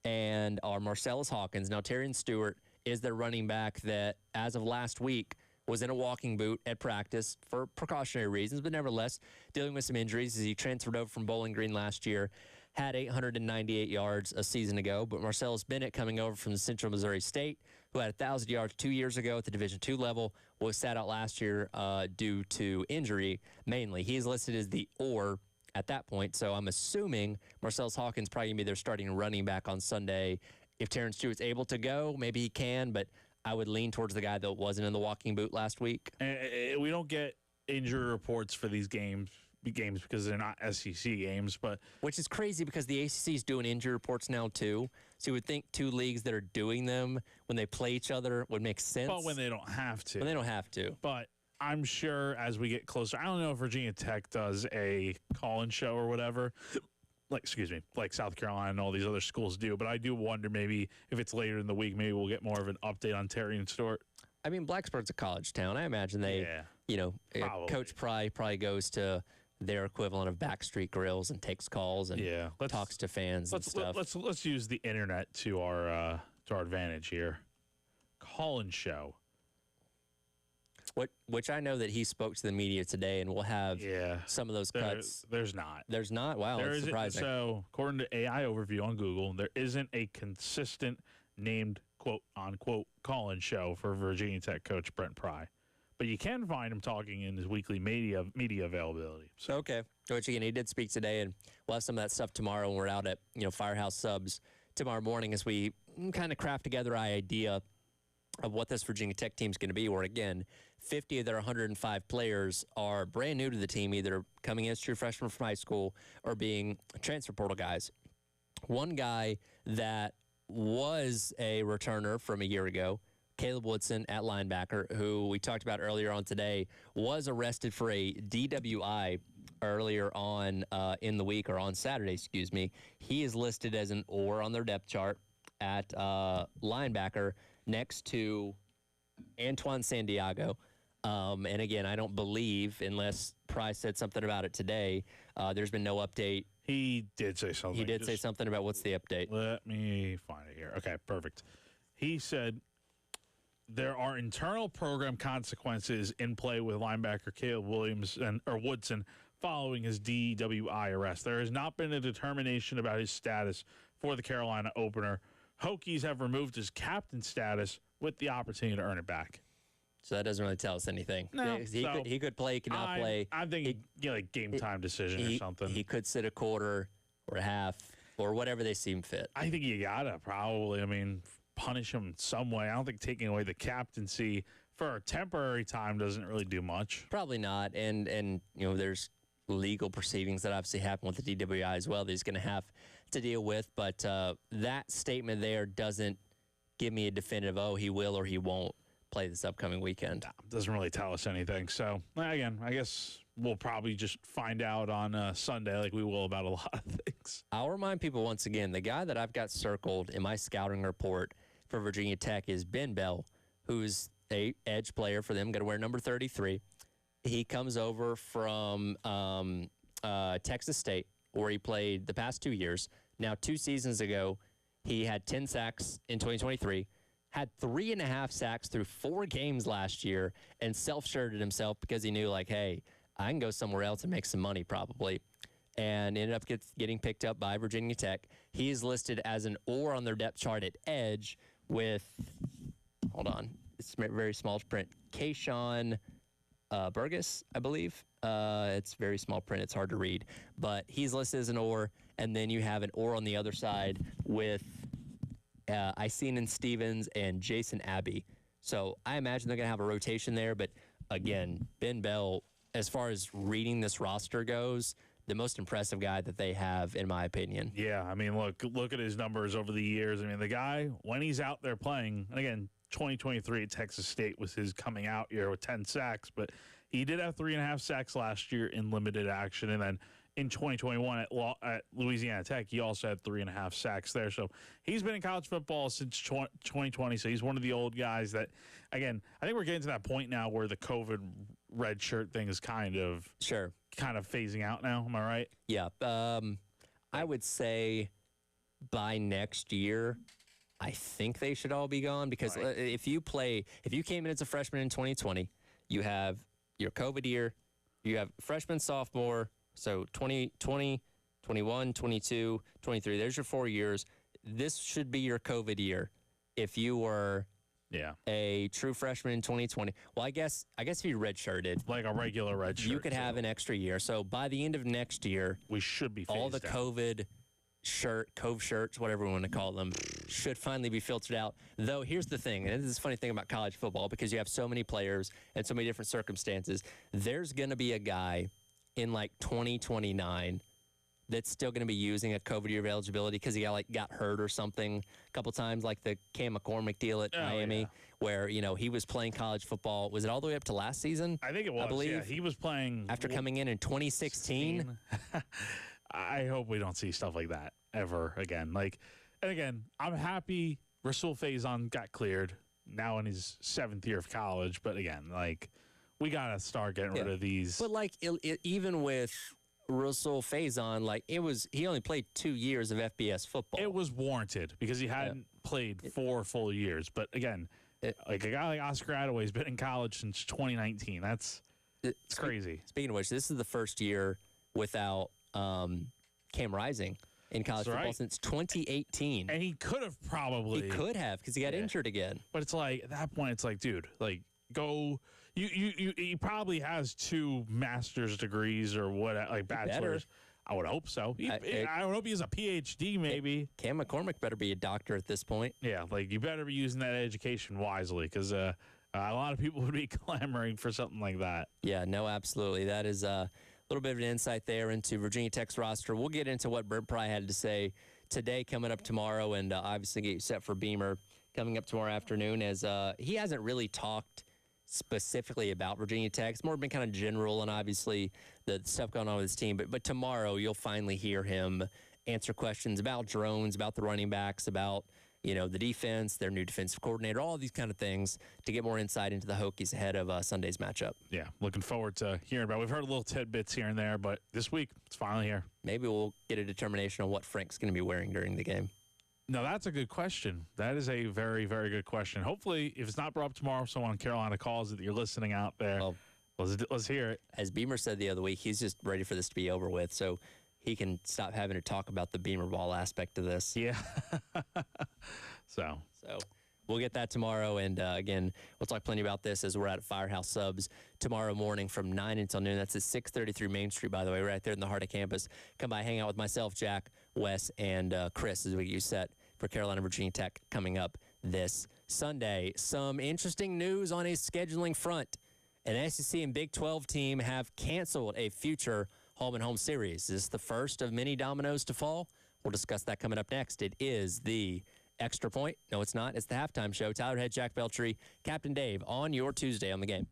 and our Marcellus Hawkins. Now, Terrion Stewart is their running back that, as of last week, was in a walking boot at practice for precautionary reasons, but nevertheless dealing with some injuries as he transferred over from Bowling Green last year, had 898 yards a season ago. But Marcellus Bennett, coming over from the Central Missouri State, who had 1,000 yards 2 years ago at the Division II level, was sat out last year due to injury mainly. He is listed as the or at that point, so I'm assuming Marcellus Hawkins probably going to be their starting running back on Sunday. If Terrence Stewart's able to go, maybe he can, but I would lean towards the guy that wasn't in the walking boot last week. We don't get injury reports for these games because they're not SEC games, but which is crazy because the ACC is doing injury reports now too. So you would think two leagues that are doing them when they play each other would make sense. But when they don't have to. When they don't have to. But I'm sure as we get closer, I don't know if Virginia Tech does a call-in show or whatever. Like South Carolina and all these other schools do. But I do wonder maybe if it's later in the week, maybe we'll get more of an update on Terrion Stewart. I mean, Blacksburg's a college town. I imagine they, Coach Pry probably goes to their equivalent of Backstreet Grills and takes calls and talks to fans and stuff. Let's use the internet to our advantage here. Call-in show. Which I know that he spoke to the media today, and we'll have some of those cuts. There's not. There's not? Wow, that's surprising. So, according to AI Overview on Google, there isn't a consistent named quote-unquote call-in show for Virginia Tech coach Brent Pry. But you can find him talking in his weekly media availability. So. Okay. Which, again, he did speak today, and we'll have some of that stuff tomorrow when we're out at Firehouse Subs tomorrow morning as we kind of craft together an idea of what this Virginia Tech team's going to be, where, again, 50 of their 105 players are brand new to the team, either coming in as true freshmen from high school or being transfer portal guys. One guy that was a returner from a year ago, Caleb Woodson at linebacker, who we talked about earlier on today, was arrested for a DWI earlier on in the week, or on Saturday, excuse me. He is listed as an or on their depth chart at linebacker next to Antoine Santiago. And again, I don't believe, unless Price said something about it today, there's been no update. He did say something. He did say something about what's the update. Let me find it here. Okay, perfect. He said there are internal program consequences in play with linebacker Caleb Woodson following his DWI arrest. There has not been a determination about his status for the Carolina opener. Hokies have removed his captain status with the opportunity to earn it back. So that doesn't really tell us anything. No, he could play, he could not play. I think like game time decision or something. He could sit a quarter or a half or whatever they seem fit. I think you gotta probably, punish him in some way. I don't think taking away the captaincy for a temporary time doesn't really do much. Probably not. And there's legal proceedings that obviously happen with the DWI as well that he's going to have to deal with. But that statement there doesn't give me a definitive, he will or he won't play this upcoming weekend. Doesn't really tell us anything. So, again, I guess we'll probably just find out on Sunday like we will about a lot of things. I'll remind people once again, the guy that I've got circled in my scouting report for Virginia Tech is Ben Bell, who's a edge player for them, going to wear number 33. He comes over from Texas State, where he played the past 2 years. Now, 2 seasons ago, he had 10 sacks in 2023, had 3.5 sacks through 4 games last year, and self-shirted himself because he knew, like, hey, I can go somewhere else and make some money probably, and ended up getting picked up by Virginia Tech. He is listed as an or on their depth chart at edge with, hold on, it's very small print, Kayshawn Burgess, I believe. It's very small print. It's hard to read. But he's listed as an or, and then you have an or on the other side with Iseenan Stevens and Jason Abbey. So I imagine they're going to have a rotation there. But, again, Ben Bell, as far as reading this roster goes, the most impressive guy that they have, in my opinion. Yeah, I mean, look at his numbers over the years. I mean, the guy, when he's out there playing, and again, 2023 at Texas State was his coming out year with 10 sacks, but he did have 3.5 sacks last year in limited action. And then in 2021 at Louisiana Tech, he also had 3.5 sacks there. So he's been in college football since 2020. So he's one of the old guys that, again, I think we're getting to that point now where the COVID red shirt thing is kind of phasing out now. Am I right? Yeah. I would say by next year, I think they should all be gone because if you came in as a freshman in 2020, you have your COVID year, you have freshman, sophomore, so 2020, 21, 22, 23. There's your 4 years. This should be your COVID year. If you were a true freshman in 2020, well, I guess if you redshirted, like a regular red shirt, you could have an extra year. So by the end of next year, we should be phased all the out. COVID Cove shirts, whatever we want to call them, should finally be filtered out. Though, here's the thing, and this is the funny thing about college football, because you have so many players and so many different circumstances, there's going to be a guy in, like, 2029 that's still going to be using a COVID year of eligibility because he got hurt or something a couple times, like the Cam McCormick deal at Miami, where, he was playing college football. Was it all the way up to last season? I think it was. I believe. Yeah, he was playing. After coming in 2016. I hope we don't see stuff like that ever again. And again, I'm happy Rasul Faison got cleared now in his 7th year of college. But again, we got to start getting rid of these. But even with Rasul Faison, he only played 2 years of FBS football. It was warranted because he hadn't played 4 full years. But again, a guy like Oscar Attaway's been in college since 2019. It's crazy. Speaking of which, this is the first year without Cam Rising in college football since 2018. And he could have probably. He could have because he got injured again. But it's at that point, it's dude, go. He probably has 2 master's degrees or what, bachelor's. I would hope so. I would hope he has a PhD, maybe. Cam McCormick better be a doctor at this point. Yeah, you better be using that education wisely because a lot of people would be clamoring for something like that. Yeah, no, absolutely. That is a little bit of an insight there into Virginia Tech's roster. We'll get into what Brent Pry had to say today, coming up tomorrow, and obviously get you set for Beamer coming up tomorrow afternoon, as he hasn't really talked specifically about Virginia Tech. It's more been kind of general and obviously the stuff going on with his team. But tomorrow you'll finally hear him answer questions about drones, about the running backs, about the defense, their new defensive coordinator, all these kind of things to get more insight into the Hokies ahead of Sunday's matchup. Yeah, looking forward to hearing about it. We've heard little tidbits here and there, but this week it's finally here. Maybe we'll get a determination on what Frank's going to be wearing during the game. No, that's a good question. That is a very, very good question. Hopefully, if it's not brought up tomorrow, someone in Carolina calls it that you're listening out there. Well, let's hear it. As Beamer said the other week, he's just ready for this to be over with so he can stop having to talk about the Beamer ball aspect of this. Yeah. So we'll get that tomorrow. And, again, we'll talk plenty about this as we're at Firehouse Subs tomorrow morning from 9 until noon. That's at 633 Main Street, by the way, right there in the heart of campus. Come by, hang out with myself, Jack, Wes, and Chris as we get you set for Carolina, Virginia Tech coming up this Sunday. Some interesting news on a scheduling front. An SEC and Big 12 team have canceled a future home-and-home series. Is this the first of many dominoes to fall? We'll discuss that coming up next. It is the Extra Point. No, it's not. It's the halftime show. Tyler Head, Jack Beltry, Captain Dave on your Tuesday on the Game.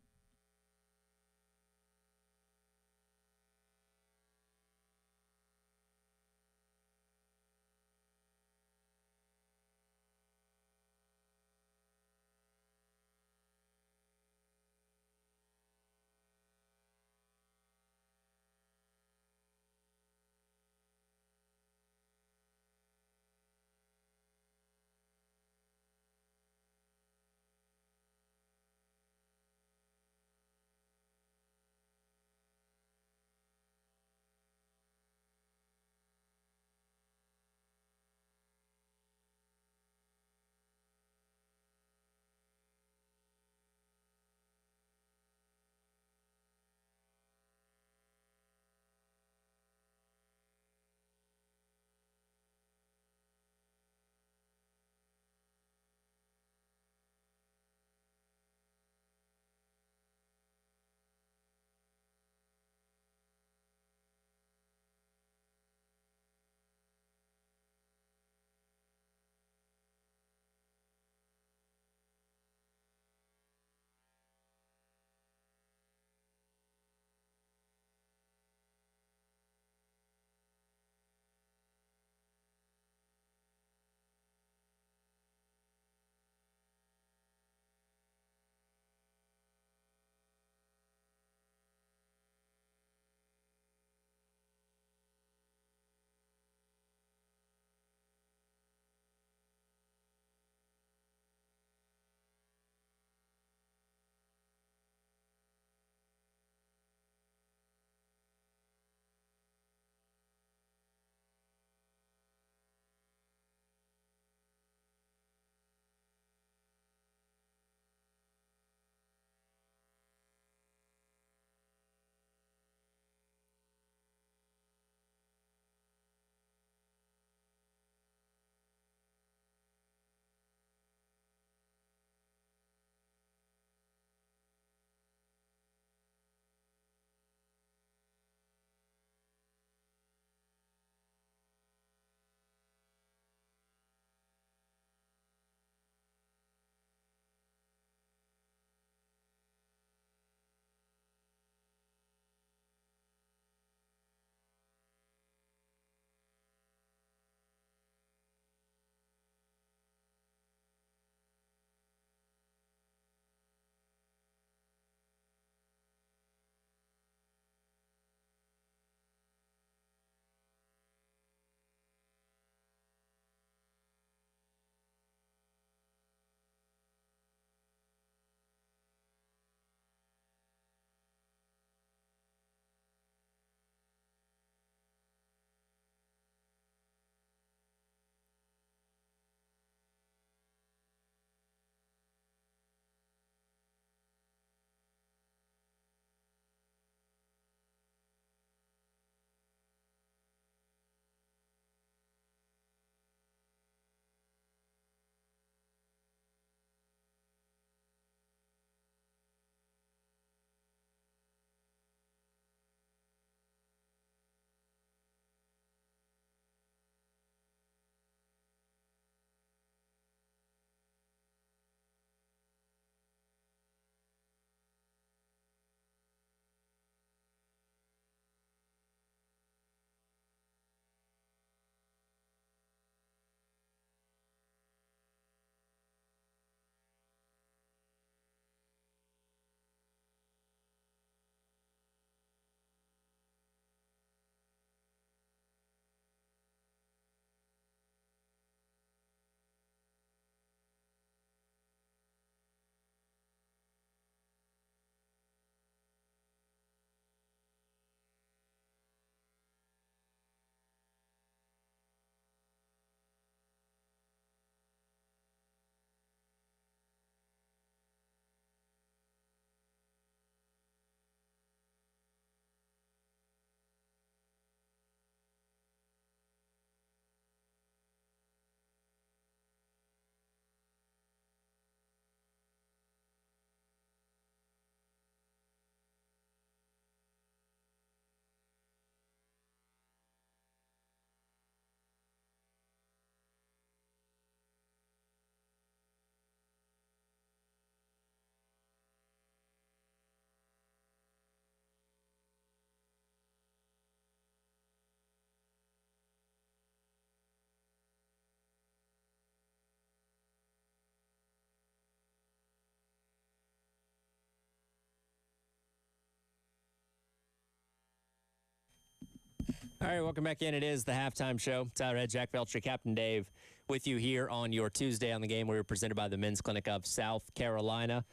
All right, welcome back in. It is the halftime show. Tyler Head, Jack Belcher, Captain Dave with you here on your Tuesday on the Game. We were presented by the Men's Clinic of South Carolina.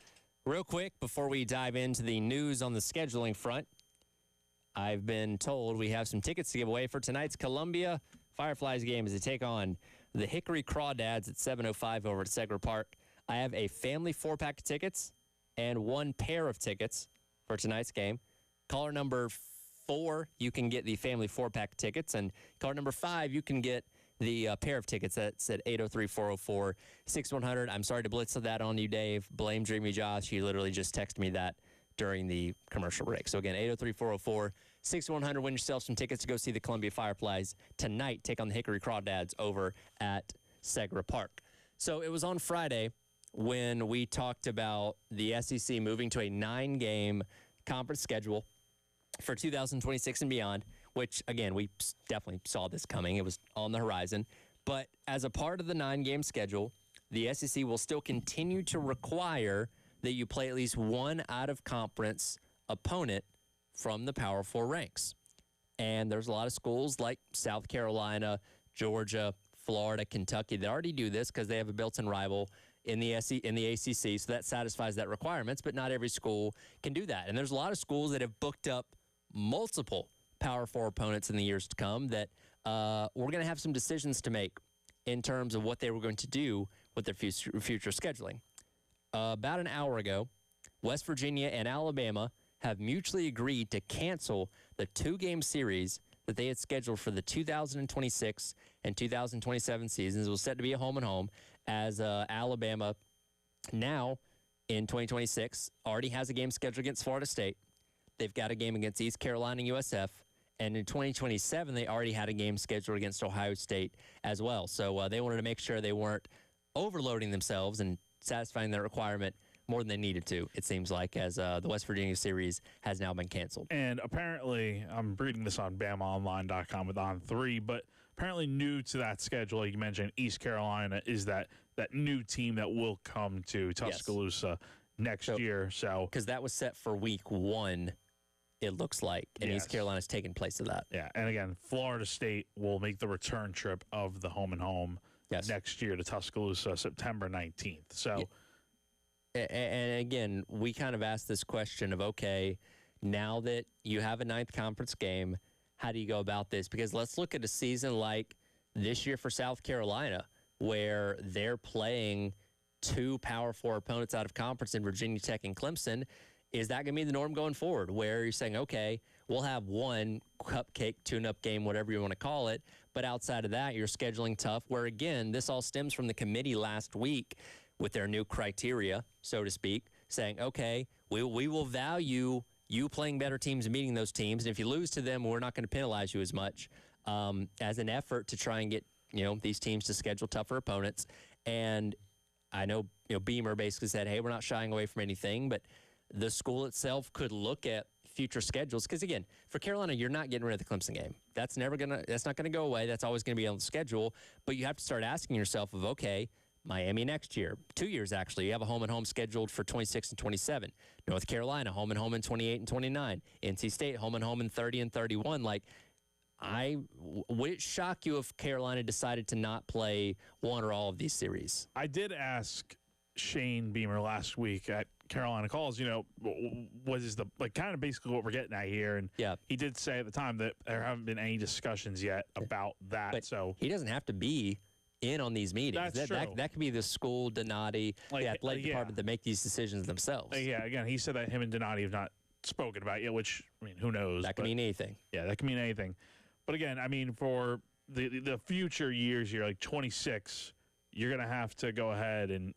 Real quick, before we dive into the news on the scheduling front, I've been told we have some tickets to give away for tonight's Columbia Fireflies game as they take on the Hickory Crawdads at 7:05 over at Segra Park. I have a family 4-pack of tickets and 1 pair of tickets for tonight's game. Caller number 4, you can get the family 4-pack tickets, and caller number 5, you can get the pair of tickets. That's at 803-404-6100. I'm sorry to blitz that on you, Dave. Blame Dreamy Josh. He literally just texted me that during the commercial break. So again, 803-404-6100. Win yourself some tickets to go see the Columbia Fireflies tonight. Take on the Hickory Crawdads over at Segra Park. So it was on Friday when we talked about the SEC moving to a 9-game conference schedule for 2026 and beyond, which, again, we definitely saw this coming. It was on the horizon. But as a part of the 9-game schedule, the SEC will still continue to require that you play at least one out-of-conference opponent from the Power 4 ranks. And there's a lot of schools like South Carolina, Georgia, Florida, Kentucky that already do this because they have a built-in rival in the ACC, so that satisfies that requirements, but not every school can do that. And there's a lot of schools that have booked up multiple Power 4 opponents in the years to come that we're going to have some decisions to make in terms of what they were going to do with their future scheduling. About an hour ago, West Virginia and Alabama have mutually agreed to cancel the 2-game series that they had scheduled for the 2026 and 2027 seasons. It was set to be a home-and-home, as Alabama now in 2026 already has a game scheduled against Florida State. They've got a game against East Carolina and USF. And in 2027, they already had a game scheduled against Ohio State as well. So they wanted to make sure they weren't overloading themselves and satisfying their requirement more than they needed to, it seems like, as the West Virginia series has now been canceled. And apparently, I'm reading this on BamaOnline.com with On3, but apparently new to that schedule, like you mentioned, East Carolina is that new team that will come to Tuscaloosa next year. So because that was set for week 1, it looks like, and East Carolina's taking place of that. Yeah, and again, Florida State will make the return trip of the home-and-home next year to Tuscaloosa, September 19th. So. And again, we kind of asked this question of, okay, now that you have a 9th conference game, how do you go about this? Because let's look at a season like this year for South Carolina, where they're playing 2 Power 4 opponents out of conference in Virginia Tech and Clemson. Is that going to be the norm going forward, where you're saying, okay, we'll have one cupcake tune-up game, whatever you want to call it, but outside of that, you're scheduling tough, where, again, this all stems from the committee last week with their new criteria, so to speak, saying, okay, we will value you playing better teams and meeting those teams, and if you lose to them, we're not going to penalize you as much, as an effort to try and get these teams to schedule tougher opponents. And I know Beamer basically said, hey, we're not shying away from anything, but the school itself could look at future schedules, because again, for Carolina, you're not getting rid of the Clemson game. That's not gonna go away. That's always gonna be on the schedule. But you have to start asking yourself of, okay, Miami next year, 2 years actually. You have a home and home scheduled for 26 and 27. North Carolina, home and home in 28 and 29. NC State, home and home in 30 and 31. Like, would it shock you if Carolina decided to not play one or all of these series? I did ask Shane Beamer last week at Carolina Calls, what is kind of basically what we're getting at here. And he did say at the time that there haven't been any discussions yet about that. But so he doesn't have to be in on these meetings. That's true. That could be the school, Donati, the athletic department that make these decisions themselves. Again, he said that him and Donati have not spoken about it yet, which, who knows? That could mean anything. Yeah, that can mean anything. But again, for the future years here, like 26, you're going to have to go ahead and,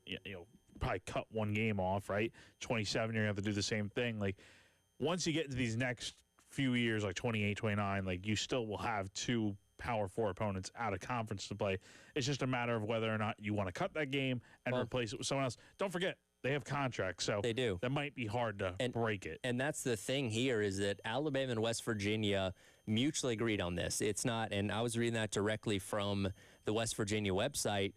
probably cut one game off, right? 27, you're going to have to do the same thing. Like, once you get into these next few years, like 28, 29, like, you still will have 2 Power 4 opponents out of conference to play. It's just a matter of whether or not you want to cut that game and replace it with someone else. Don't forget, they have contracts, so they do. That might be hard to break it. And that's the thing here, is that Alabama and West Virginia mutually agreed on this. It's not, and I was reading that directly from the West Virginia website,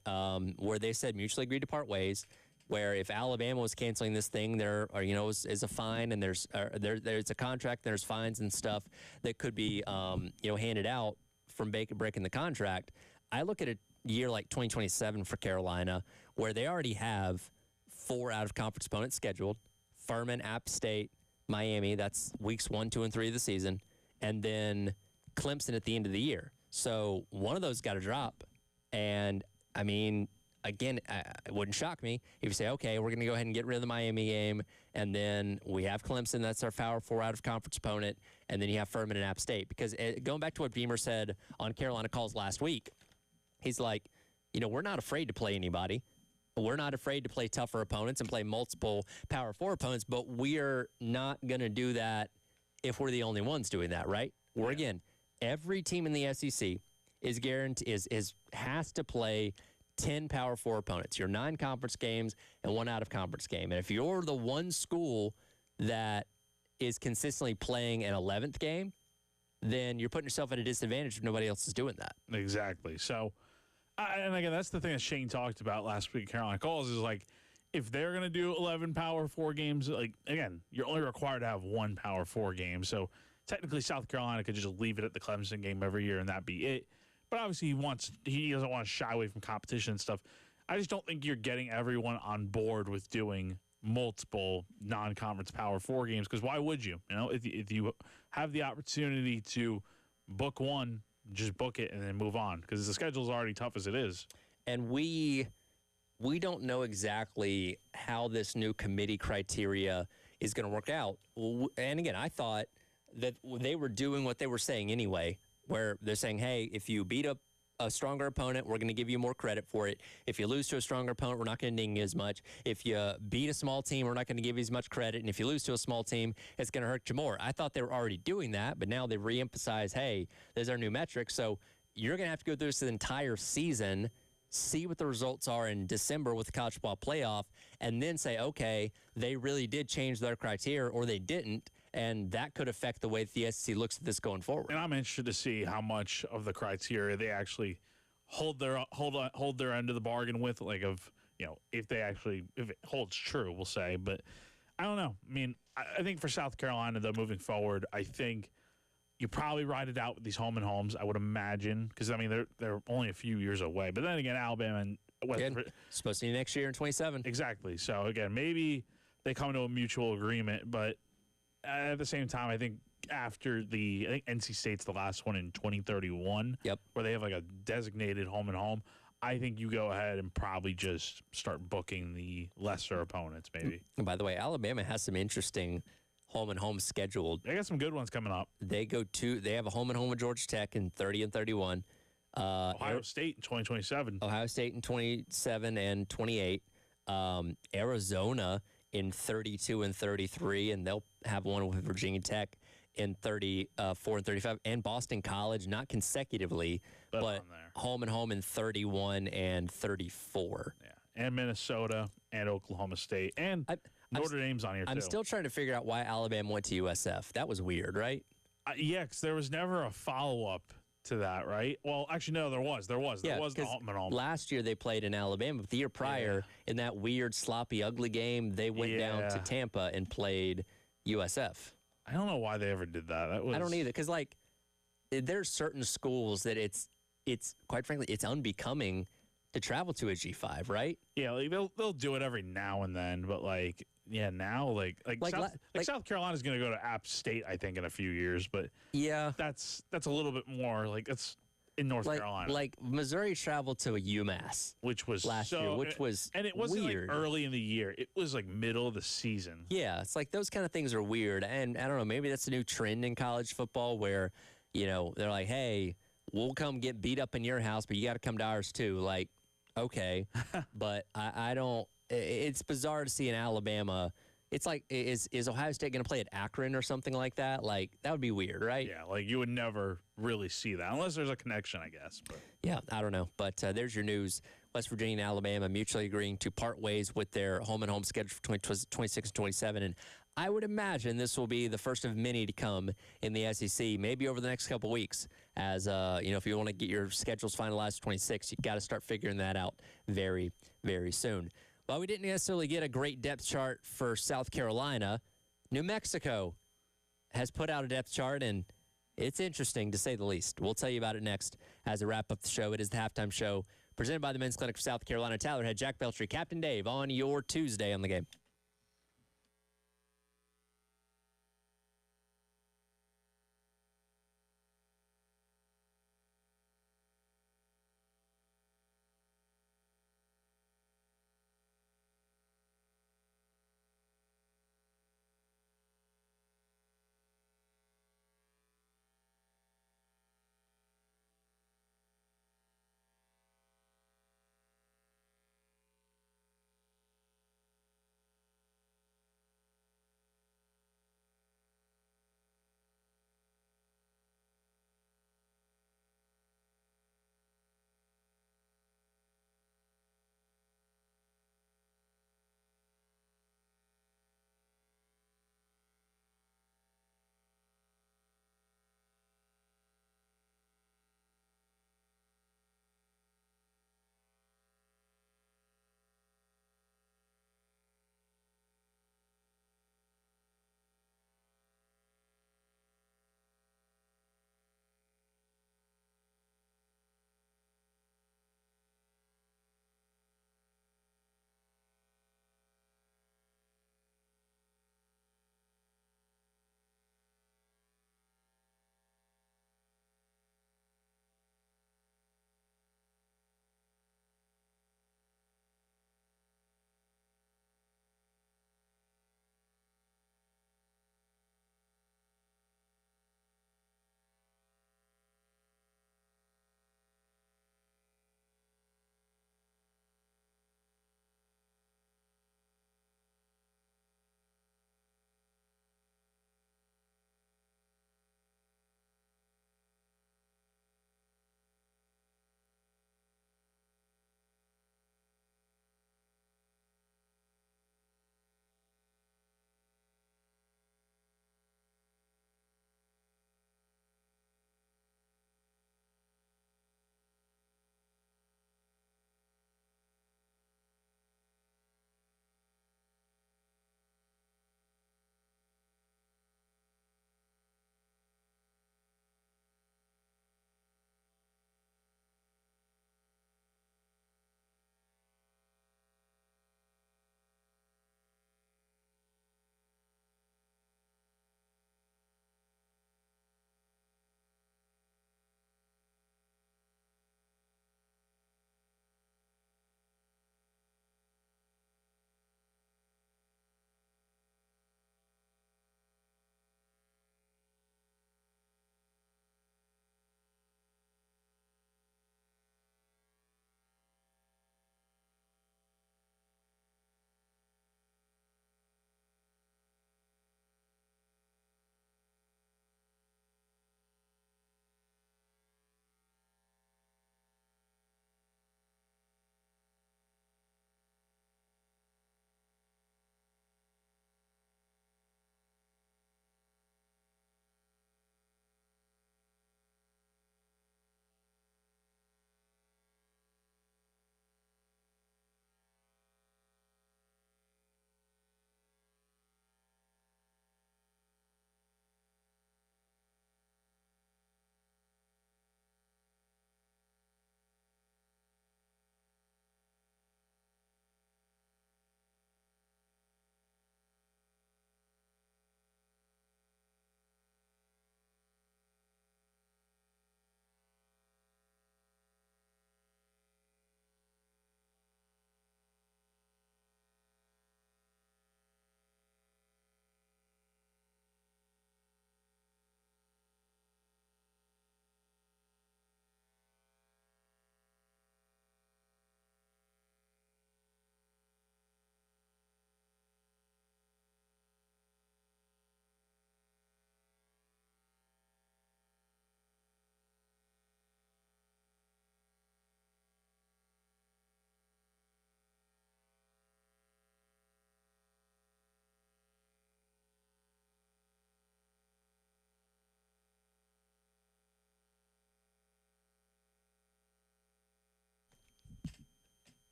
where they said mutually agreed to part ways. where if Alabama was canceling this thing, there are, is a fine, and there's a contract, there's fines and stuff that could be, handed out from breaking the contract. I look at a year like 2027 for Carolina, where they already have 4 out-of-conference opponents scheduled: Furman, App State, Miami. That's weeks 1, 2, and 3 of the season, and then Clemson at the end of the year. So one of those got to drop, and I mean, again, it wouldn't shock me if you say, okay, we're going to go ahead and get rid of the Miami game, and then we have Clemson, that's our Power 4 out-of-conference opponent, and then you have Furman and App State. Because going back to what Beamer said on Carolina Calls last week, he's like, we're not afraid to play anybody. We're not afraid to play tougher opponents and play multiple Power 4 opponents, but we're not going to do that if we're the only ones doing that, right? Or again, every team in the SEC is guaranteed has to play 10 Power 4 opponents, your 9 conference games and 1 out-of-conference game. And if you're the one school that is consistently playing an 11th game, then you're putting yourself at a disadvantage if nobody else is doing that. Exactly. So, and again, that's the thing that Shane talked about last week at Carolina Calls is like, if they're going to do 11 Power 4 games, like, again, you're only required to have 1 Power 4 game. So technically South Carolina could just leave it at the Clemson game every year and that be it. But obviously he doesn't want to shy away from competition and stuff. I just don't think you're getting everyone on board with doing multiple non-conference Power 4 games, because why would you? If you have the opportunity to book one, just book it and then move on, because the schedule is already tough as it is. And we don't know exactly how this new committee criteria is going to work out. And again, I thought that they were doing what they were saying anyway, where they're saying, hey, if you beat up a stronger opponent, we're going to give you more credit for it. If you lose to a stronger opponent, we're not going to ding you as much. If you beat a small team, we're not going to give you as much credit. And if you lose to a small team, it's going to hurt you more. I thought they were already doing that, but now they reemphasize, hey, there's our new metric. So you're going to have to go through this entire season, see what the results are in December with the college football playoff, and then say, okay, they really did change their criteria or they didn't. And that could affect the way the SEC looks at this going forward. And I'm interested to see how much of the criteria they actually hold their end of the bargain with, like if it holds true, we'll say. But I don't know. I mean, I think for South Carolina, though, moving forward, I think you probably ride it out with these home and homes, I would imagine, because I mean they're only a few years away. But then again, Alabama and supposed to be next year in 27. Exactly. So again, maybe they come to a mutual agreement, but at the same time, I think after I think NC State's the last one in 2031. Yep. Where they have like a designated home and home. I think you go ahead and probably just start booking the lesser opponents, maybe. And by the way, Alabama has some interesting home and home scheduled. They got some good ones coming up. They have a home and home with Georgia Tech in 30 and 31. Ohio State in 2027. Ohio State in 27 and 28. Arizona in 32 and 33, and they'll have one with Virginia Tech in 34 and 35, and Boston College, not consecutively, but home and home in 31 and 34. Yeah, and Minnesota and Oklahoma State, and Notre Dame's on here, too. I'm still trying to figure out why Alabama went to USF. That was weird, right? Yeah, because there was never a follow-up to that, right? Well, actually, no, there was. There was the home and home. Last year they played in Alabama, but the year prior, in that weird, sloppy, ugly game, they went down to Tampa and played USF. I don't know why they ever did that. I don't either, because there's certain schools that it's quite frankly, it's unbecoming to travel to a G5, right? Yeah, they'll do it every now and then, but now South Carolina's going to go to App State, I think, in a few years, but that's a little bit more that's in North Carolina. Like Missouri traveled to a UMass, which was last year, which was and it wasn't weird. Early in the year. It was middle of the season. Yeah, it's like those kind of things are weird, and I don't know, maybe that's a new trend in college football where they're like, hey, we'll come get beat up in your house, but you got to come to ours too. Like, okay, but I don't. It's bizarre to see in Alabama. It's like, is Ohio State going to play at Akron or something like that? Like, that would be weird, right? Yeah, you would never really see that unless there's a connection, I guess. But. Yeah, I don't know. But there's your news. West Virginia and Alabama mutually agreeing to part ways with their home and home schedule for 26 and 27. And I would imagine this will be the first of many to come in the SEC, maybe over the next couple of weeks. As, if you want to get your schedules finalized for 26, you've got to start figuring that out very, very soon. While we didn't necessarily get a great depth chart for South Carolina, New Mexico has put out a depth chart, and it's interesting to say the least. We'll tell you about it next as I wrap up the show. It is the halftime show presented by the Men's Clinic for South Carolina. Tyler Head, Jack Beltry, Captain Dave on your Tuesday on the game.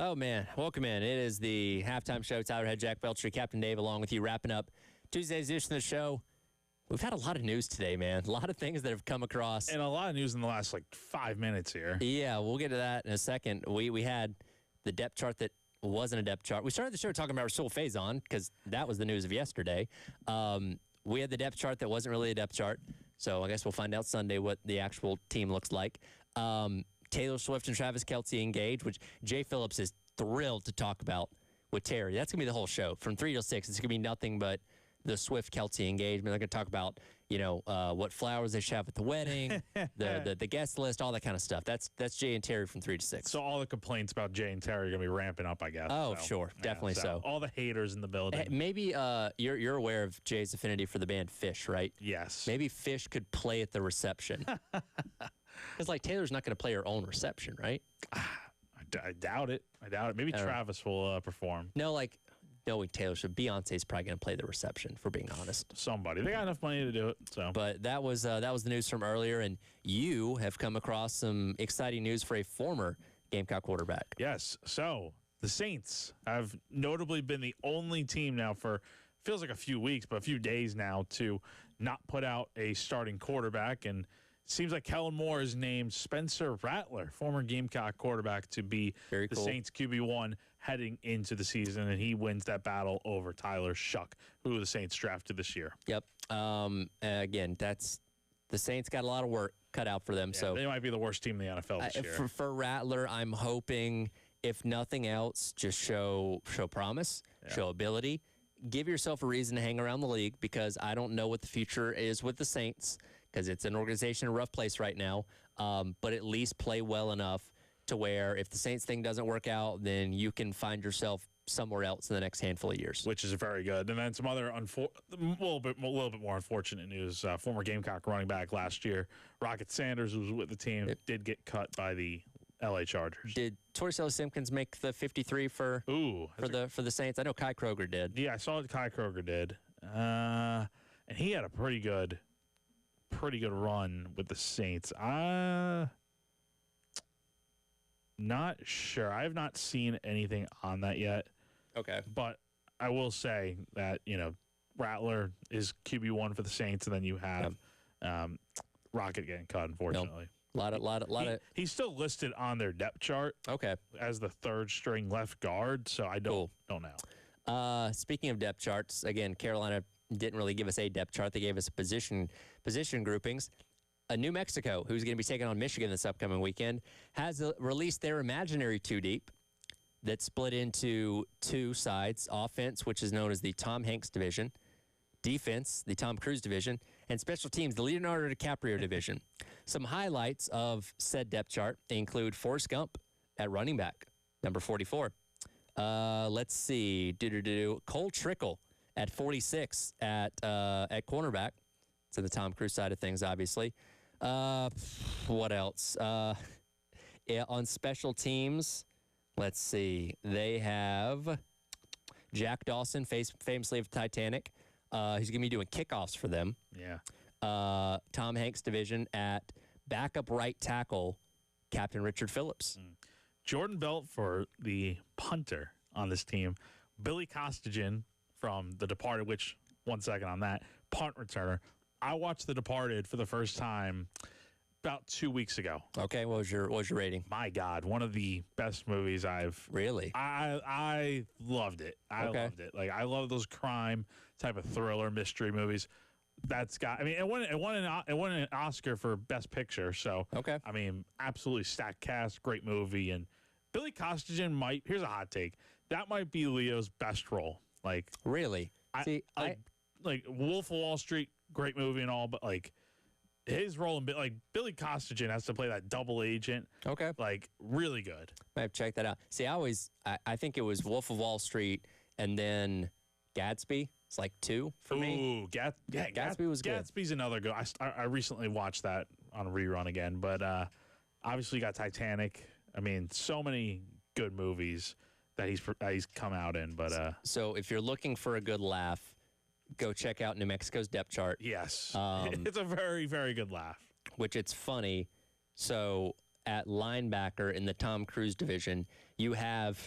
Oh, man. Welcome in. It is the halftime show. Tyler Head, Jack Belcher, Captain Dave, along with you, wrapping up Tuesday's edition of the show. We've had a lot of news today, man. A lot of things that have come across. And a lot of news in the last, 5 minutes here. Yeah, we'll get to that in a second. We had the depth chart that wasn't a depth chart. We started the show talking about Rasul Faison because that was the news of yesterday. We had the depth chart that wasn't really a depth chart. So I guess we'll find out Sunday what the actual team looks like. Taylor Swift and Travis Kelce engaged, which Jay Phillips is thrilled to talk about with Terry. That's going to be the whole show. From 3 to 6, it's going to be nothing but the Swift-Kelce engagement. They're going to talk about, what flowers they should have at the wedding, the guest list, all that kind of stuff. That's Jay and Terry from 3 to 6. So all the complaints about Jay and Terry are going to be ramping up, I guess. Oh, so, sure. Definitely so. All the haters in the building. Maybe you're aware of Jay's affinity for the band Fish, right? Yes. Maybe Fish could play at the reception. Because, Taylor's not going to play her own reception, right? I doubt it. Maybe Travis will perform. No, knowing Taylor Swift, Beyonce's probably going to play the reception, for being honest. Somebody. They got enough money to do it. So, but that was the news from earlier, and you have come across some exciting news for a former Gamecock quarterback. Yes. So the Saints have notably been the only team now for feels like a few weeks, but a few days now to not put out a starting quarterback. And it seems like Kellen Moore has named Spencer Rattler, former Gamecock quarterback, to be the Saints QB1 heading into the season, and he wins that battle over Tyler Shuck, who the Saints drafted this year. Yep. Again, the Saints got a lot of work cut out for them. Yeah, so they might be the worst team in the NFL this year. For Rattler, I'm hoping, if nothing else, just show promise, show ability. Give yourself a reason to hang around the league, because I don't know what the future is with the Saints, because it's an organization in a rough place right now. But at least play well enough to where if the Saints thing doesn't work out, then you can find yourself somewhere else in the next handful of years. Which is very good. And then some other a little bit more unfortunate news. Former Gamecock running back last year, Rocket Sanders, who was with the team, did get cut by the LA Chargers. Did Torricelli Simpkins make the 53 for the Saints? I know Kai Kroger did. Yeah, I saw what Kai Kroger did. And he had a pretty good run with the Saints. Not sure. I have not seen anything on that yet. Okay. But I will say that, Rattler is QB1 for the Saints, and then you have Rocket getting cut, unfortunately. He's still listed on their depth chart. Okay. As the third string left guard, so I don't know. Speaking of depth charts, again, Carolina didn't really give us a depth chart. They gave us position groupings. New Mexico, who's going to be taking on Michigan this upcoming weekend, has released their imaginary two deep that's split into two sides: offense, which is known as the Tom Hanks division; defense, the Tom Cruise division; and special teams, the Leonardo DiCaprio division. Some highlights of said depth chart include Forrest Gump at running back, number 44. Let's see, Cole Trickle at 46 at cornerback. It's in the Tom Cruise side of things, obviously. What else? On special teams, let's see. They have Jack Dawson, famously of Titanic. He's going to be doing kickoffs for them. Yeah. Tom Hanks division at backup right tackle, Captain Richard Phillips. Jordan Belt for the punter on this team. Billy Costigan from The Departed, which, 1 second on that, punt returner. I watched The Departed for the first time about 2 weeks ago. Okay, what was your rating? My God, one of the best movies I've really. I loved it. I loved it. I love those crime type of thriller mystery movies. That's got. I mean, it won an Oscar for Best Picture. So okay. I mean, absolutely stacked cast, great movie, and Billy Costigan might. Here's a hot take. That might be Leo's best role. Really. Wolf of Wall Street. Great movie and all, but his role in Billy Costigan has to play that double agent. Okay. Really good. Might have to check that out. See, I think it was Wolf of Wall Street and then Gatsby. It's 2 for me. Ooh, Gatsby was good. Gatsby's another good. I recently watched that on a rerun again, but obviously you got Titanic. I mean, so many good movies that he's come out in. But so if you're looking for a good laugh, go check out New Mexico's depth chart. Yes. It's a very, very good laugh. Which it's funny. So at linebacker in the Tom Cruise division, you have,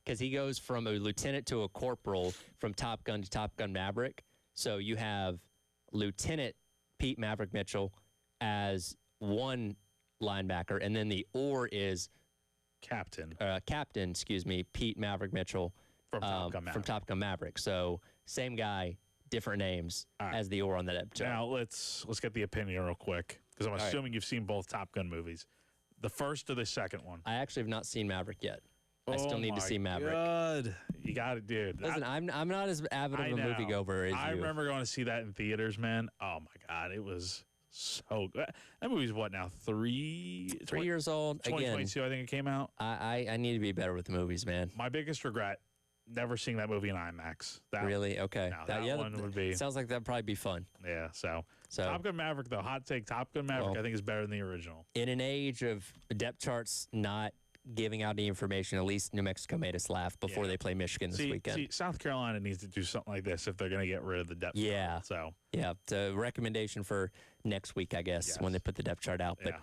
because he goes from a lieutenant to a corporal from Top Gun to Top Gun Maverick. So you have Lieutenant Pete Maverick Mitchell as one linebacker, and then the or is Captain Pete Maverick Mitchell from Top Gun Maverick. So same guy, different names as the or on that episode. Now let's get the opinion real quick, because I'm assuming you've seen both Top Gun movies. The first or the second one? I actually have not seen Maverick yet. I still need to see Maverick. God. You got it, dude. Listen, I'm not as avid of a moviegoer as you. I remember going to see that in theaters, man. Oh my God, it was so good. That movie's what now? 3 years old. 2022, Again, I think it came out. I need to be better with the movies, man. My biggest regret: never seeing that movie in IMAX. Really? Okay. No, that one would be. Sounds like that'd probably be fun. Yeah. So Top Gun Maverick, though, hot take: Top Gun Maverick, I think is better than the original. In an age of depth charts not giving out any information, at least New Mexico made us laugh before they play Michigan this weekend. See, South Carolina needs to do something like this if they're going to get rid of the depth chart. So it's a recommendation for next week, I guess, when they put the depth chart out. But